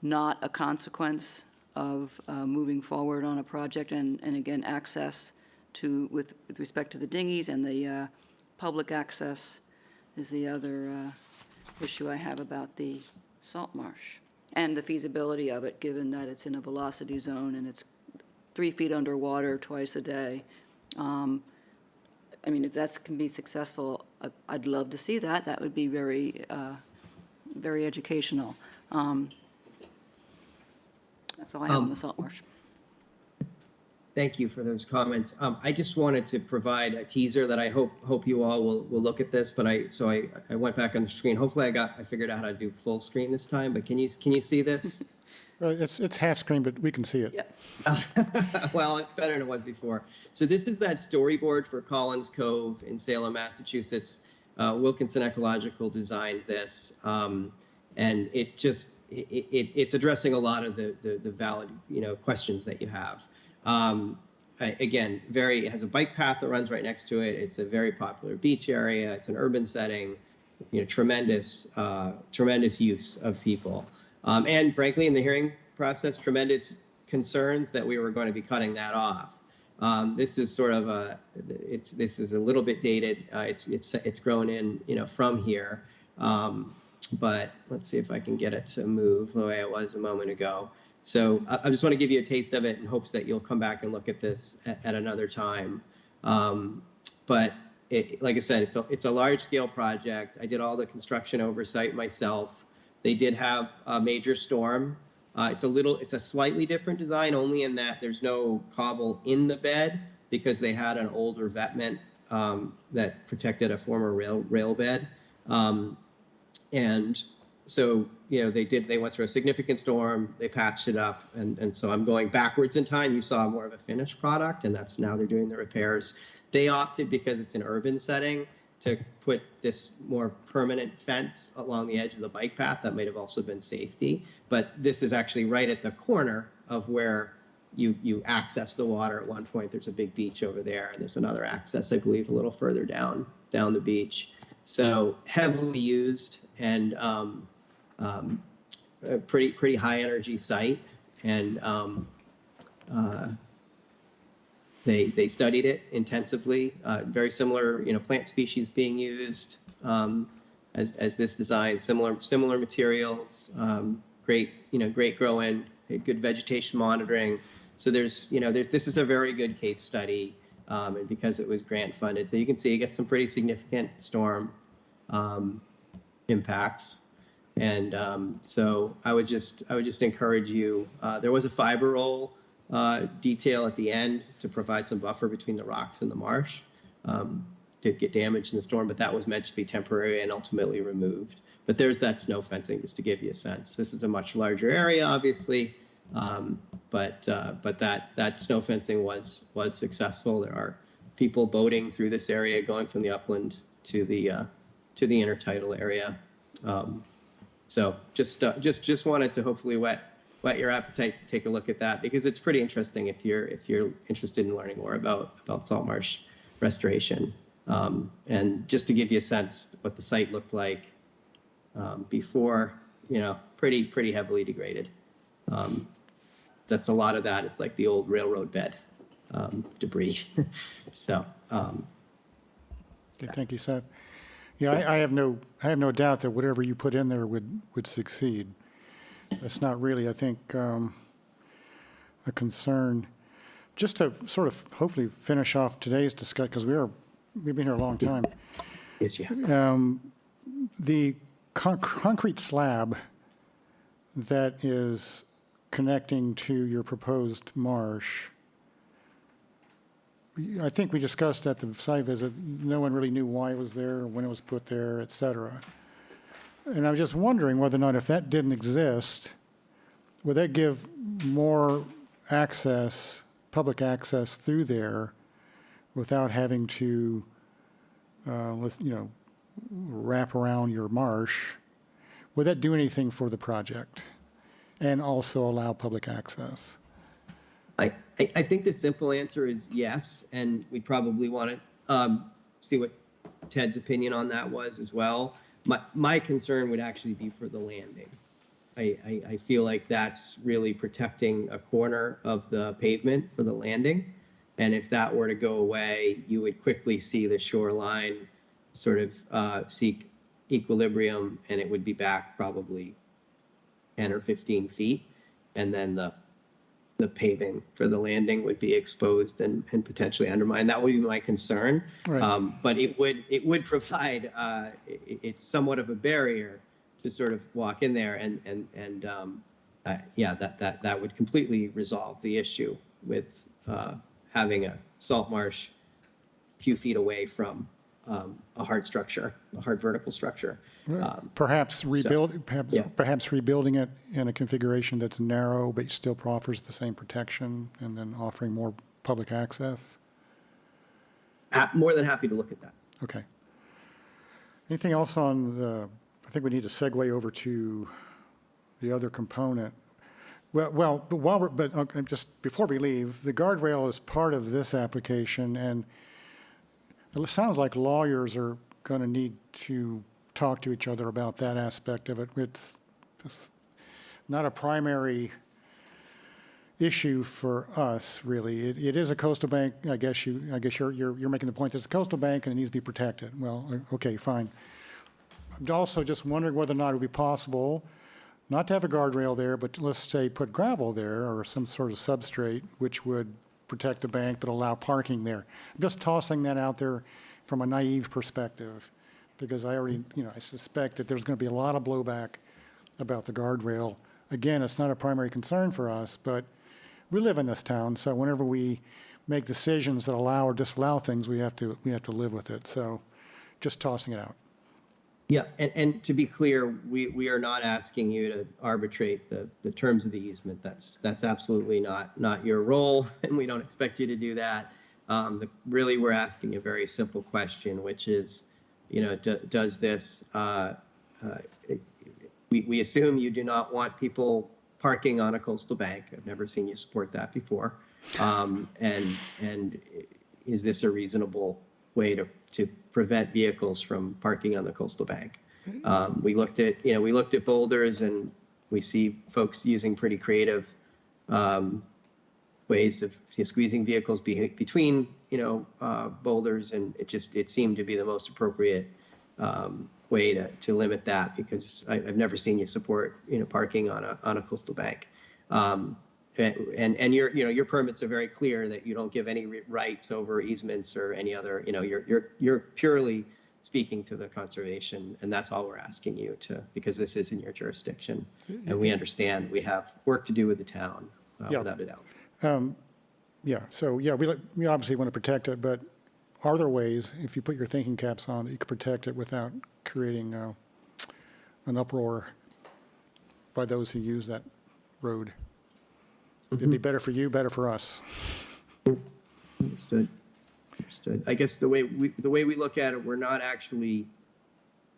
Speaker 2: not a consequence of moving forward on a project, and again, access to, with respect to the dinghies and the public access is the other issue I have about the salt marsh and the feasibility of it, given that it's in a velocity zone and it's 3 feet underwater twice a day. I mean, if that can be successful, I'd love to see that. That would be very, very educational. That's all I have on the salt marsh.
Speaker 18: Thank you for those comments. I just wanted to provide a teaser that I hope you all will look at this, but I went back on the screen. Hopefully I figured out how to do full screen this time, but can you see this?
Speaker 1: It's half screen, but we can see it.
Speaker 2: Yep.
Speaker 18: Well, it's better than it was before. So this is that storyboard for Collins Cove in Salem, Massachusetts. Wilkinson Ecological designed this, and it just it's addressing a lot of the valid questions that you have. Again, it has a bike path that runs right next to it. It's a very popular beach area. It's an urban setting. Tremendous use of people, and frankly, in the hearing process, tremendous concerns that we were going to be cutting that off. This is sort of this is a little bit dated. It's grown in from here, but let's see if I can get it to move the way it was a moment ago. So I just want to give you a taste of it in hopes that you'll come back and look at this at another time. But like I said, it's a large-scale project. I did all the construction oversight myself. They did have a major storm. It's a slightly different design, only in that there's no cobble in the bed because they had an older vetment that protected a former rail bed. And so, they went through a significant storm, they patched it up, and so I'm going backwards in time. You saw more of a finished product, and now they're doing the repairs. They opted, because it's an urban setting, to put this more permanent fence along the edge of the bike path. That might have also been safety, but this is actually right at the corner of where you access the water. At one point, there's a big beach over there, and there's another access, I believe, a little further down the beach. So heavily used, and a pretty high energy site, and they studied it intensively. Very similar, plant species being used as this design. Similar materials. Great grow-in, good vegetation monitoring. So this is a very good case study, and because it was grant funded, so you can see it gets some pretty significant storm impacts. And so I would just encourage you. There was a fiber roll detail at the end to provide some buffer between the rocks and the marsh to get damaged in the storm, but that was meant to be temporary and ultimately removed. But there's that snow fencing, just to give you a sense. This is a much larger area, obviously, but that snow fencing was successful. There are people boating through this area, going from the upland to the intertidal area. So just wanted to hopefully whet your appetite to take a look at that, because it's pretty interesting if you're interested in learning more about salt marsh restoration. And just to give you a sense what the site looked like before, pretty heavily degraded. That's a lot of that. It's like the old railroad bed debris. So.
Speaker 1: Okay, thank you, Seth. Yeah, I have no doubt that whatever you put in there would succeed. That's not really, I think, a concern. Just to sort of hopefully finish off today's discussion, because we've been here a long time.
Speaker 18: Yes, you have.
Speaker 1: The concrete slab that is connecting to your proposed marsh, I think we discussed at the site visit, no one really knew why it was there, when it was put there, et cetera. And I was just wondering whether or not, if that didn't exist, would that give more access, public access through there without having to, wrap around your marsh? Would that do anything for the project? and also allow public access?
Speaker 18: I think the simple answer is yes, and we probably want to see what Ted's opinion on that was as well. My concern would actually be for the landing. I feel like that's really protecting a corner of the pavement for the landing. And if that were to go away, you would quickly see the shoreline sort of seek equilibrium, and it would be back probably 10 or 15 feet. And then the paving for the landing would be exposed and potentially undermined. That would be my concern.
Speaker 1: Right.
Speaker 18: But it would provide, it's somewhat of a barrier to sort of walk in there yeah, that would completely resolve the issue with having a salt marsh a few feet away from a hard structure, a hard vertical structure.
Speaker 1: Perhaps rebuilding it in a configuration that's narrow but still offers the same protection, and then offering more public access?
Speaker 18: More than happy to look at that.
Speaker 1: Okay. Anything else on the, I think we need to segue over to the other component. Well, but just before we leave, the guardrail is part of this application, and it sounds like lawyers are going to need to talk to each other about that aspect of it. It's not a primary issue for us, really. It is a coastal bank. I guess you're making the point that it's a coastal bank and it needs to be protected. Well, okay, fine. I'm also just wondering whether or not it would be possible not to have a guardrail there, but let's say put gravel there or some sort of substrate which would protect the bank but allow parking there. I'm just tossing that out there from a naive perspective, because I already, I suspect that there's going to be a lot of blowback about the guardrail. Again, it's not a primary concern for us, but we live in this town, so whenever we make decisions that allow or disallow things, we have to live with it. So just tossing it out.
Speaker 18: Yeah, and to be clear, we are not asking you to arbitrate the terms of the easement. That's absolutely not your role, and we don't expect you to do that. Really, we're asking a very simple question, which is, does this, we assume you do not want people parking on a coastal bank. I've never seen you support that before. And is this a reasonable way to prevent vehicles from parking on the coastal bank? We looked at boulders, and we see folks using pretty creative ways of squeezing vehicles between boulders, and it seemed to be the most appropriate way to limit that, because I've never seen you support parking on a coastal bank. And your permits are very clear that you don't give any rights over easements or any other, you're purely speaking to the conservation, and that's all we're asking you to, because this is in your jurisdiction, and we understand we have work to do with the town, without a doubt.
Speaker 1: We obviously want to protect it, but are there ways, if you put your thinking caps on, that you could protect it without creating an uproar by those who use that road? It'd be better for you, better for us.
Speaker 18: Understood. I guess the way we look at it, we're not actually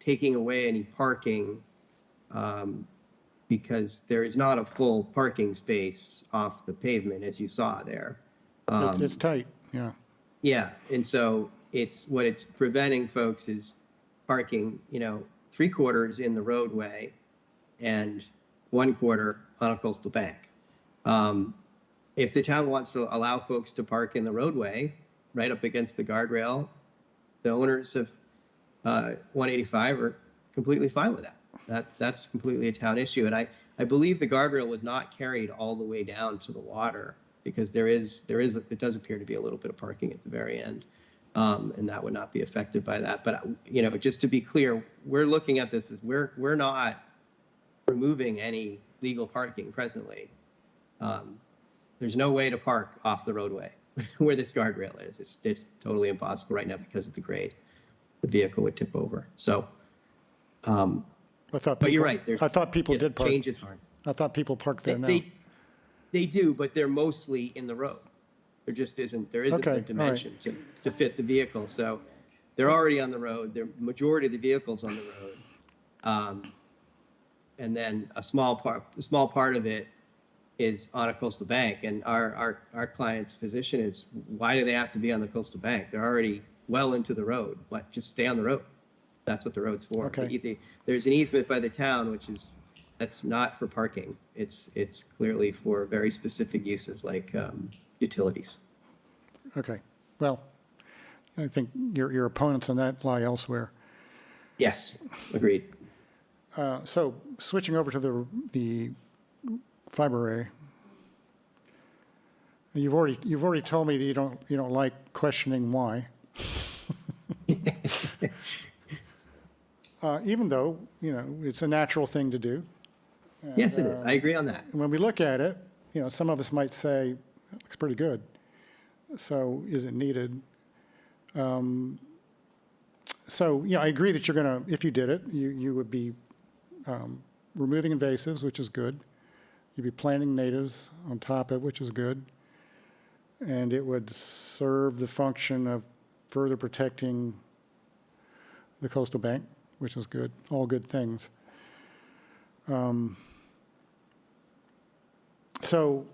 Speaker 18: taking away any parking, because there is not a full parking space off the pavement, as you saw there.
Speaker 1: It's tight, yeah.
Speaker 18: Yeah, and so what it's preventing folks is parking, 3/4 in the roadway and 1/4 on a coastal bank. If the town wants to allow folks to park in the roadway right up against the guardrail, the owners of 185 are completely fine with that. That's completely a town issue. And I believe the guardrail was not carried all the way down to the water, because it does appear to be a little bit of parking at the very end. And that would not be affected by that. But, just to be clear, we're looking at this as we're not removing any legal parking presently. There's no way to park off the roadway where this guardrail is. It's totally impossible right now because of the grade. The vehicle would tip over. So, but you're right.
Speaker 1: I thought people did park.
Speaker 18: Change is hard.
Speaker 1: I thought people parked there now.
Speaker 18: They do, but they're mostly in the road. There just isn't a dimension to fit the vehicle. So they're already on the road. The majority of the vehicles on the road. and then a small part of it is on a coastal bank. And our client's position is, why do they have to be on the coastal bank? They're already well into the road. But just stay on the road. That's what the road's for.
Speaker 1: Okay.
Speaker 18: There's an easement by the town, that's not for parking. It's clearly for very specific uses like utilities.
Speaker 1: Okay. Well, I think your opponents on that lie elsewhere.
Speaker 18: Yes, agreed.
Speaker 1: So switching over to the fiber array, you've already told me that you don't like questioning why. Even though it's a natural thing to do. And,
Speaker 18: Yes, it is. I agree on that.
Speaker 1: when we look at it, some of us might say it looks pretty good. So is it needed? So I agree that you're going to, if you did it, you would be removing invasives, which is good. You'd be planting natives on top of it, which is good. And it would serve the function of further protecting the coastal bank, which is good. All good things. So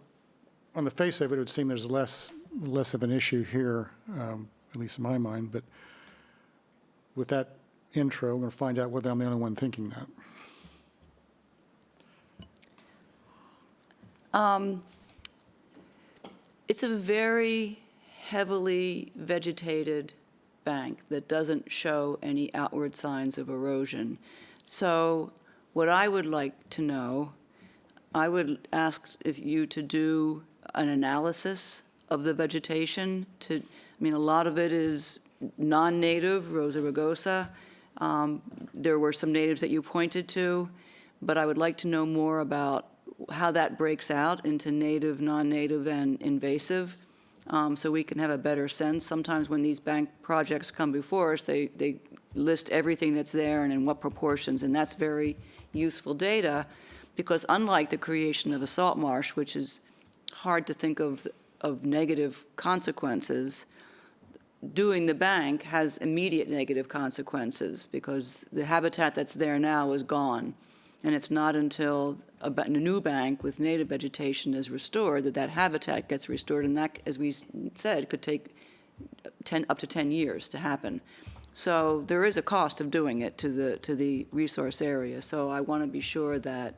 Speaker 1: on the face of it, it would seem there's less of an issue here, at least in my mind. But with that intro, we're going to find out whether I'm the only one thinking that.
Speaker 2: It's a very heavily vegetated bank that doesn't show any outward signs of erosion. So what I would like to know, I would ask you to do an analysis of the vegetation. A lot of it is non-native, Rosa rugosa. There were some natives that you pointed to, but I would like to know more about how that breaks out into native, non-native, and invasive, so we can have a better sense. Sometimes when these bank projects come before us, they list everything that's there and in what proportions, and that's very useful data, because unlike the creation of a salt marsh, which is hard to think of negative consequences, doing the bank has immediate negative consequences, because the habitat that's there now is gone. And it's not until a new bank with native vegetation is restored that habitat gets restored, and that, as we said, could take up to 10 years to happen. So there is a cost of doing it to the resource area. So I want to be sure that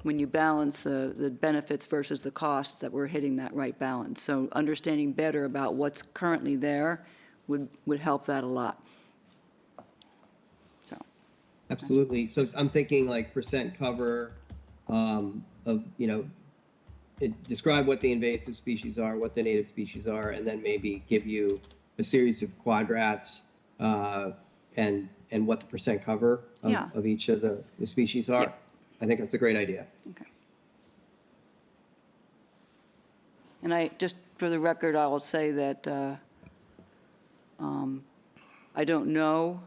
Speaker 2: when you balance the benefits versus the costs, that we're hitting that right balance. So understanding better about what's currently there would help that a lot.
Speaker 18: Absolutely. So I'm thinking like percent cover describe what the invasive species are, what the native species are, and then maybe give you a series of quadrats and what the percent cover of each of the species are. Yep. I think that's a great idea.
Speaker 2: Okay. And just for the record, I will say that I don't know,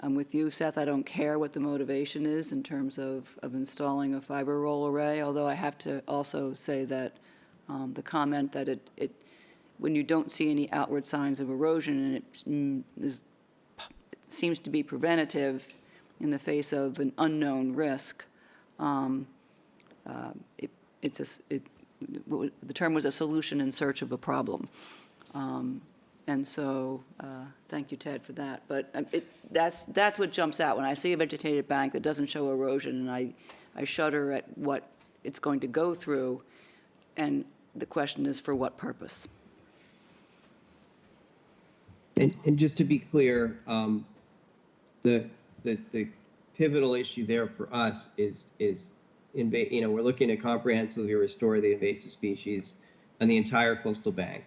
Speaker 2: I'm with you, Seth, I don't care what the motivation is in terms of installing a fiber roll array, although I have to also say that the comment that it when you don't see any outward signs of erosion and it seems to be preventative in the face of an unknown risk, the term was a solution in search of a problem. And so, thank you, Ted, for that. But that's what jumps out when I see a vegetated bank that doesn't show erosion, and I shudder at what it's going to go through, and the question is, for what purpose?
Speaker 18: And just to be clear, the pivotal issue there for us is we're looking to comprehensively restore the invasive species on the entire coastal bank.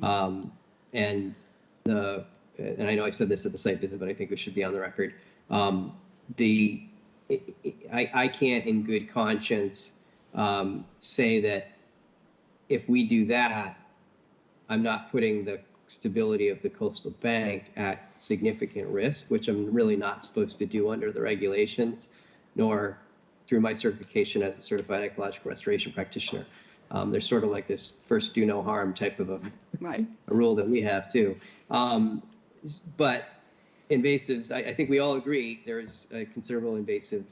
Speaker 18: Mm-hmm. And I know I said this at the site visit, but I think it should be on the record. I can't in good conscience say that if we do that, I'm not putting the stability of the coastal bank at significant risk, which I'm really not supposed to do under the regulations, nor through my certification as a certified ecological restoration practitioner. There's sort of like this first do no harm type of a rule that we have too. But invasives, I think we all agree there is a considerable invasive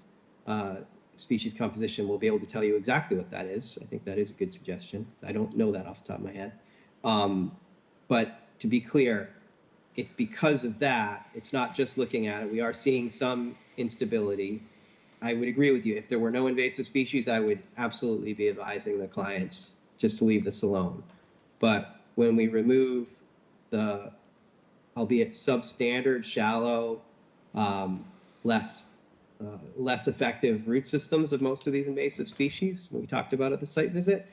Speaker 18: species composition. We'll be able to tell you exactly what that is. I think that is a good suggestion. I don't know that off the top of my head. But to be clear, it's because of that. It's not just looking at it. We are seeing some instability. I would agree with you. If there were no invasive species, I would absolutely be advising the clients just to leave this alone. But when we remove the, albeit substandard, shallow, less effective root systems of most of these invasive species, we talked about at the site visit,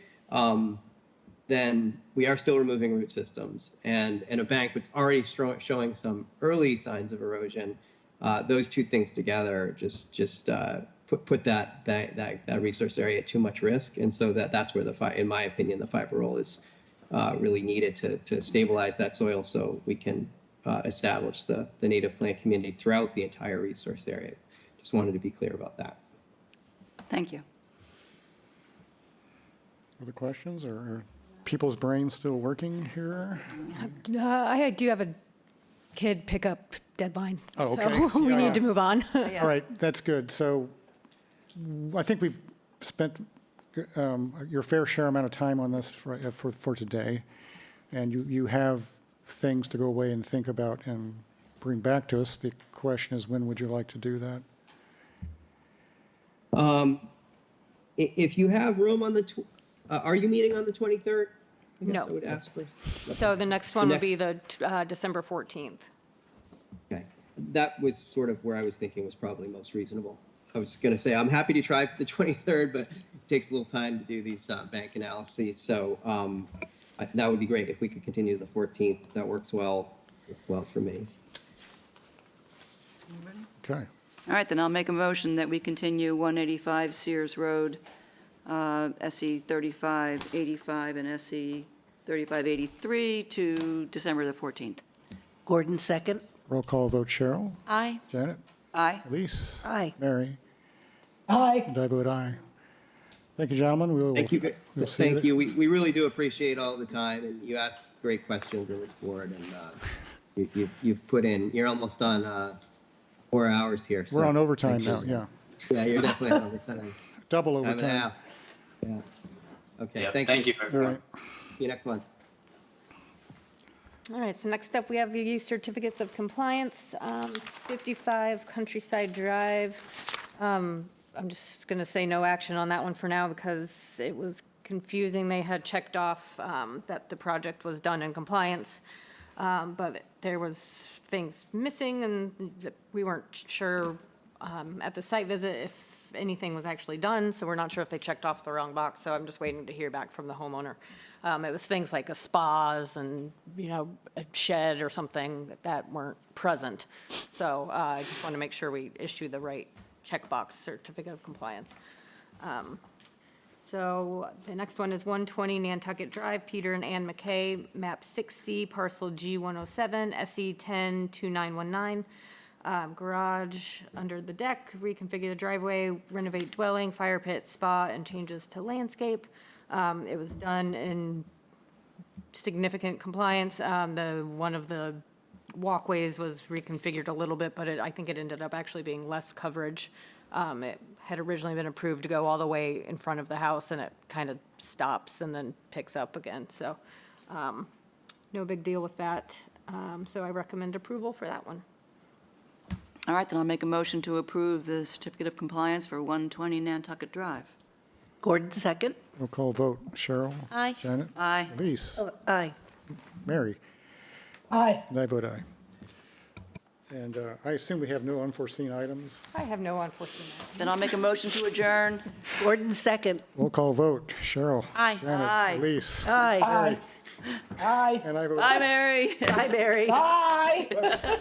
Speaker 18: then we are still removing root systems. And a bank that's already showing some early signs of erosion, those two things together just put that resource area at too much risk. And so that's where in my opinion, the fiber roll is really needed to stabilize that soil so we can establish the native plant community throughout the entire resource area. Just wanted to be clear about that.
Speaker 2: Thank you.
Speaker 1: Other questions, or are people's brains still working here?
Speaker 3: I do have a kid pickup deadline.
Speaker 1: Oh, okay.
Speaker 3: So we
Speaker 1: Yeah,
Speaker 3: need
Speaker 1: yeah.
Speaker 3: to move on.
Speaker 1: All right, that's good. So I think we've spent your fair share amount of time on this for today, and you have things to go away and think about and bring back to us. The question is, when would you like to do that?
Speaker 18: If you have room on are you meeting on the 23rd? I guess
Speaker 3: No.
Speaker 18: I would ask for.
Speaker 3: So the next one would be the December 14th.
Speaker 18: Okay, that was sort of where I was thinking was probably most reasonable. I was going to say I'm happy to try for the 23rd, but it takes a little time to do these bank analyses. So that would be great if we could continue to the 14th. That works well for me.
Speaker 1: Okay.
Speaker 2: All right, then I'll make a motion that we continue 185 Sears Road, SE 3585 and SE 3583 to December the 14th.
Speaker 4: Gordon, second.
Speaker 1: Roll call vote, Cheryl.
Speaker 2: Aye.
Speaker 1: Janet.
Speaker 2: Aye.
Speaker 1: Elise.
Speaker 4: Aye.
Speaker 1: Mary.
Speaker 8: Aye.
Speaker 1: And I vote aye. Thank you, gentlemen.
Speaker 18: Thank you.
Speaker 1: We'll see
Speaker 18: Thank you. We really do appreciate all the time, and you ask great questions in this board, and you've put in. You're almost on 4 hours here.
Speaker 1: We're
Speaker 18: so
Speaker 1: on overtime
Speaker 18: thank
Speaker 1: now,
Speaker 18: you.
Speaker 1: yeah.
Speaker 18: Yeah, you're definitely on overtime.
Speaker 1: Double
Speaker 18: Time and a
Speaker 1: overtime.
Speaker 18: half. Yeah. Okay.
Speaker 17: Yep,
Speaker 18: Thank
Speaker 17: thank
Speaker 18: you.
Speaker 17: you,
Speaker 1: All
Speaker 17: everyone.
Speaker 1: right.
Speaker 18: See you next month.
Speaker 3: All right, so next up, we have the certificates of compliance, 55 Countryside Drive. I'm just going to say no action on that one for now because it was confusing. They had checked off that the project was done in compliance, but there was things missing, and we weren't sure at the site visit if anything was actually done, so we're not sure if they checked off the wrong box, so I'm just waiting to hear back from the homeowner. It was things like a spas and, a shed or something that weren't present. So I just want to make sure we issue the right checkbox certificate of compliance. So the next one is 120 Nantucket Drive, Peter and Ann McKay, map 6C, parcel G107, SE 102919. Garage under the deck, reconfigure the driveway, renovate dwelling, fire pit, spa, and changes to landscape. It was done in significant compliance. One of the walkways was reconfigured a little bit, but I think it ended up actually being less coverage. It had originally been approved to go all the way in front of the house, and it kind of stops and then picks up again. So no big deal with that. So I recommend approval for that one.
Speaker 2: All right, then I'll make a motion to approve the certificate of compliance for 120 Nantucket Drive.
Speaker 4: Gordon, second.
Speaker 1: Roll call vote, Cheryl.
Speaker 2: Aye.
Speaker 1: Janet.
Speaker 2: Aye.
Speaker 1: Elise.
Speaker 4: Oh, aye.
Speaker 1: Mary.
Speaker 8: Aye.
Speaker 1: And I vote aye. And I assume we have no unforeseen items.
Speaker 3: I have no unforeseen items.
Speaker 2: Then I'll make a motion to adjourn.
Speaker 4: Gordon, second.
Speaker 1: Roll call vote, Cheryl.
Speaker 7: Aye.
Speaker 1: Janet.
Speaker 2: Aye.
Speaker 1: Elise.
Speaker 4: Aye.
Speaker 8: Aye. Aye.
Speaker 1: And I vote
Speaker 2: Bye, Mary.
Speaker 4: Aye, Mary.
Speaker 8: Aye.